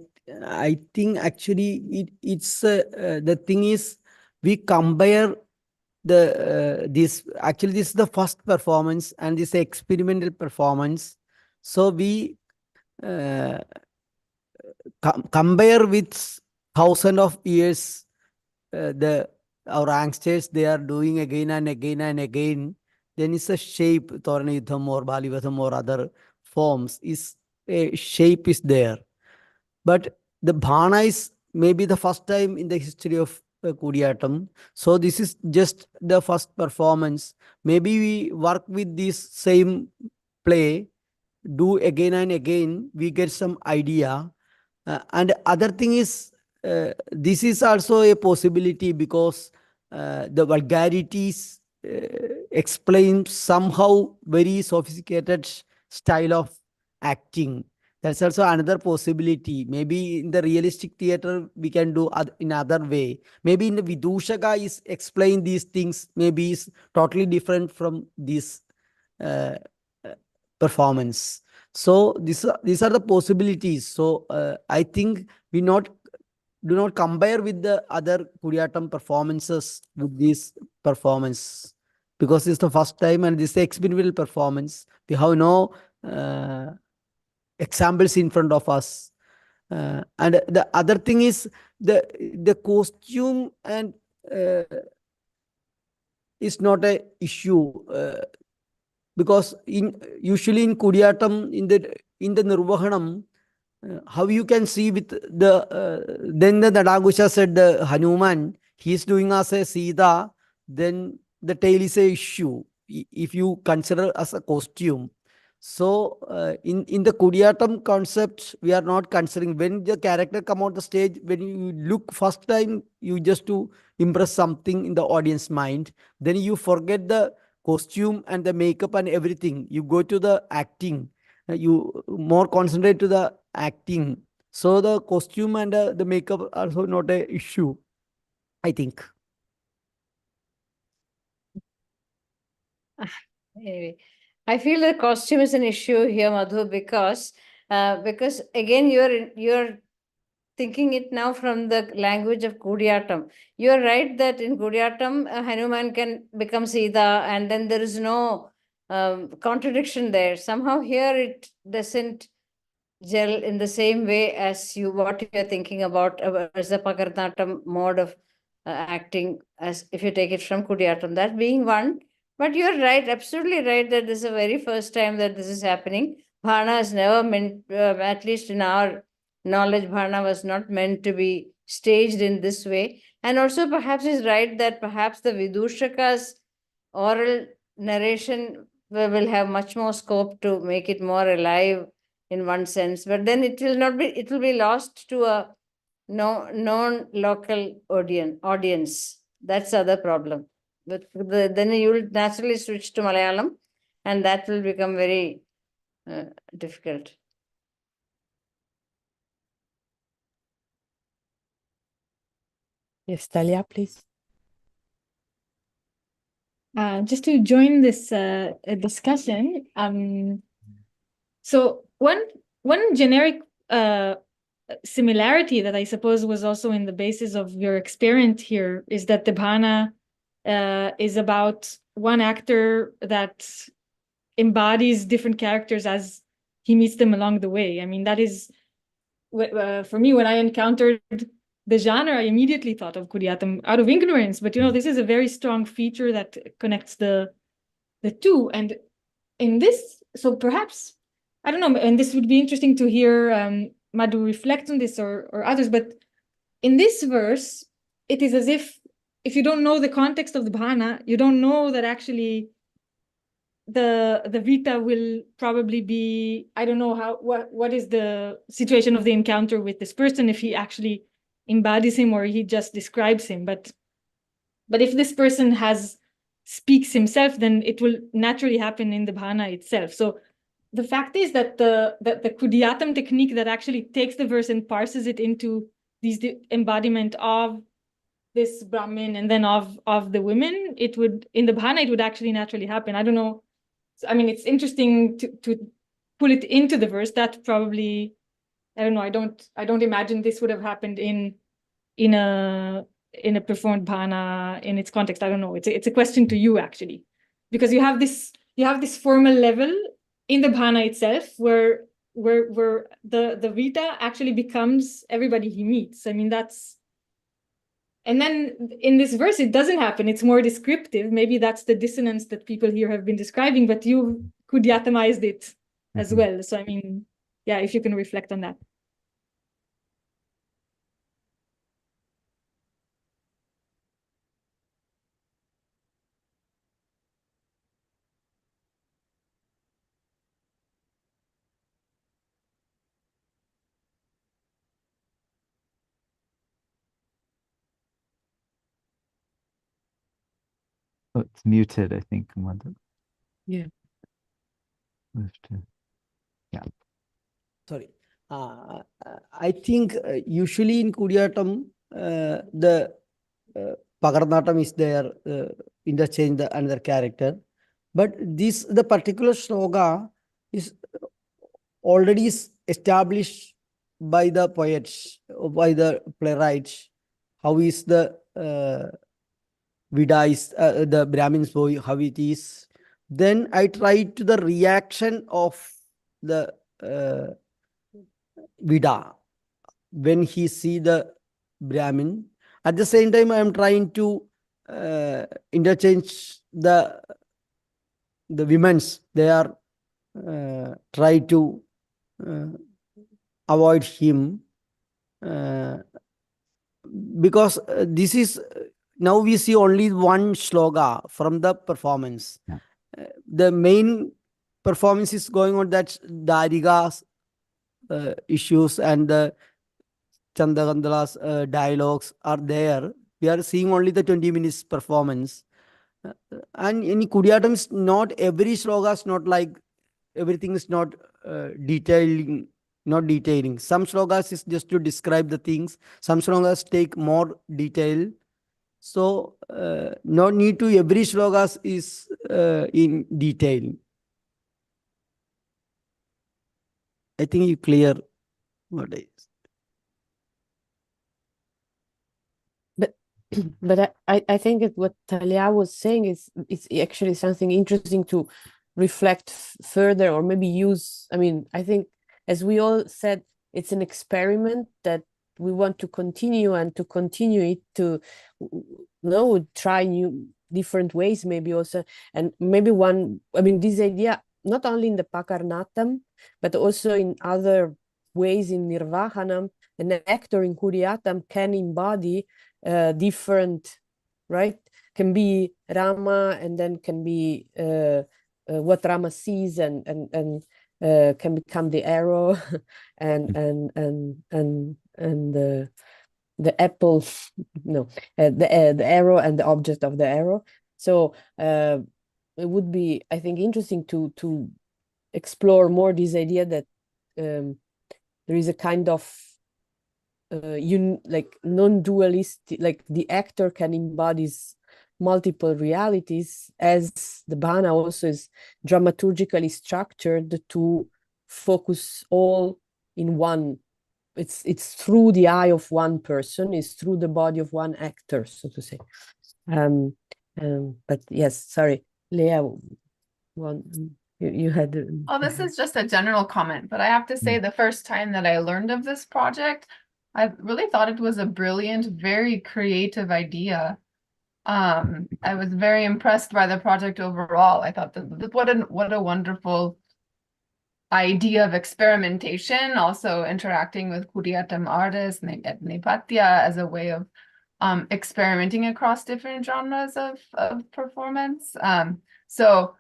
S9: think actually it's the thing is we compare this is the first performance and this experimental performance. So we compare with thousands of years our youngsters, they are doing again and again and again. Then it's a shape, Torana Yuddham or Balivadam or other forms, is a shape is there. But the Bhana is maybe the first time in the history of Kudiyatam. So this is just the first performance. Maybe we work with this same play, do again and again, we get some idea. And other thing is, this is also a possibility because the vulgarities explain somehow very sophisticated style of acting. That's also another possibility. Maybe in the realistic theater, we can do in other way. Maybe in the Vidushaka is explain these things, maybe is totally different from this performance. So these are the possibilities. So I think we do not compare with the other Kudiyatam performances with this performance, because it's the first time and this is the experimental performance. We have no examples in front of us. And the other thing is the costume and is not a issue. because usually in Kudiyatam, in the Nirvahanam, how you can see with then the Nadagusha said the Hanuman, he is doing as a Sita, then the tail is a issue if you consider as a costume. So in the Kudiyatam concept, we are not considering when the character come on the stage, when you look first time, you just to impress something in the audience mind, then you forget the costume and the makeup and everything. You go to the acting, you more concentrate to the acting. So the costume and the makeup are also not a issue, I think.
S10: Anyway, I feel the costume is an issue here, Madhu, because again you're thinking it now from the language of Kudiyatam. You're right that in Kudiyatam, Hanuman can become Sita, and then there is no contradiction there. Somehow here it doesn't gel in the same way as what you're thinking about as a Pakarnatam mode of acting, as if you take it from Kudiyatam. That being one, but you're right, absolutely right, that this is the very first time that this is happening. Bhana is never meant, at least in our knowledge, Bhana was not meant to be staged in this way. And also perhaps he's right that perhaps the Vidushaka's oral narration will have much more scope to make it more alive in one sense, but then it will be lost to a non-local audience. That's the other problem. But then you will naturally switch to Malayalam, and that will become very difficult.
S8: Yes, Talia, please.
S12: Just to join this discussion, so one generic similarity that I suppose was also in the basis of your experience here is that the Bhana is about one actor that embodies different characters as he meets them along the way. I mean, that is, for me, when I encountered the genre, I immediately thought of Kudiyatam out of ignorance, but this is a very strong feature that connects the two. And in this, so perhaps, I don't know, and this would be interesting to hear Madhu reflect on this or others, but in this verse, it is as if you don't know the context of the Bhana, you don't know that actually the Vita will probably be, I don't know what is the situation of the encounter with this person, if he actually embodies him or he just describes him. But if this person speaks himself, then it will naturally happen in the Bhana itself. So the fact is that the Kudiyatam technique that actually takes the verse and parses it into these embodiment of this Brahmin and then of the women, it would, in the Bhana, it would actually naturally happen. I don't know. I mean, it's interesting to pull it into the verse. That probably, I don't know. I don't imagine this would have happened in a performed Bhana in its context. I don't know. It's a question to you actually, because you have this formal level in the Bhana itself where the Vita actually becomes everybody he meets. I mean, and then in this verse, it doesn't happen. It's more descriptive. Maybe that's the dissonance that people here have been describing, but you Kudiyatamized it as well. So, I mean, yeah, if you can reflect on that.
S1: Oh, it's muted, I think.
S8: Yeah.
S1: Yeah.
S9: Sorry. I think usually in Kudiyatam, the Pakarnatam is there, interchange the another character. But the particular sloga is already established by the poets, by the playwrights. How is the Vida is the Brahmin's boy, how it is. Then I tried to the reaction of the Vida when he see the Brahmin. At the same time, I am trying to interchange the the women's, they are try to avoid him because this is now we see only one shloka from the performance.
S1: Yeah.
S9: The main performance is going on, that's Dariga's issues and the Chandagandala's dialogues are there. We are seeing only the 20 minutes performance. And in Kudiyatam, is not every shloka is not like everything is not detailing, not detailing. Some shlokas is just to describe the things. Some shlokas take more detail. So no need to every shlokas is in detail. I think you clear what is.
S8: But I think that what Talia was saying is actually something interesting to reflect further, or maybe use. I mean, I think, as we all said, it's an experiment that we want to continue, and to continue it to try new different ways, maybe also, and maybe this idea not only in the Pakarnatam but also in other ways in Nirvahanam. An actor in Kuriyatam can embody different, right? Can be Rama, and then can be what Rama sees, and can become the arrow, and the apple, no, the arrow and the object of the arrow. So it would be, I think, interesting to explore more this idea that there is a kind of like non-dualistic, like the actor can embody multiple realities, as the Bhana also is dramaturgically structured to focus all in one. It's through the eye of one person, it's through the body of one actor, so to say. But yes, sorry, Leah, you had.
S3: Oh, this is just a general comment, but I have to say the first time that I learned of this project, I really thought it was a brilliant, very creative idea. I was very impressed by the project overall. I thought that what a wonderful idea of experimentation, also interacting with Kuriyatam artists at Nepatya as a way of experimenting across different genres of performance. So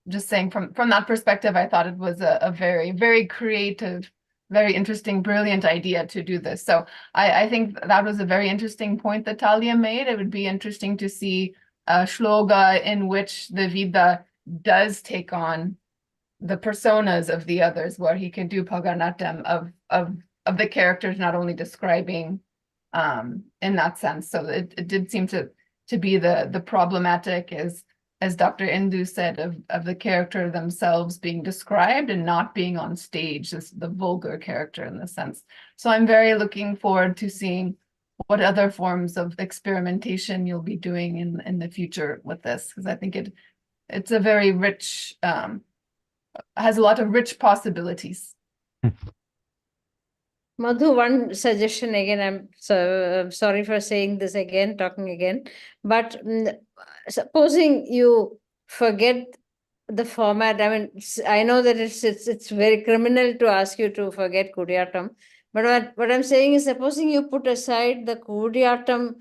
S3: just saying from that perspective, I thought it was a very, very creative, very interesting, brilliant idea to do this. So I think that was a very interesting point that Talia made. It would be interesting to see a shloka in which the Vida does take on the personas of the others, where he can do Pagarnatam of the characters, not only describing in that sense. So it did seem to be the problematic, as Dr. Indu said, of the character themselves being described and not being on stage as the vulgar character in the sense. So I'm very looking forward to seeing what other forms of experimentation you'll be doing in the future with this, because I think it's a very rich, has a lot of rich possibilities.
S10: Madhu, one suggestion again, I'm sorry for saying this again, talking again, but supposing you forget the format, I mean, I know that it's very criminal to ask you to forget Kuriyatam, but what I'm saying is, supposing you put aside the Kuriyatam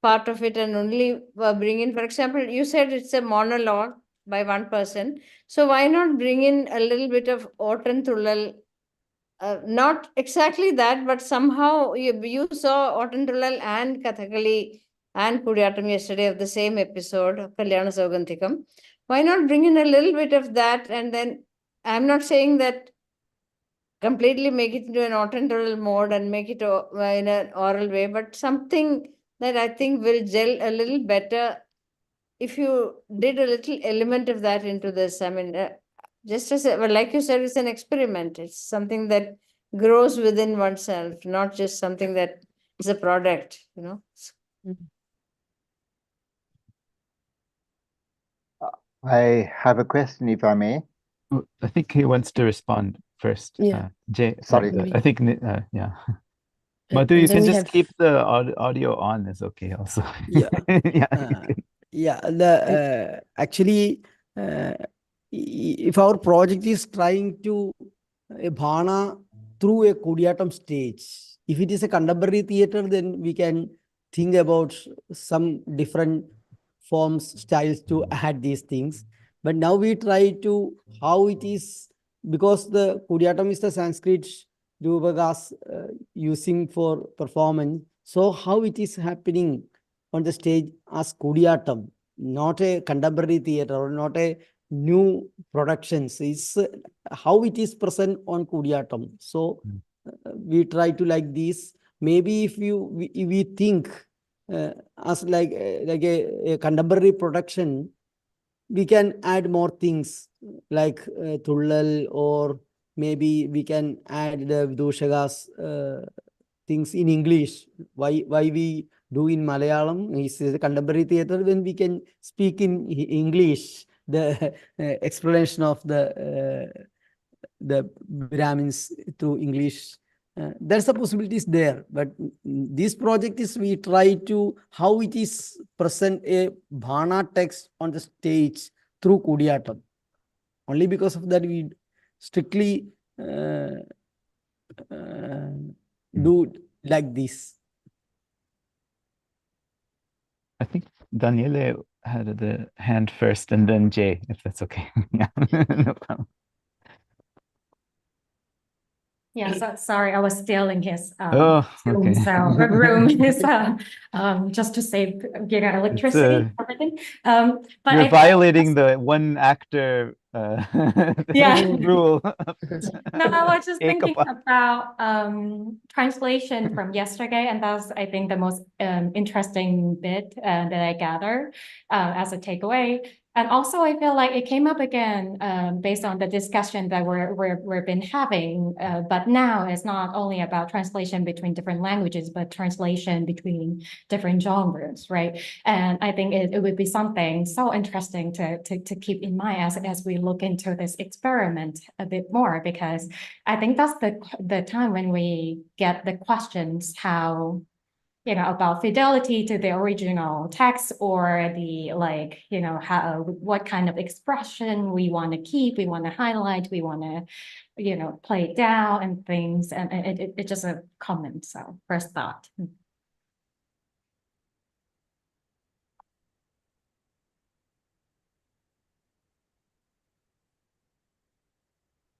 S10: part of it and only bring in, for example, you said it's a monologue by one person, so why not bring in a little bit of Ottanthullal? Not exactly that, but somehow you saw Ottanthullal and Kathakali and Kudiyatam yesterday of the same episode of Kalyana Saugantikam. Why not bring in a little bit of that? And then I'm not saying that completely make it into an Ottanthullal mode and make it in an oral way, but something that I think will gel a little better if you did a little element of that into this. I mean, just as like you said, it's an experiment. It's something that grows within oneself, not just something that is a product, you know.
S13: I have a question, if I may.
S1: I think he wants to respond first.
S8: Yeah.
S13: Jay, sorry.
S1: I think, yeah. Madhu, you can just keep the audio on. It's okay also.
S9: Yeah.
S1: Yeah.
S9: Yeah. The actually if our project is trying to a bhana through a Kodiyatam stage, if it is a contemporary theater, then we can think about some different forms, styles to add these things. But now we try to how it is, because the Kodiyatam is the Sanskrit Rupagas using for performance. So how it is happening on the stage as Kodiyatam, not a contemporary theater or not a new productions, is how it is present on Kodiyatam. So we try to like this. Maybe if we think as like a contemporary production, we can add more things like Thullal, or maybe we can add the Vidushagas things in English. Why we do in Malayalam is a contemporary theater, when we can speak in English the explanation of the Brahmins through English. There's a possibilities there, but this project is we try to how it is present a Bhana text on the stage through Kodiyatam. Only because of that we strictly do like this.
S1: I think Daniele had the hand first, and then Jay, if that's okay. Yeah, no problem.
S14: Yeah, so, sorry, I was still in his
S1: okay.
S14: room, just to save electricity and everything. But
S1: you're violating the one actor rule.
S14: No, I was just thinking about translation from yesterday, and that's, I think, the most interesting bit that I gathered as a takeaway. And also, I feel like it came up again based on the discussion that we've been having. But now it's not only about translation between different languages, but translation between different genres, right? And I think it would be something so interesting to keep in mind as we look into this experiment a bit more, because I think that's the time when we get the questions how, about fidelity to the original text, or the how, what kind of expression we want to keep, we want to highlight, we want to, play it down and things. And it's just a comment. So first thought.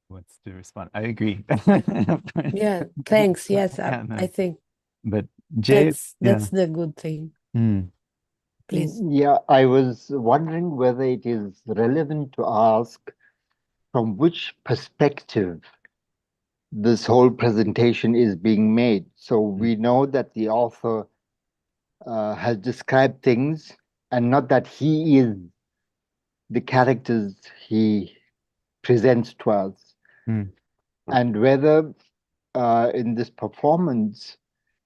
S1: What's to respond? I agree.
S8: Yeah, thanks. Yes, I think.
S1: But Jay,
S8: that's the good thing. Please.
S13: Yeah, I was wondering whether it is relevant to ask from which perspective this whole presentation is being made. So we know that the author has described things, and not that he is the characters he presents to us. And whether in this performance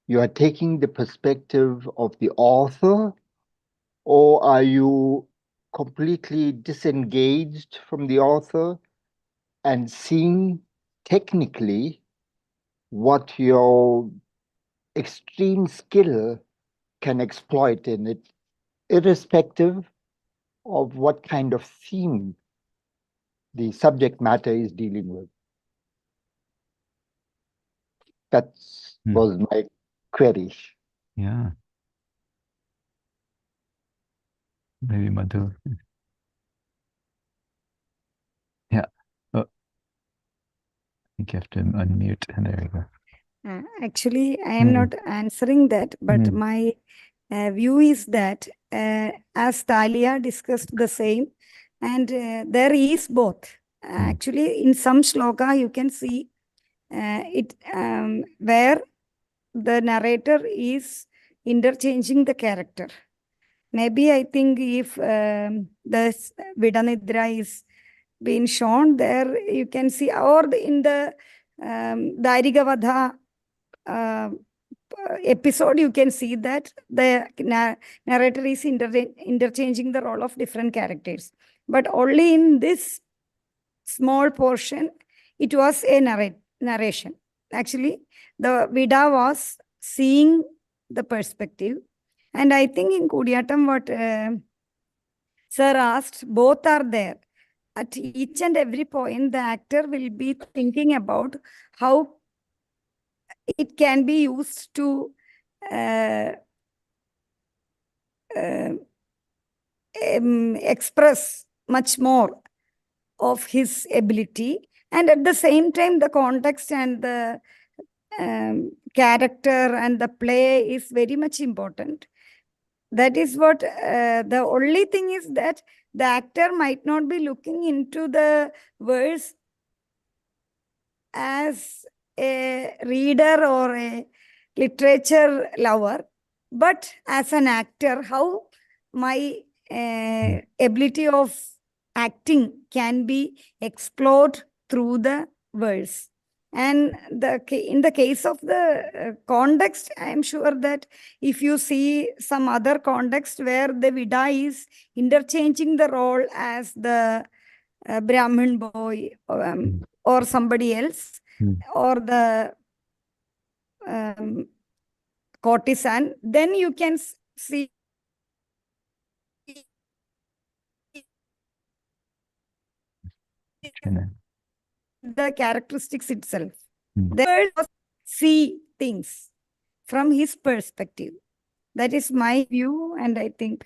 S13: you are taking the perspective of the author, or are you completely disengaged from the author and seeing technically what your extreme skill can exploit in it, irrespective of what kind of theme the subject matter is dealing with? That was my query.
S1: Yeah. Maybe Madhu. Yeah. Oh. I think you have to unmute, and there we go.
S11: Actually, I am not answering that, but my view is that as Talia discussed the same, and there is both. Actually, in some shloka, you can see it where the narrator is interchanging the character. Maybe I think if the Vidanidra is being shown there, you can see, or in the Dairigavadha episode, you can see that the narrator is interchanging the role of different characters. But only in this small portion, it was a narration. Actually, the Vida was seeing the perspective. And I think in Kodiyatam, what Sir asked, both are there. at each and every point, the actor will be thinking about how it can be used to express much more of his ability. And at the same time, the context and the character and the play is very much important. That is what the only thing is that the actor might not be looking into the verse as a reader or a literature lover, but as an actor, how my ability of acting can be explored through the verse. And in the case of the context, I am sure that if you see some other context where the Vida is interchanging the role as the Brahmin boy or somebody else, or the courtesan, then you can see the characteristics itself. The bird see things from his perspective. That is my view, and I think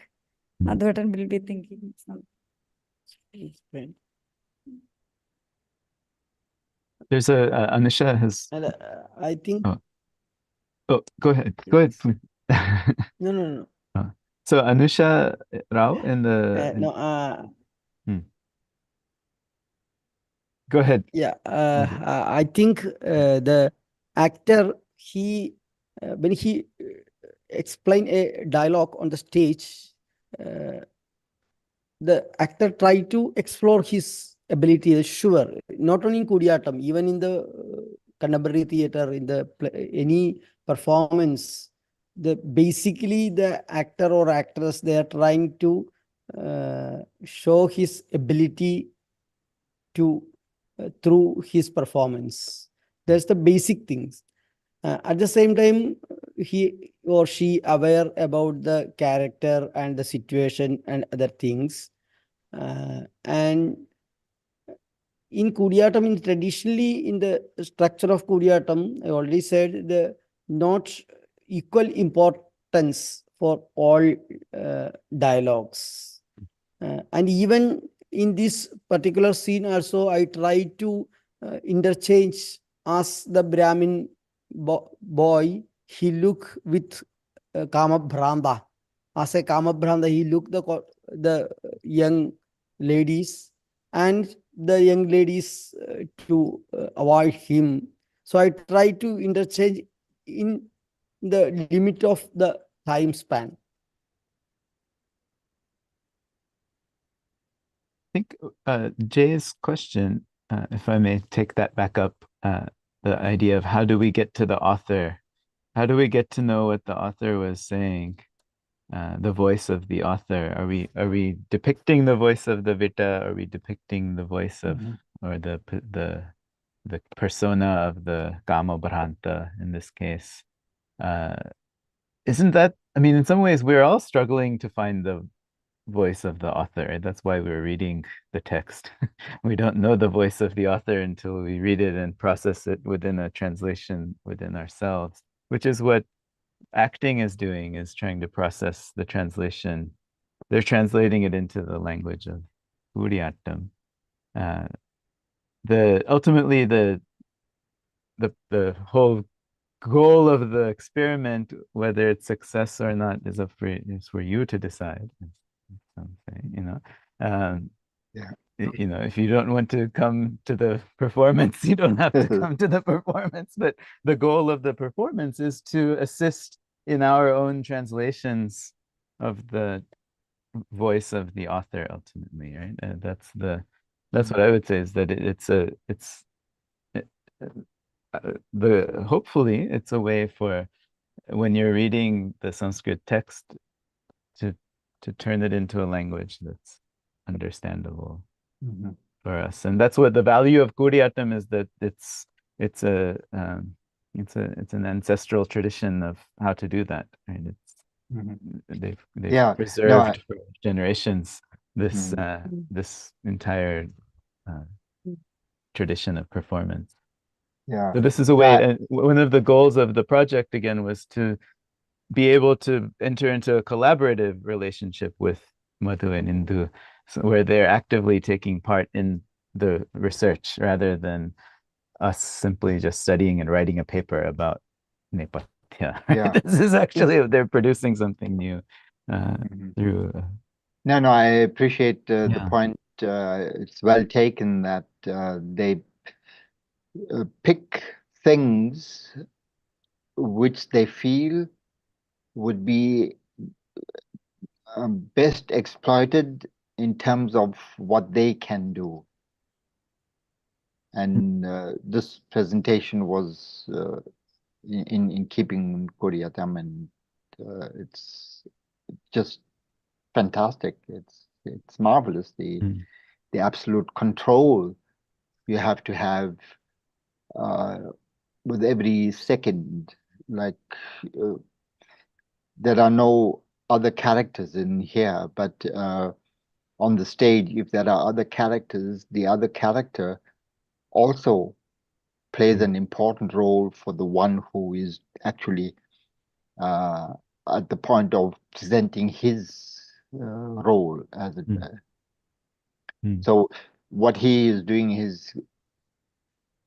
S11: Madhuvatan will be thinking something.
S1: There's Anusha has.
S9: And I think.
S1: Oh, go ahead. Go ahead. Please.
S9: No.
S1: So Anusha Rao in the. Go ahead.
S9: Yeah, I think the actor, when he explained a dialogue on the stage, the actor tried to explore his ability. Sure, not only in Kudiyattam, even in the contemporary theater, in the any performance, basically the actor or actress, they are trying to show his ability to through his performance. That's the basic things. At the same time, he or she aware about the character and the situation and other things. And in Kudiyattam, traditionally in the structure of Kudiyattam, I already said the not equal importance for all dialogues. And even in this particular scene also, I try to interchange as the Brahmin boy, he look with Kamabhranda. As a Kamabhranda, he look the young ladies, and the young ladies to avoid him. So I try to interchange in the limit of the time span.
S1: I think Jay's question, if I may take that back up, the idea of how do we get to the author? How do we get to know what the author was saying? The voice of the author. Are we depicting the voice of the Vita? Are we depicting the voice of or the persona of the Kama Bharanta in this case? Isn't that, I mean, in some ways we're all struggling to find the voice of the author. That's why we're reading the text. We don't know the voice of the author until we read it and process it within a translation within ourselves, which is what acting is doing, is trying to process the translation. They're translating it into the language of Kudiyattam. Ultimately the whole goal of the experiment, whether it's success or not, is for you to decide. If you don't want to come to the performance, you don't have to come to the performance. But the goal of the performance is to assist in our own translations of the voice of the author ultimately, right? That's what I would say, is that hopefully it's a way for, when you're reading the Sanskrit text, to turn it into a language that's understandable for us. And that's what the value of Kudiyattam is, that it's an ancestral tradition of how to do that, right? They've preserved for generations this entire tradition of performance.
S13: Yeah.
S1: So this is a way, and one of the goals of the project again was to be able to enter into a collaborative relationship with Madhu and Indu, so where they're actively taking part in the research rather than us simply just studying and writing a paper about Nepatya. Right?
S13: Yeah.
S1: This is actually, they're producing something new through.
S13: No, I appreciate the point. It's well taken that they pick things which they feel would be best exploited in terms of what they can do. And this presentation was in keeping with Kuriatam, and it's just fantastic. It's marvelous. The absolute control you have to have with every second. Like there are no other characters in here, but on the stage, if there are other characters, the other character also plays an important role for the one who is actually at the point of presenting his role as a. So what he is doing is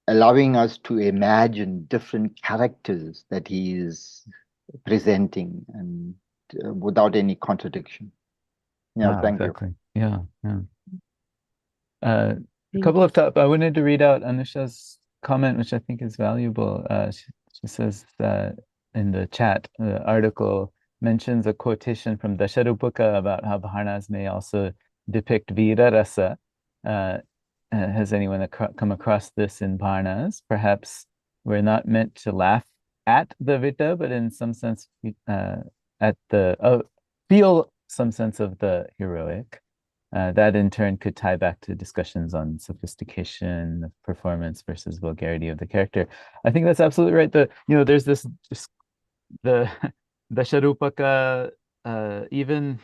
S13: allowing us to imagine different characters that he is presenting, and without any contradiction. Yeah, thank
S1: exactly. You. Yeah. A couple of I wanted to read out Anusha's comment, which I think is valuable. She says that in the chat, the article mentions a quotation from Dasharupaka about how Bharnas may also depict Vira Rasa. Has anyone come across this in Bharnas? Perhaps we're not meant to laugh at the Vita, but in some sense, feel some sense of the heroic. That in turn could tie back to discussions on sophistication of performance versus vulgarity of the character. I think that's absolutely right. There's this the Dasharupaka, even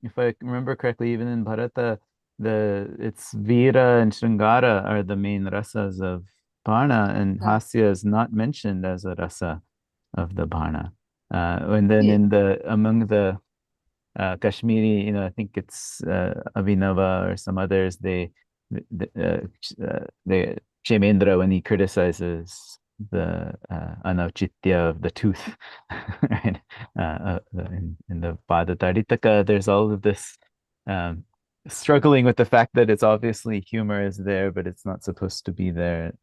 S1: if I remember correctly, even in Bharata, it's Vira and Shringara are the main rasas of Bharna, and Hasya is not mentioned as a rasa of the Bharna. And then among the Kashmiri, I think it's Abhinava or some others, they Kshemendra, when he criticizes the anauchitya of the tooth, right? In the Padataritaka, there's all of this struggling with the fact that it's obviously humor is there, but it's not supposed to be there.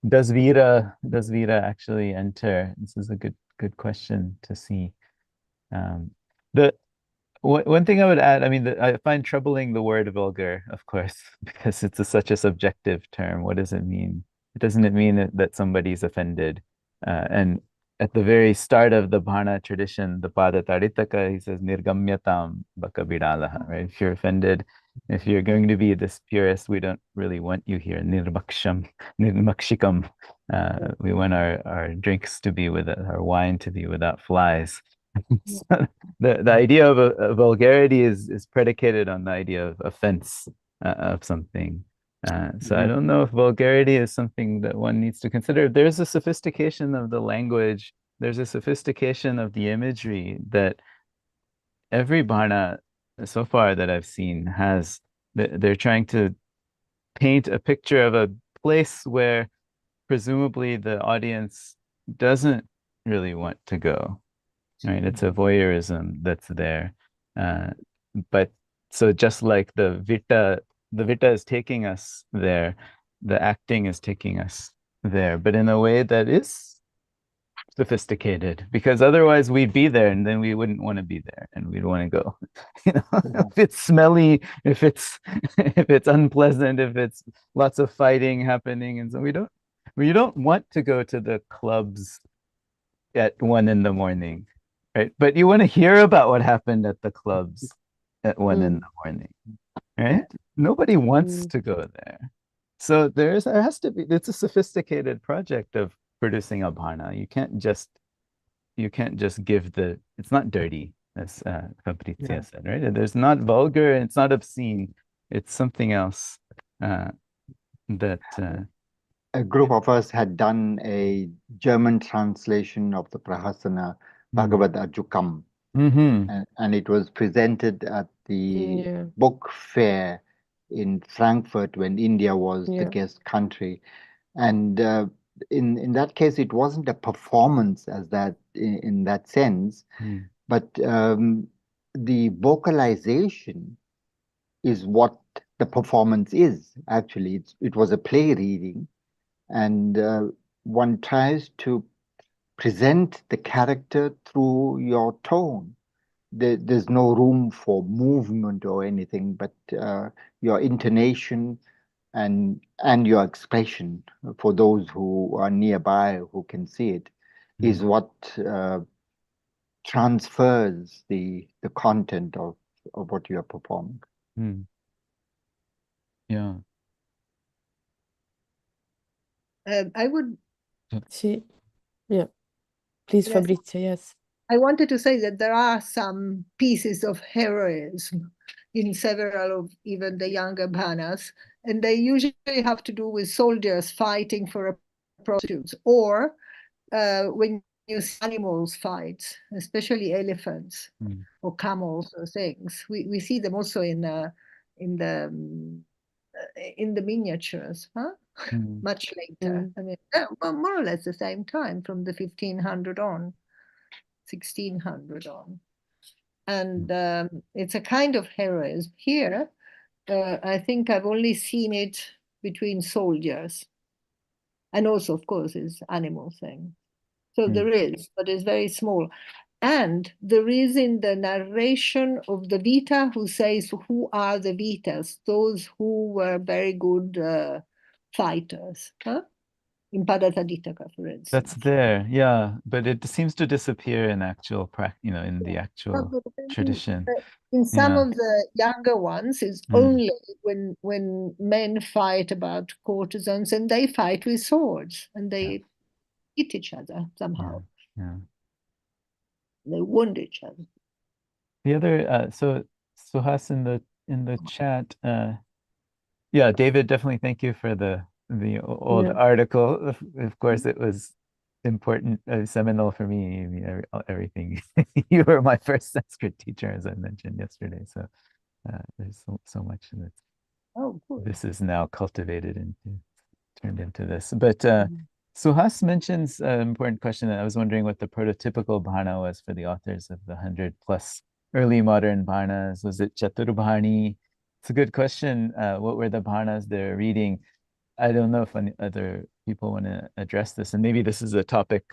S1: Does Vira actually enter? This is a good question to see. One thing I would add, I mean, I find troubling the word vulgar, of course, because it's such a subjective term. What does it mean? Doesn't it mean that somebody's offended? And at the very start of the Bharna tradition, the Pada Taritaka, he says, Nirgamyatam baka bidalaha, right? If you're offended, if you're going to be this purist, we don't really want you here. Nirmakshikam. We want our drinks to be our wine to be without flies. So the idea of vulgarity is predicated on the idea of offense of something. So I don't know if vulgarity is something that one needs to consider. There's a sophistication of the language. There's a sophistication of the imagery that every Bharna so far that I've seen has. They're trying to paint a picture of a place where presumably the audience doesn't really want to go. Right, it's a voyeurism that's there, but so just like the Vita is taking us there, the acting is taking us there, but in a way that is sophisticated, because otherwise we'd be there and then we wouldn't want to be there and we'd want to go. If it's smelly, if it's unpleasant, if it's lots of fighting happening, and so we don't want to go to the clubs at 1 a.m. Right, but you want to hear about what happened at the clubs at 1 a.m, right? Nobody wants to go there. So there has to be. It's a sophisticated project of producing a Bharna. You can't just give the. It's not dirty, as Fabrizia said, right? There's not vulgar and it's not obscene. It's something else. that
S13: a group of us had done a German translation of the Prahasana Bhagavad Ajukam. And it was presented at the book fair in Frankfurt when India was the guest country. And in that case, it wasn't a performance as that in that sense, but the vocalization is what the performance is. Actually, it was a play reading, and one tries to present the character through your tone. There's no room for movement or anything, but your intonation and your expression for those who are nearby who can see it is what transfers the content of what you are performing.
S1: Yeah.
S2: I would.
S8: Yeah. Please,
S2: Yes.
S8: Fabrizio, yes.
S2: I wanted to say that there are some pieces of heroism in several of even the younger bhanas, and they usually have to do with soldiers fighting for a prostitute, or when you see animals fight, especially elephants or camels or things. We see them also in the miniatures, much later. I mean, more or less the same time, from the 1500 on. 1600 on. And it's a kind of heroism. Here, I think I've only seen it between soldiers. And also, of course, is animal thing. So there is, but it's very small. And there is in the narration of the Vita who says who are the Vitas, those who were very good fighters. In Padataditaka, for instance.
S1: That's there, yeah, but it seems to disappear in actual in the actual tradition.
S2: In some of the younger ones, it's only when men fight about courtesans, and they fight with swords, and they hit each other somehow. They wound each other.
S1: The other, so Suhas in the chat, yeah, David, definitely thank you for the old article. Of course, it was important, seminal for me. I mean, everything. You were my first Sanskrit teacher, as I mentioned yesterday. So there's so much that this is now cultivated and turned into this. But Suhas mentions an important question. I was wondering what the prototypical bhana was for the authors of the 100+ early modern bhanas. Was it Chaturbhani? It's a good question. What were the bhanas they're reading? I don't know if any other people want to address this, and maybe this is a topic.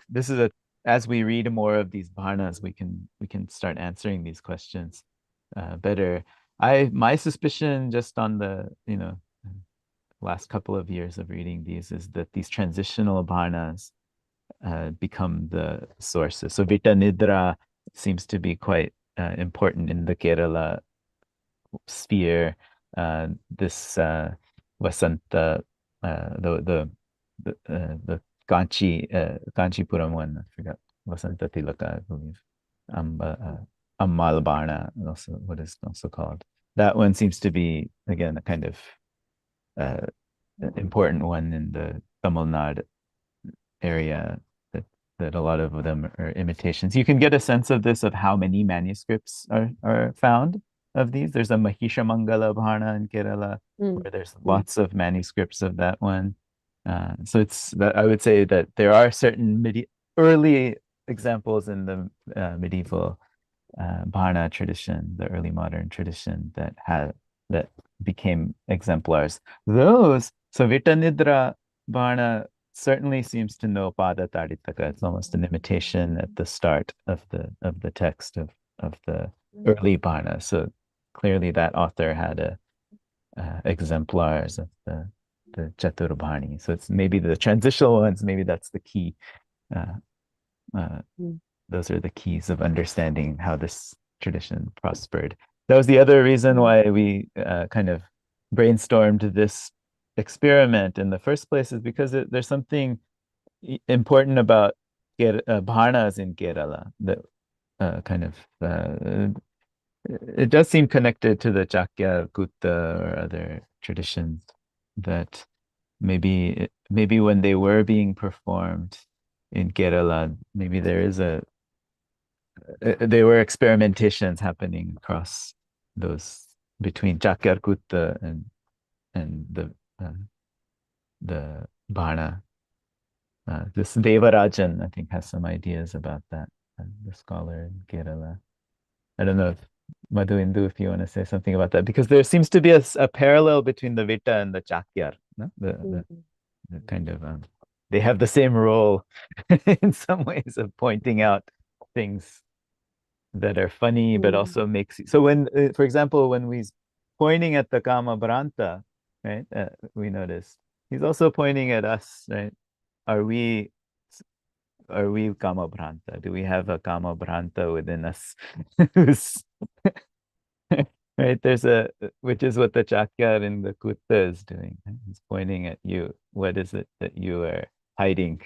S1: As we read more of these bhanas, we can start answering these questions better. My suspicion, just on the last couple of years of reading these, is that these transitional bhanas become the sources. So Vita Nidra seems to be quite important in the Kerala sphere. This Vasanta, the Kanchipuram one, I forgot, Vasanta Tilaka, I believe. Ammalbana, also what is also called. That one seems to be, again, a kind of important one in the Tamil Nadu area, that a lot of them are imitations. You can get a sense of this of how many manuscripts are found of these. There's a Mahisha Mangala Bhana in Kerala, where there's lots of manuscripts of that one. So it's that I would say that there are certain early examples in the medieval Bhana tradition, the early modern tradition, that became exemplars. So Vita Nidra Bhana certainly seems to know Pada Taditaka. It's almost an imitation at the start of the text of the early Bhana. So clearly that author had exemplars of the Chaturbhani. So it's maybe the transitional ones, maybe that's the key. Those are the keys of understanding how this tradition prospered. That was the other reason why we kind of brainstormed this experiment in the first place, is because there's something important about bhanas in Kerala that it does seem connected to the Chakya, Gutta, or other traditions, that maybe when they were being performed in Kerala, maybe there is there were experimentations happening across those between Chakyarkutta and the Bhana. This Devarajan, I think, has some ideas about that, the scholar in Kerala. I don't know if Madhu Indu, if you want to say something about that, because there seems to be a parallel between the Vita and the Chakyar. No? The kind of they have the same role in some ways of pointing out things that are funny, but also makes so when, for example, when we're pointing at the Kama Branta, right? We notice he's also pointing at us, right? Are we Kama Branta? Do we have a Kama Branta within us? Right? There's which is what the Chakyar in the Kutta is doing. Right? He's pointing at you. What is it that you are hiding?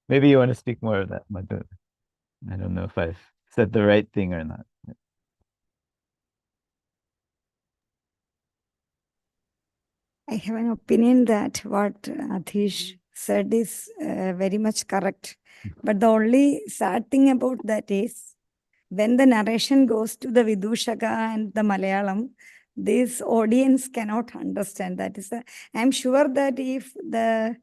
S1: Maybe you want to speak more of that, Madhu. I don't know if I've said the right thing or not.
S11: I have an opinion that what Adhish said is very much correct. But the only sad thing about that is when the narration goes to the Vidushaka and the Malayalam, this audience cannot understand. That is, I'm sure that if the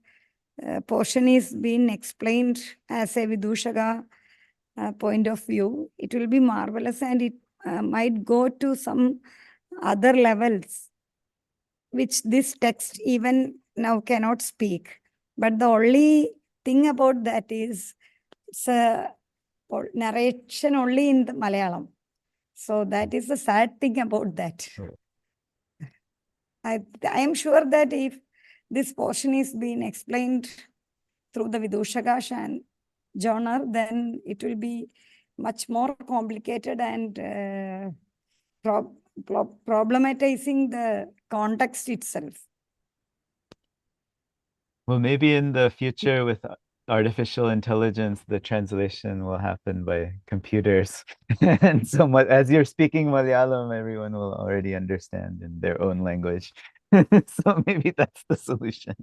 S11: portion is being explained as a Vidushaka point of view, it will be marvelous and it might go to some other levels, which this text even now cannot speak. But the only thing about that is it's a narration only in the Malayalam. So that is the sad thing about that. I am sure that if this portion is being explained through the Vidushaka and genre, then it will be much more complicated and problematizing the context itself.
S1: Well, maybe in the future with artificial intelligence, the translation will happen by computers. And so as you're speaking Malayalam, everyone will already understand in their own language. So maybe that's the solution.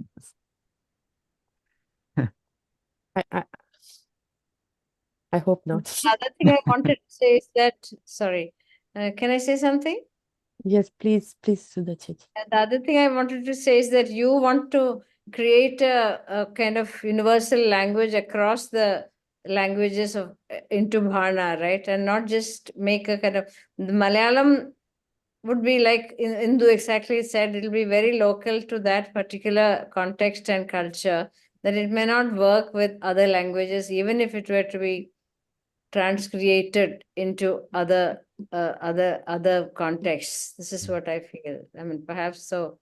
S8: I hope not.
S10: The other thing I wanted to say is that, sorry, can I say something?
S8: Yes, please, Sudha Chachi.
S10: The other thing I wanted to say is that you want to create a kind of universal language across the languages of into Bhana, right? And not just make a kind of, the Malayalam would be like Indu exactly said, it'll be very local to that particular context and culture, that it may not work with other languages, even if it were to be transcreated into other contexts. This is what I feel. I mean, perhaps so.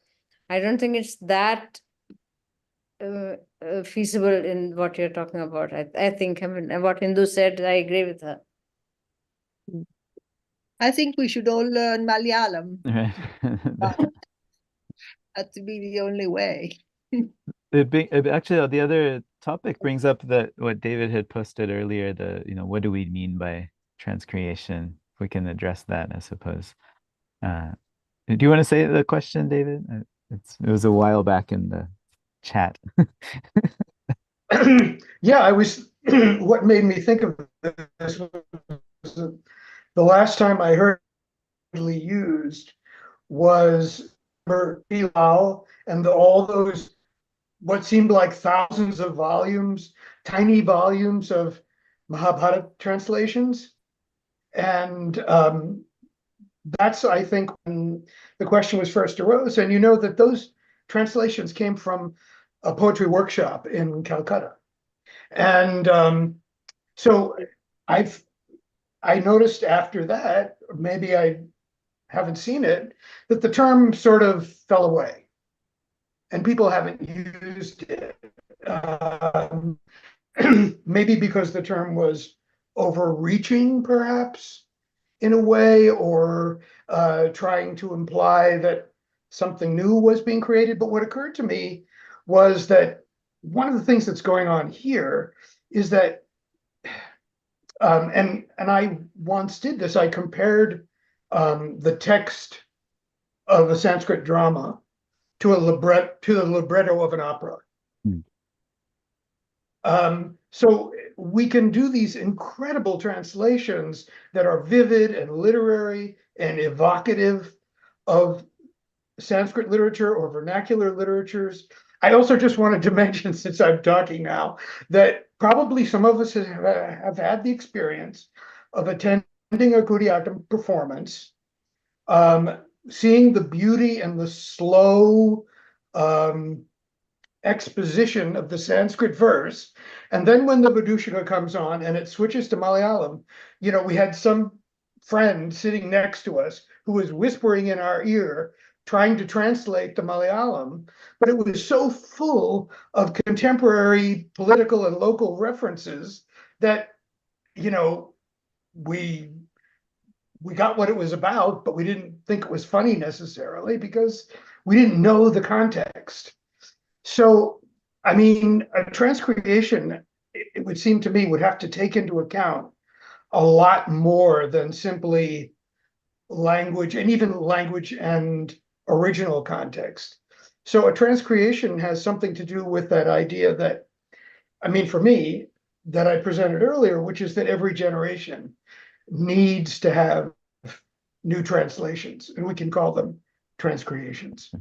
S10: I don't think it's that feasible in what you're talking about. I think, I mean, what Hindu said, I agree with her.
S2: I think we should all learn Malayalam. That would be the only way.
S1: Actually, the other topic brings up that what David had posted earlier, what do we mean by transcreation? If we can address that, I suppose. Do you want to say the question, David? It was a while back in the chat.
S4: Yeah, I was, what made me think of this was the last time I heard it used was Bilal and all those, what seemed like thousands of volumes, tiny volumes of Mahabharata translations. And that's, I think, when the question was first arose. And you know that those translations came from a poetry workshop in Calcutta. And so I noticed after that, maybe I haven't seen it, that the term sort of fell away and people haven't used it. Maybe because the term was overreaching, perhaps, in a way, or trying to imply that something new was being created. But what occurred to me was that one of the things that's going on here is that, and I once did this, I compared the text of a Sanskrit drama to the libretto of an opera. So we can do these incredible translations that are vivid and literary and evocative of Sanskrit literature or vernacular literatures. I also just wanted to mention, since I'm talking now, that probably some of us have had the experience of attending a Kudiyattam performance, seeing the beauty and the slow exposition of the Sanskrit verse. And then when the Vidushika comes on and it switches to Malayalam, you know, we had some friend sitting next to us who was whispering in our ear, trying to translate the Malayalam, but it was so full of contemporary political and local references that, you know, we got what it was about, but we didn't think it was funny necessarily because we didn't know the context. So, I mean, a transcreation, it would seem to me, would have to take into account a lot more than simply language, and even language and original context. So a transcreation has something to do with that idea that, I mean, for me, that I presented earlier, which is that every generation needs to have new translations, and we can call them transcreations.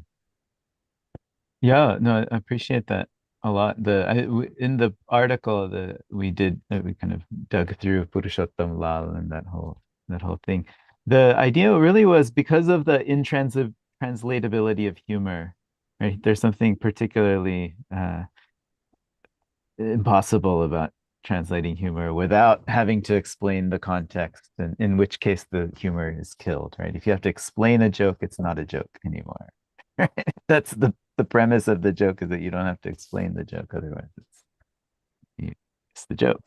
S1: Yeah, no, I appreciate that a lot. In the article that we did, we kind of dug through Purushottam Lal and that whole thing. The idea really was because of the intranslatability of humor, right? There's something particularly impossible about translating humor without having to explain the context, and in which case the humor is killed, right? If you have to explain a joke, it's not a joke anymore. That's the premise of the joke, is that you don't have to explain the joke, otherwise it's the joke.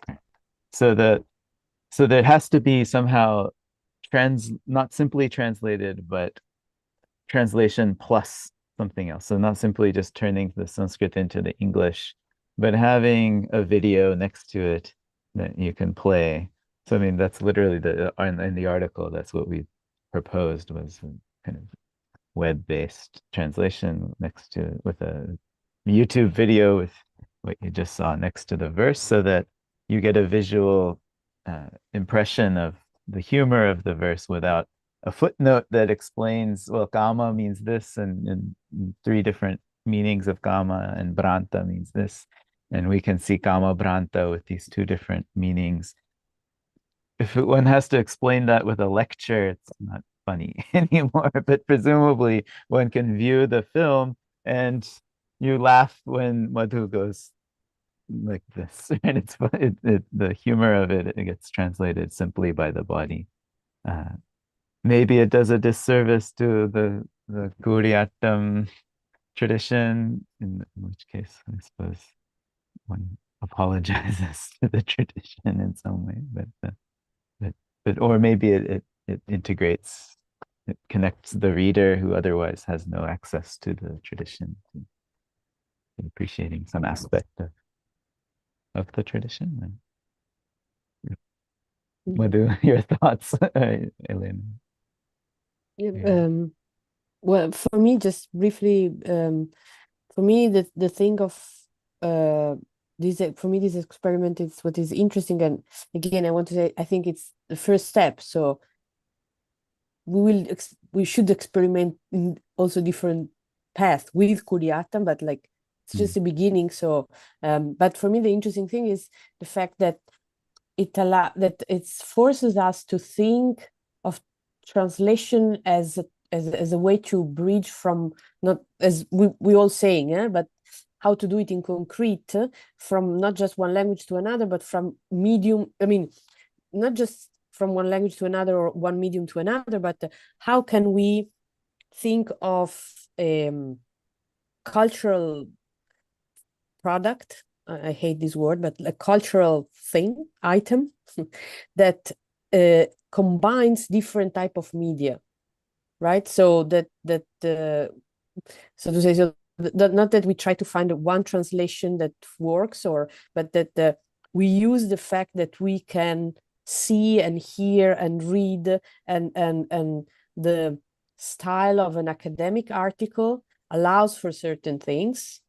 S1: So there has to be somehow not simply translated, but translation plus something else. So not simply just turning the Sanskrit into the English, but having a video next to it that you can play. So I mean, that's literally in the article, that's what we proposed, was kind of web-based translation next to, with a YouTube video with what you just saw next to the verse, so that you get a visual impression of the humor of the verse without a footnote that explains, well, kama means this, and 3 different meanings of kama, and branta means this, and we can see kama branta with these 2 different meanings. If one has to explain that with a lecture, it's not funny anymore, but presumably one can view the film and you laugh when Madhu goes like this, and the humor of it gets translated simply by the body. Maybe it does a disservice to the Kuriyattam tradition, in which case I suppose one apologizes to the tradition in some way, but or maybe it integrates, it connects the reader who otherwise has no access to the tradition to appreciating some aspect of the tradition. Madhu, your thoughts, Elena?
S8: Well, for me, just briefly, for me, the thing of this experiment is what is interesting, and again, I want to say, I think it's the first step. So we should experiment in also different paths with Kuriyattam, but like it's just the beginning. So, but for me, the interesting thing is the fact that it forces us to think of translation as a way to bridge from, not as we all saying, but how to do it in concrete, from not just one language to another, but from medium. I mean, not just from one language to another or one medium to another, but how can we think of cultural product? I hate this word, but a cultural item that combines different type of media, right? So so to say, so not that we try to find one translation that works, but that we use the fact that we can see and hear and read, and the style of an academic article allows for certain things,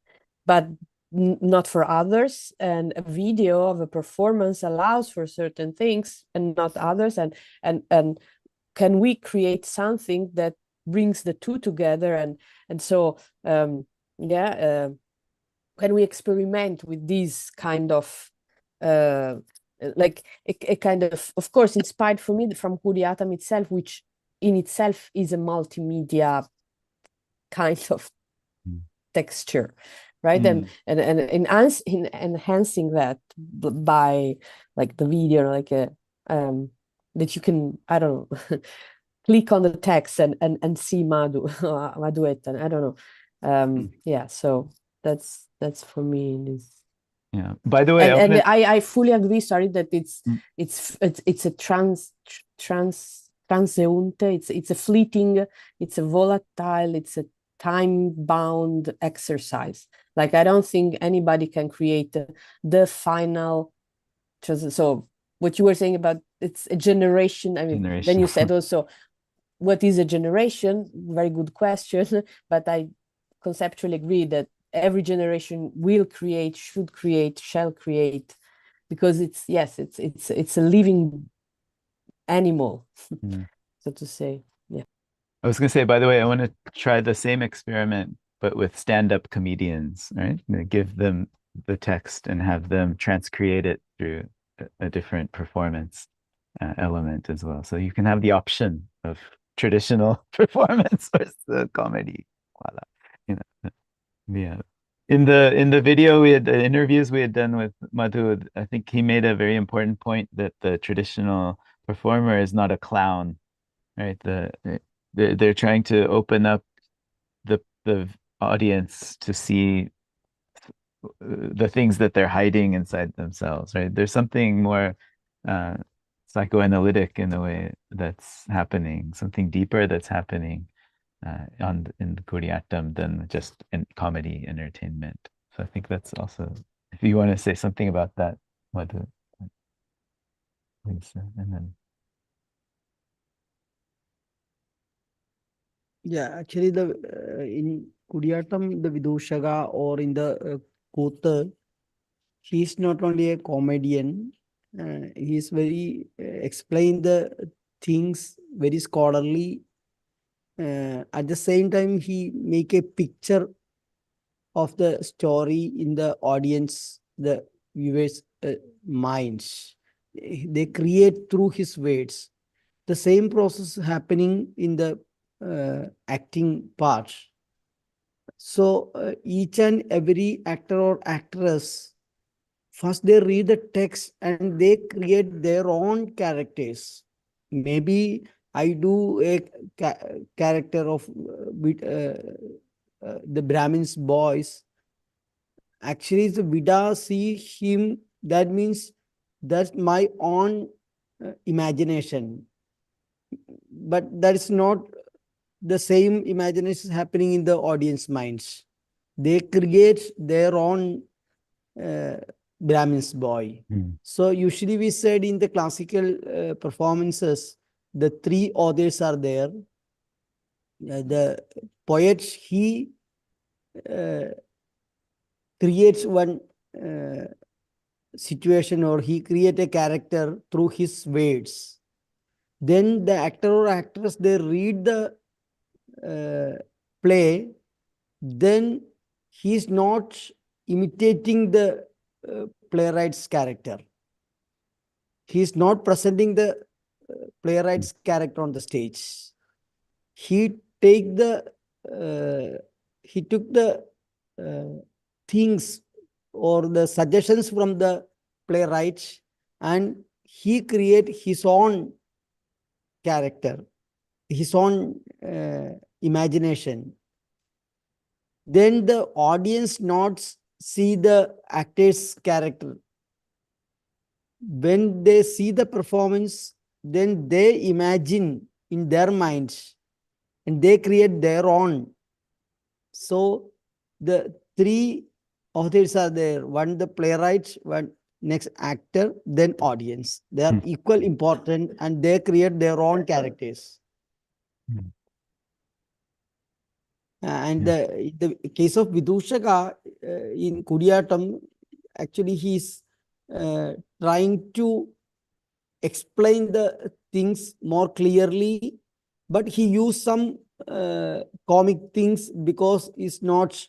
S8: but not for others, and a video of a performance allows for certain things and not others, and can we create something that brings the two together, and so can we experiment with these kind of like a kind of course inspired for me from Kuriatam itself, which in itself is a multimedia kind of texture, right? And enhancing that by like the video, like a that you can, I don't know, click on the text and see Madhuetan. I don't know. Yeah, so that's for me this.
S1: Yeah. By the way,
S8: and I fully agree. Sorry, that it's a transeunte. It's a fleeting. It's a volatile. It's a time-bound exercise. Like I don't think anybody can create the final. So what you were saying about it's a generation. I mean, then you said also, what is a generation? Very good question. But I conceptually agree that every generation will create, should create, shall create, because it's a living animal, so to say. Yeah.
S1: I was gonna say, by the way, I want to try the same experiment, but with stand-up comedians, right? Give them the text and have them transcreate it through a different performance element as well. So you can have the option of traditional performance versus the comedy. Voila. You know, yeah. In the video we had, the interviews we had done with Madhu, I think he made a very important point that the traditional performer is not a clown, right? They're trying to open up the audience to see the things that they're hiding inside themselves, right? There's something more psychoanalytic in the way that's happening, something deeper that's happening in Kuriatam than just in comedy entertainment. So I think that's also, if you want to say something about that, Madhu, please, and then.
S9: Yeah, actually, the in Kuriatam, the Vidushaga, or in the Kotha, he's not only a comedian, he's very explain the things very scholarly. At the same time, he make a picture of the story in the audience, the viewers' minds. They create through his words. The same process happening in the acting part. So each and every actor or actress, first they read the text and they create their own characters. Maybe I do a character of the Brahmin's boys. Actually, the Vida see him, that means that's my own imagination. But that is not the same imagination happening in the audience minds. They create their own Brahmin's boy. So usually we said in the classical performances, the three authors are there. The poet, he creates one situation, or he creates a character through his words. Then the actor or actress, they read the play, then he's not imitating the playwright's character. He's not presenting the playwright's character on the stage. He took the things or the suggestions from the playwright, and he create his own character, his own imagination. Then the audience not see the actor's character. When they see the performance, then they imagine in their minds and they create their own. So the three authors are there: one the playwright, one next actor, then audience. They are equal important and they create their own characters. And the case of Vidushaka in Kudiyatam, actually he's trying to explain the things more clearly, but he used some comic things because it's not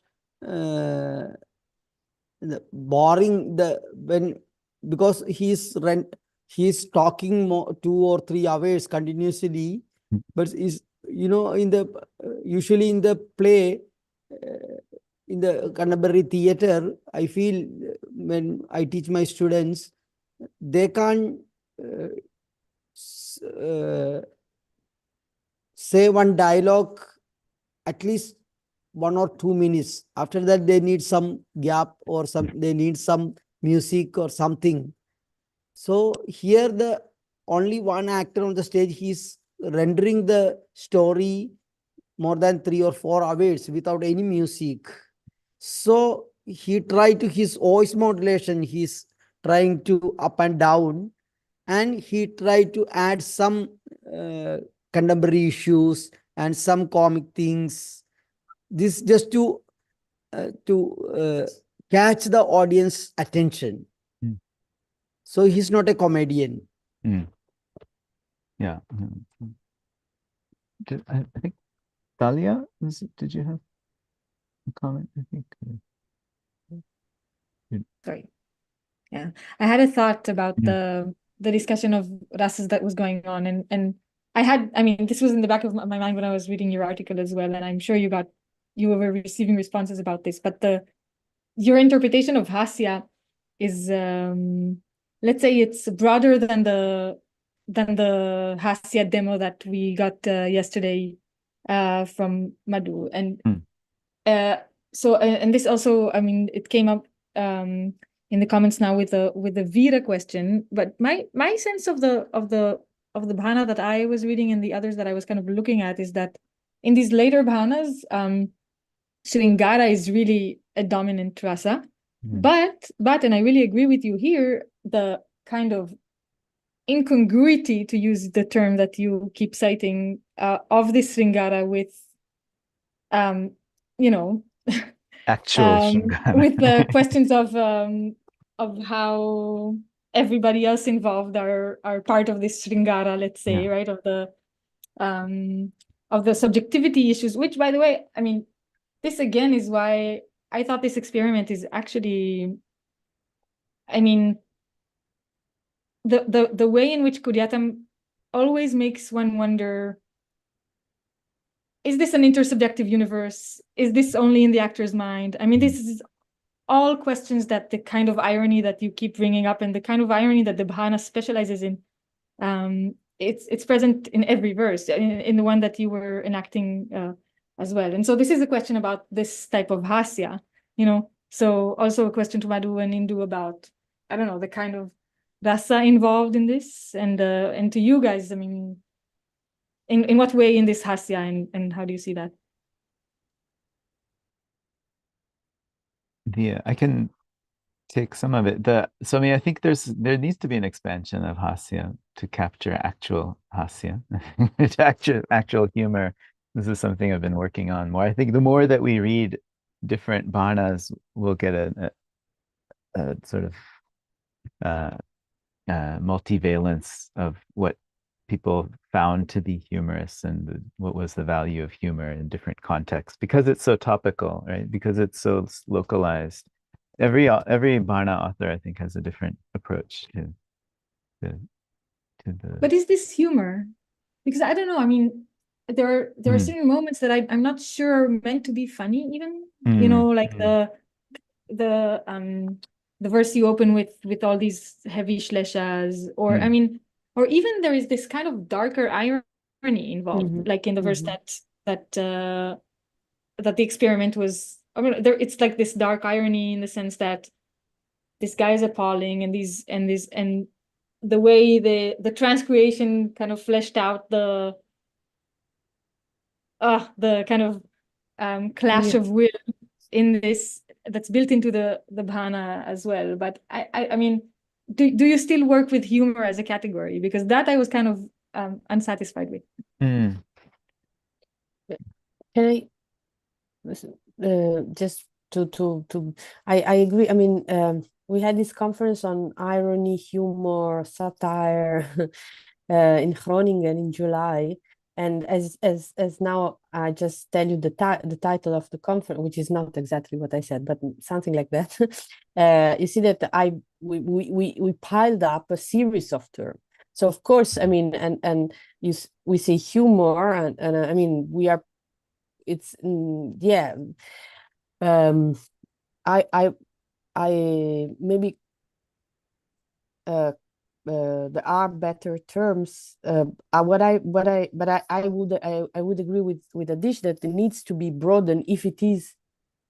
S9: boring because he's talking more 2 or 3 hours continuously, but is in the usually in the play in the contemporary theater, I feel when I teach my students, they can't say one dialogue at least 1 or 2 minutes. After that, they need some gap or they need some music or something. So here the only one actor on the stage, he's rendering the story more than 3 or 4 hours without any music. So he tried to his voice modulation, he's trying to up and down, and he tried to add some contemporary issues and some comic things. This just to catch the audience attention. So he's not a comedian.
S1: Yeah. I think Talia, did you have a comment? I think.
S12: Sorry. Yeah, I had a thought about the discussion of rasas that was going on, and I mean, this was in the back of my mind when I was reading your article as well, and I'm sure you were receiving responses about this, but your interpretation of hasya is, let's say, it's broader than the hasya demo that we got yesterday from Madhu, and so and this also, I mean, it came up in the comments now with the Vira question, but my sense of the bhana that I was reading and the others that I was kind of looking at is that in these later bhanas, Sringara is really a dominant rasa, but and I really agree with you here, the kind of incongruity, to use the term that you keep citing, of this Sringara with
S1: actual Sringara.
S12: with the questions of how everybody else involved are part of this Sringara, let's say, right, of the subjectivity issues, which, by the way, I mean, this again is why I thought this experiment is actually, I mean, the way in which Kudiyatam always makes one wonder, is this an intersubjective universe? Is this only in the actor's mind? I mean, this is all questions that the kind of irony that you keep bringing up and the kind of irony that the bhana specializes in, it's present in every verse, in the one that you were enacting as well. And so this is a question about this type of hasya, so also a question to Madhu and Indu about, I don't know, the kind of rasa involved in this, and to you guys, I mean, in what way in this hasya, and how do you see that?
S1: Yeah, I can take some of it. So I mean, I think there needs to be an expansion of hasya to capture actual hasya, actual humor. This is something I've been working on more. I think the more that we read different bhanas, we'll get a sort of multivalence of what people found to be humorous and what was the value of humor in different contexts, because it's so topical, right? Because it's so localized. Every bhana author, I think, has a different approach to the.
S12: But is this humor? Because I don't know. I mean, there are certain moments that I'm not sure are meant to be funny, even. Like the verse you open with all these heavy shleshas, or I mean, or even there is this kind of darker irony involved, like in the verse that the experiment was. I mean, it's like this dark irony in the sense that this guy is appalling, and the way the transcreation kind of fleshed out the kind of clash of will in this that's built into the bhana as well. But I mean, do you still work with humor as a category? Because that I was kind of unsatisfied with.
S8: Can just I agree. I mean, we had this conference on irony, humor, satire in Groningen in July. And as now I just tell you the title of the conference, which is not exactly what I said, but something like that. You see that we piled up a series of terms. So of course, I mean, and we say humor, and I mean it's yeah. I maybe there are better terms. I would agree with Adish that it needs to be broadened if it is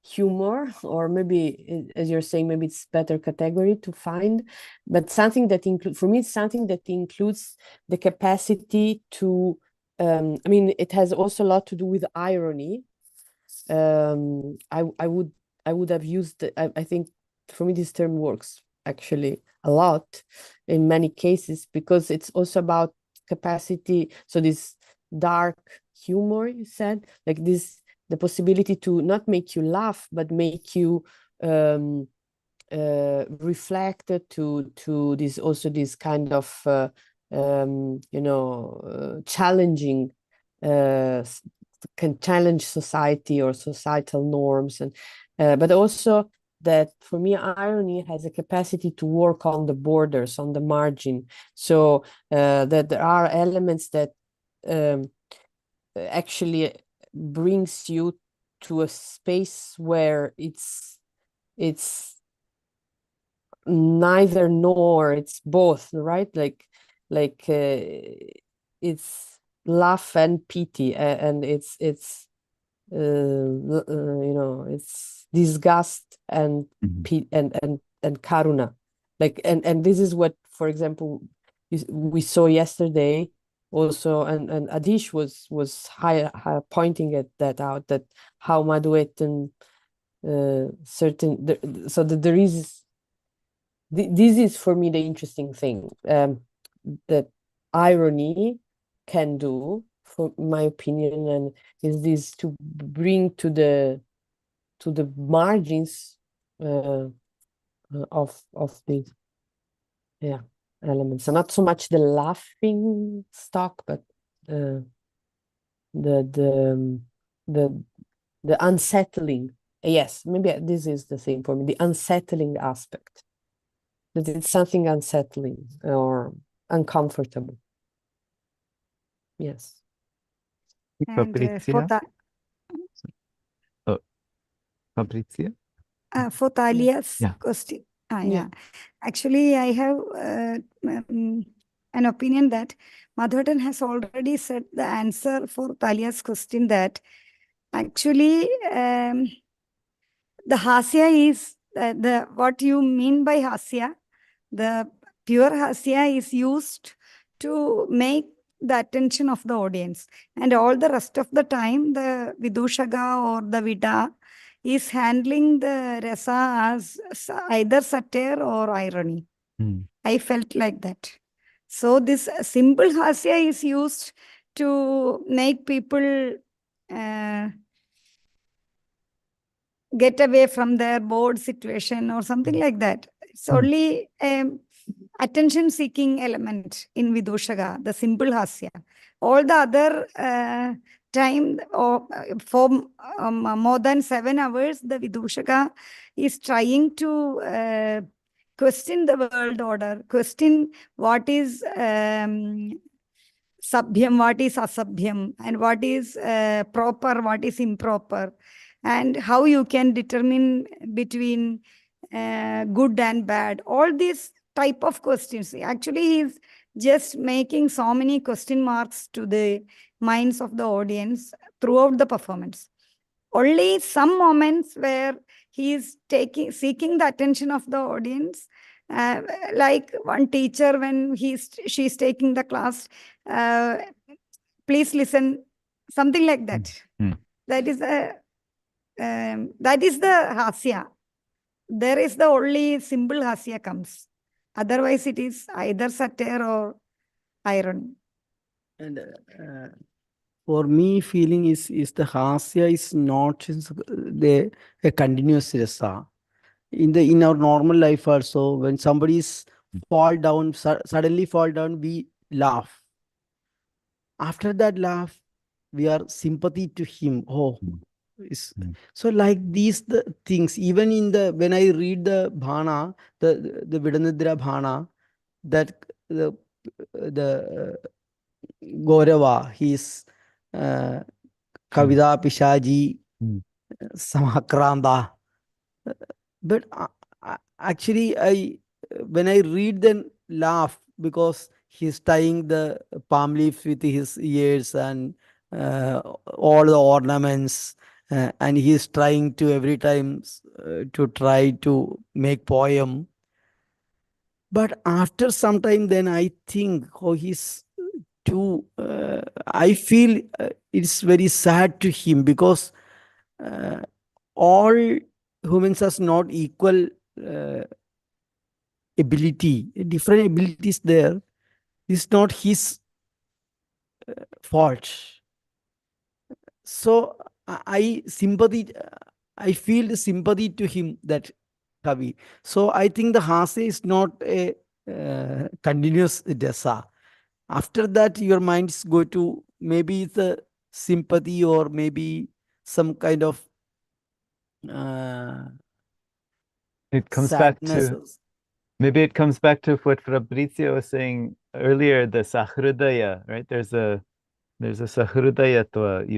S8: humor, or maybe, as you're saying, maybe it's better category to find, but something that for me, it's something that includes the capacity to, I mean, it has also a lot to do with irony. I would have used, I think for me this term works actually a lot in many cases, because it's also about capacity. So this dark humor, you said, like this, the possibility to not make you laugh, but make you reflect to this, also this kind of challenging, can challenge society or societal norms, and but also that for me irony has a capacity to work on the borders, on the margin, so that there are elements that actually brings you to a space where it's neither nor, it's both, right? Like it's laugh and pity, and it's it's disgust and and karuna, like, and this is what, for example, we saw yesterday also, and Adish was high pointing at that out, that how Maduetan certain, so that there is this is for me the interesting thing that irony can do, for my opinion, and is this to bring to the margins of the elements, so not so much the laughing stock, but the unsettling. Yes, maybe this is the thing for me, the unsettling aspect, that it's something unsettling or uncomfortable. Yes.
S11: And
S1: Fabrizia? Fabrizia?
S11: For Talia's
S1: Yeah.
S11: question.
S8: Yeah.
S11: Actually, I have an opinion that Madhavan has already said the answer for Talia's question, that actually the hasya is the what you mean by hasya. The pure hasya is used to make the attention of the audience, and all the rest of the time the vidushaga or the vida is handling the rasa as either satire or irony. I felt like that. So this simple hasya is used to make people get away from their bored situation or something like that. It's only attention seeking element in vidushaga, the simple hasya. All the other time, or for more than 7 hours, the vidushaga is trying to question the world order, question what is sabhyam, what is asabhyam, and what is proper, what is improper, and how you can determine between good and bad. All these type of questions. Actually, he's just making so many question marks to the minds of the audience throughout the performance. Only some moments where he is seeking the attention of the audience, like one teacher when she's taking the class, please listen, something like that. That is the hasya. There is the only simple hasya comes. Otherwise, it is either satire or irony.
S8: And
S9: for me, feeling is the hasya is not a continuous rasa. In our normal life also, when somebody is fall down, suddenly fall down, we laugh. After that laugh, we are sympathy to him. Oh, so like these the things. Even in the when I read the bhana, the Vidanidra bhana, that the Gaurava, his Kavida Pishaji Samakranda. But actually, when I read, then laugh because he's tying the palm leaf with his ears and all the ornaments, and he's trying to every time to try to make poem. But after some time, then I think, oh, he's too. I feel it's very sad to him because all humans are not equal ability, different abilities there. It's not his fault. So I sympathy, I feel the sympathy to him, that Kavi. So I think the hase is not a continuous dasa. After that, your minds go to maybe it's a sympathy or maybe some kind of
S1: it comes
S9: sadness.
S1: back to maybe it comes back to what Fabrizio was saying earlier, the sahrudaya, right? There's a sahrudayatva.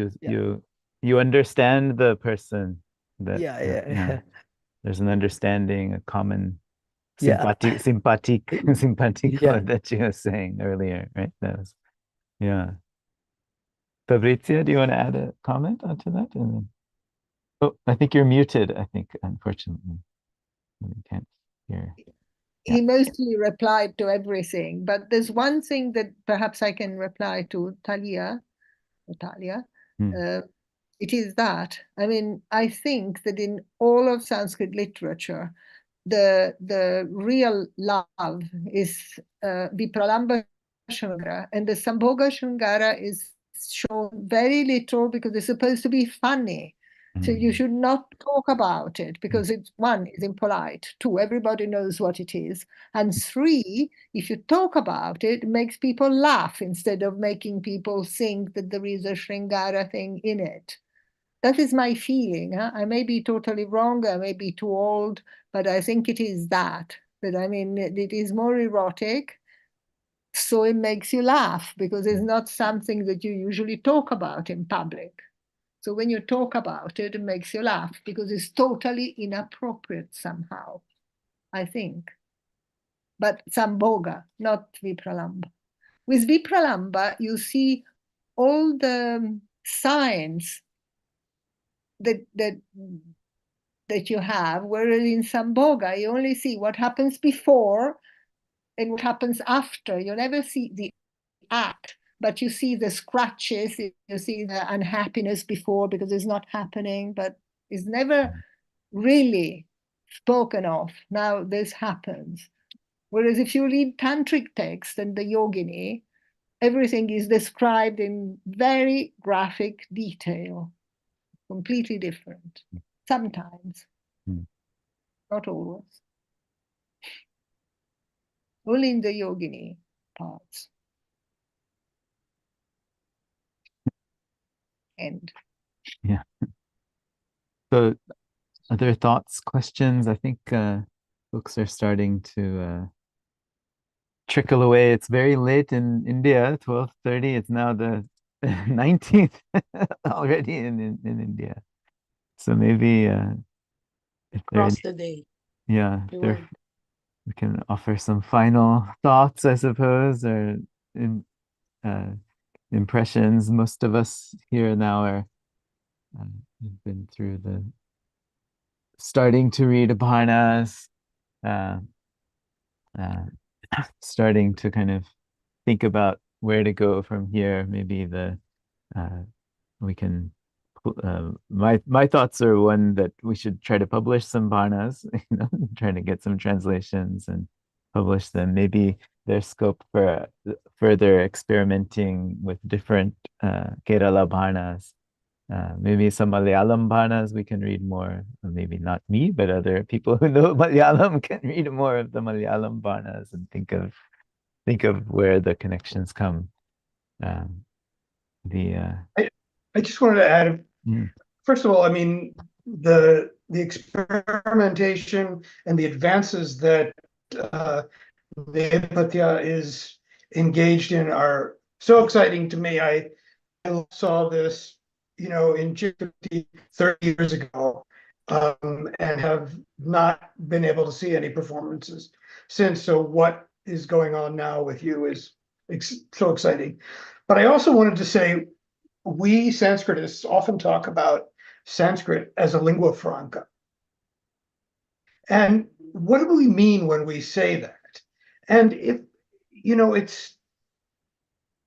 S1: You understand the person, that there's an understanding, a common sympathetic that you were saying earlier, right? That was, Fabrizio, do you want to add a comment onto that? Oh, I think you're muted, I think, unfortunately. We can't hear.
S2: He mostly replied to everything, but there's one thing that perhaps I can reply to Talia. It is that, I mean, I think that in all of Sanskrit literature, the real love is Vipralamba Shringara, and the Sambhoga Shringara is shown very little because it's supposed to be funny. So you should not talk about it because it's, one, is impolite. Two, everybody knows what it is. And three, if you talk about it, it makes people laugh instead of making people think that there is a Shringara thing in it. That is my feeling. I may be totally wrong, I may be too old, but I think it is that. But I mean, it is more erotic, so it makes you laugh because it's not something that you usually talk about in public. So when you talk about it, it makes you laugh because it's totally inappropriate somehow, I think. But Sambhoga, not Vipralamba. With Vipralamba, you see all the signs that you have, whereas in Sambhoga, you only see what happens before and what happens after. You never see the act, but you see the scratches, you see the unhappiness before because it's not happening, but it's never really spoken of. Now this happens. Whereas if you read tantric text and the yogini, everything is described in very graphic detail, completely different. Sometimes, not always. Only in the yogini parts. End.
S1: Yeah. So other thoughts, questions? I think folks are starting to trickle away. It's very late in India, 12:30. It's now the 19th already in India. So maybe if
S8: across the day.
S1: Yeah, we can offer some final thoughts, I suppose, or impressions. Most of us here now are have been through the starting to read Upanishads, starting to kind of think about where to go from here. Maybe we can. My thoughts are one that we should try to publish some Varnas, trying to get some translations and publish them. Maybe there's scope for further experimenting with different Kerala bhanas. Maybe some Malayalam bhanas we can read more. Maybe not me, but other people who know Malayalam can read more of the Malayalam bhanas and think of where the connections come. I
S4: just wanted to add, first of all, I mean, the experimentation and the advances that the Epatya is engaged in are so exciting to me. I saw this, you know, in 30 years ago, and have not been able to see any performances since. So what is going on now with you is so exciting. But I also wanted to say, we Sanskritists often talk about Sanskrit as a lingua franca. And what do we mean when we say that? And if, you know, it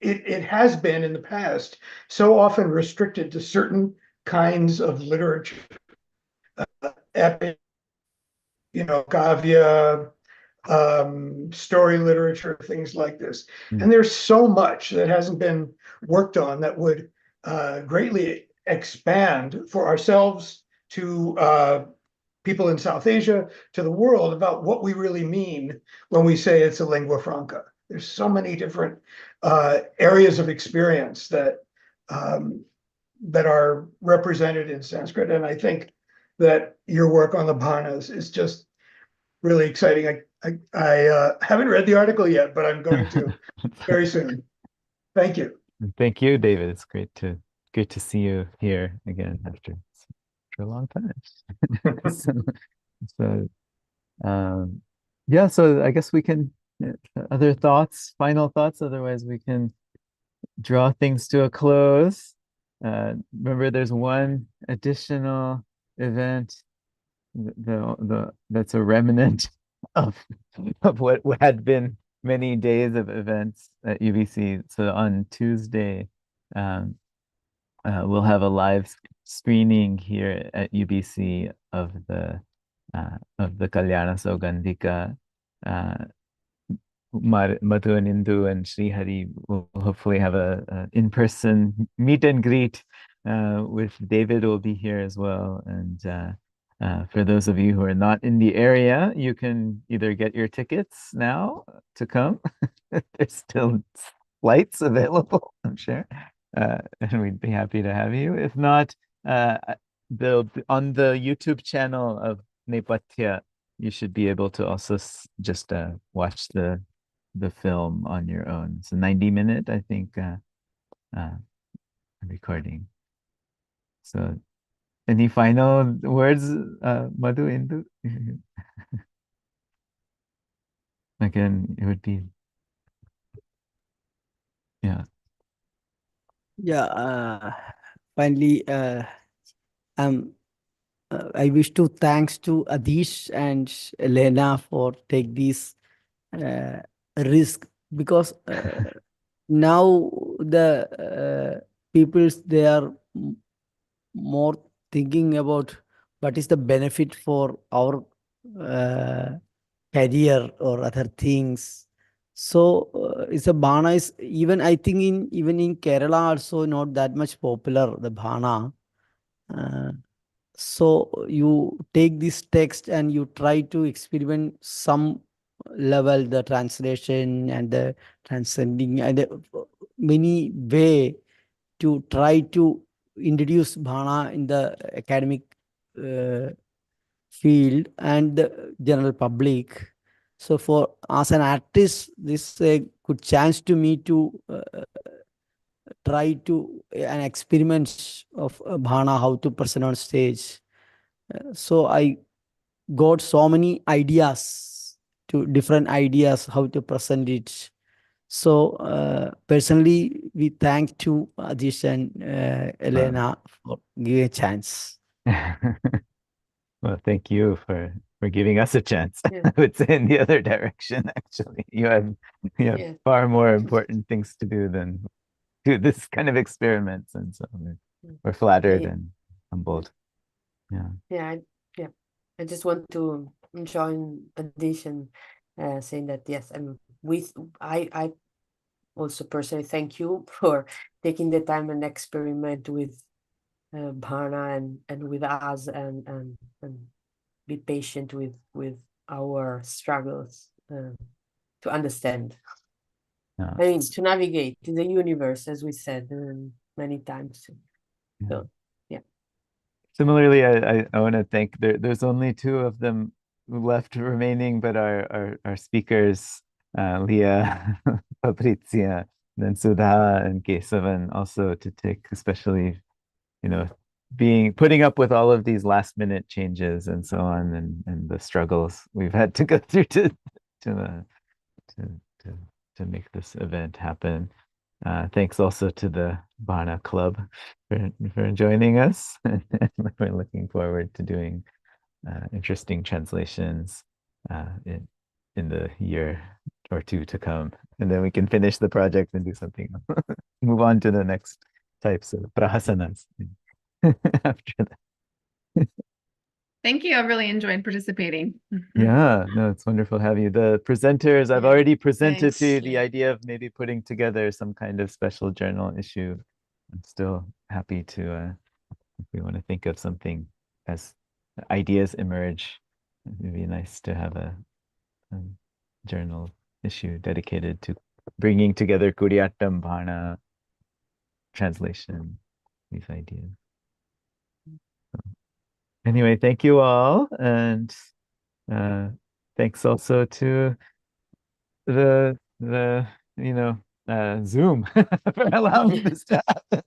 S4: has been in the past so often restricted to certain kinds of literature, epic, you know, kavya, story literature, things like this. And there's so much that hasn't been worked on that would greatly expand for ourselves, to people in South Asia, to the world, about what we really mean when we say it's a lingua franca. There's so many different areas of experience that that are represented in Sanskrit, and I think that your work on the bhanas is just really exciting. I haven't read the article yet, but I'm going to very soon. Thank you.
S1: Thank you, David. It's great to see you here again after a long time. Yeah, so I guess we can other thoughts, final thoughts, otherwise we can draw things to a close. Remember, there's one additional event, that's a remnant of what had been many days of events at UBC. So on Tuesday, we'll have a live screening here at UBC of the Kalyana Saugandhika. Madhu and Indu and Srihari will hopefully have a in-person meet and greet with David will be here as well. And for those of you who are not in the area, you can either get your tickets now to come. There's still flights available, I'm sure. And we'd be happy to have you. If not, on the YouTube channel of Nepatya, you should be able to also just watch the film on your own. It's a 90-minute, I think, recording. So, any final words, Madhu, Indu? Again, it would be, yeah.
S9: Yeah. Finally, I wish to thanks to Adish and Elena for take this risk, because now the peoples, they are more thinking about what is the benefit for our career or other things. So it's a bhana is, even I think even in Kerala also not that much popular, the bhana. So you take this text and you try to experiment some level, the translation and the transcending and many way to try to introduce bhana in the academic field and the general public. So for as an artist, this is a good chance to me to try to an experiment of bhana, how to present on stage. So I got so many ideas, to different ideas how to present it. So personally, we thank to Adish and Elena for giving a chance.
S1: Well, thank you for giving us a chance. I would say in the other direction, actually. You have far more important things to do than do this kind of experiments, and so we're flattered and humbled.
S15: Yeah, I just want to join Adish and saying that yes, I'm
S8: I also personally thank you for taking the time and experiment with Bhana and with us and be patient with our struggles to understand.
S1: Yeah.
S8: I mean, to navigate in the universe, as we said many times. So, yeah.
S1: Similarly, I want to thank, there's only two of them left remaining, but our speakers, Leah, Fabrizia, then Sudha and Kesavan, also to take, especially, putting up with all of these last minute changes and so on, and the struggles we've had to go through to make this event happen. Thanks also to the Bhana Club for joining us. We're looking forward to doing interesting translations in the year or two to come. And then we can finish the project and do something else. Move on to the next types of prahasanas after that.
S3: Thank you. I really enjoyed participating.
S1: Yeah, no, it's wonderful to have you. The presenters, I've already presented
S8: Thanks.
S1: to you the idea of maybe putting together some kind of special journal issue. I'm still happy to, if we want to think of something as ideas emerge, it'd be nice to have a journal issue dedicated to bringing together Kuriyattam, Bhana, translation, these ideas. Anyway, thank you all, and thanks also to the Zoom for allowing this to happen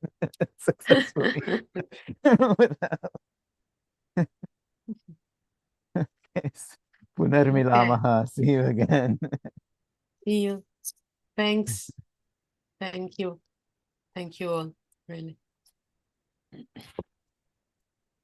S1: successfully. Okay. Punarmilamaha. See you again.
S8: See you. Thanks. Thank you. Thank you all, really.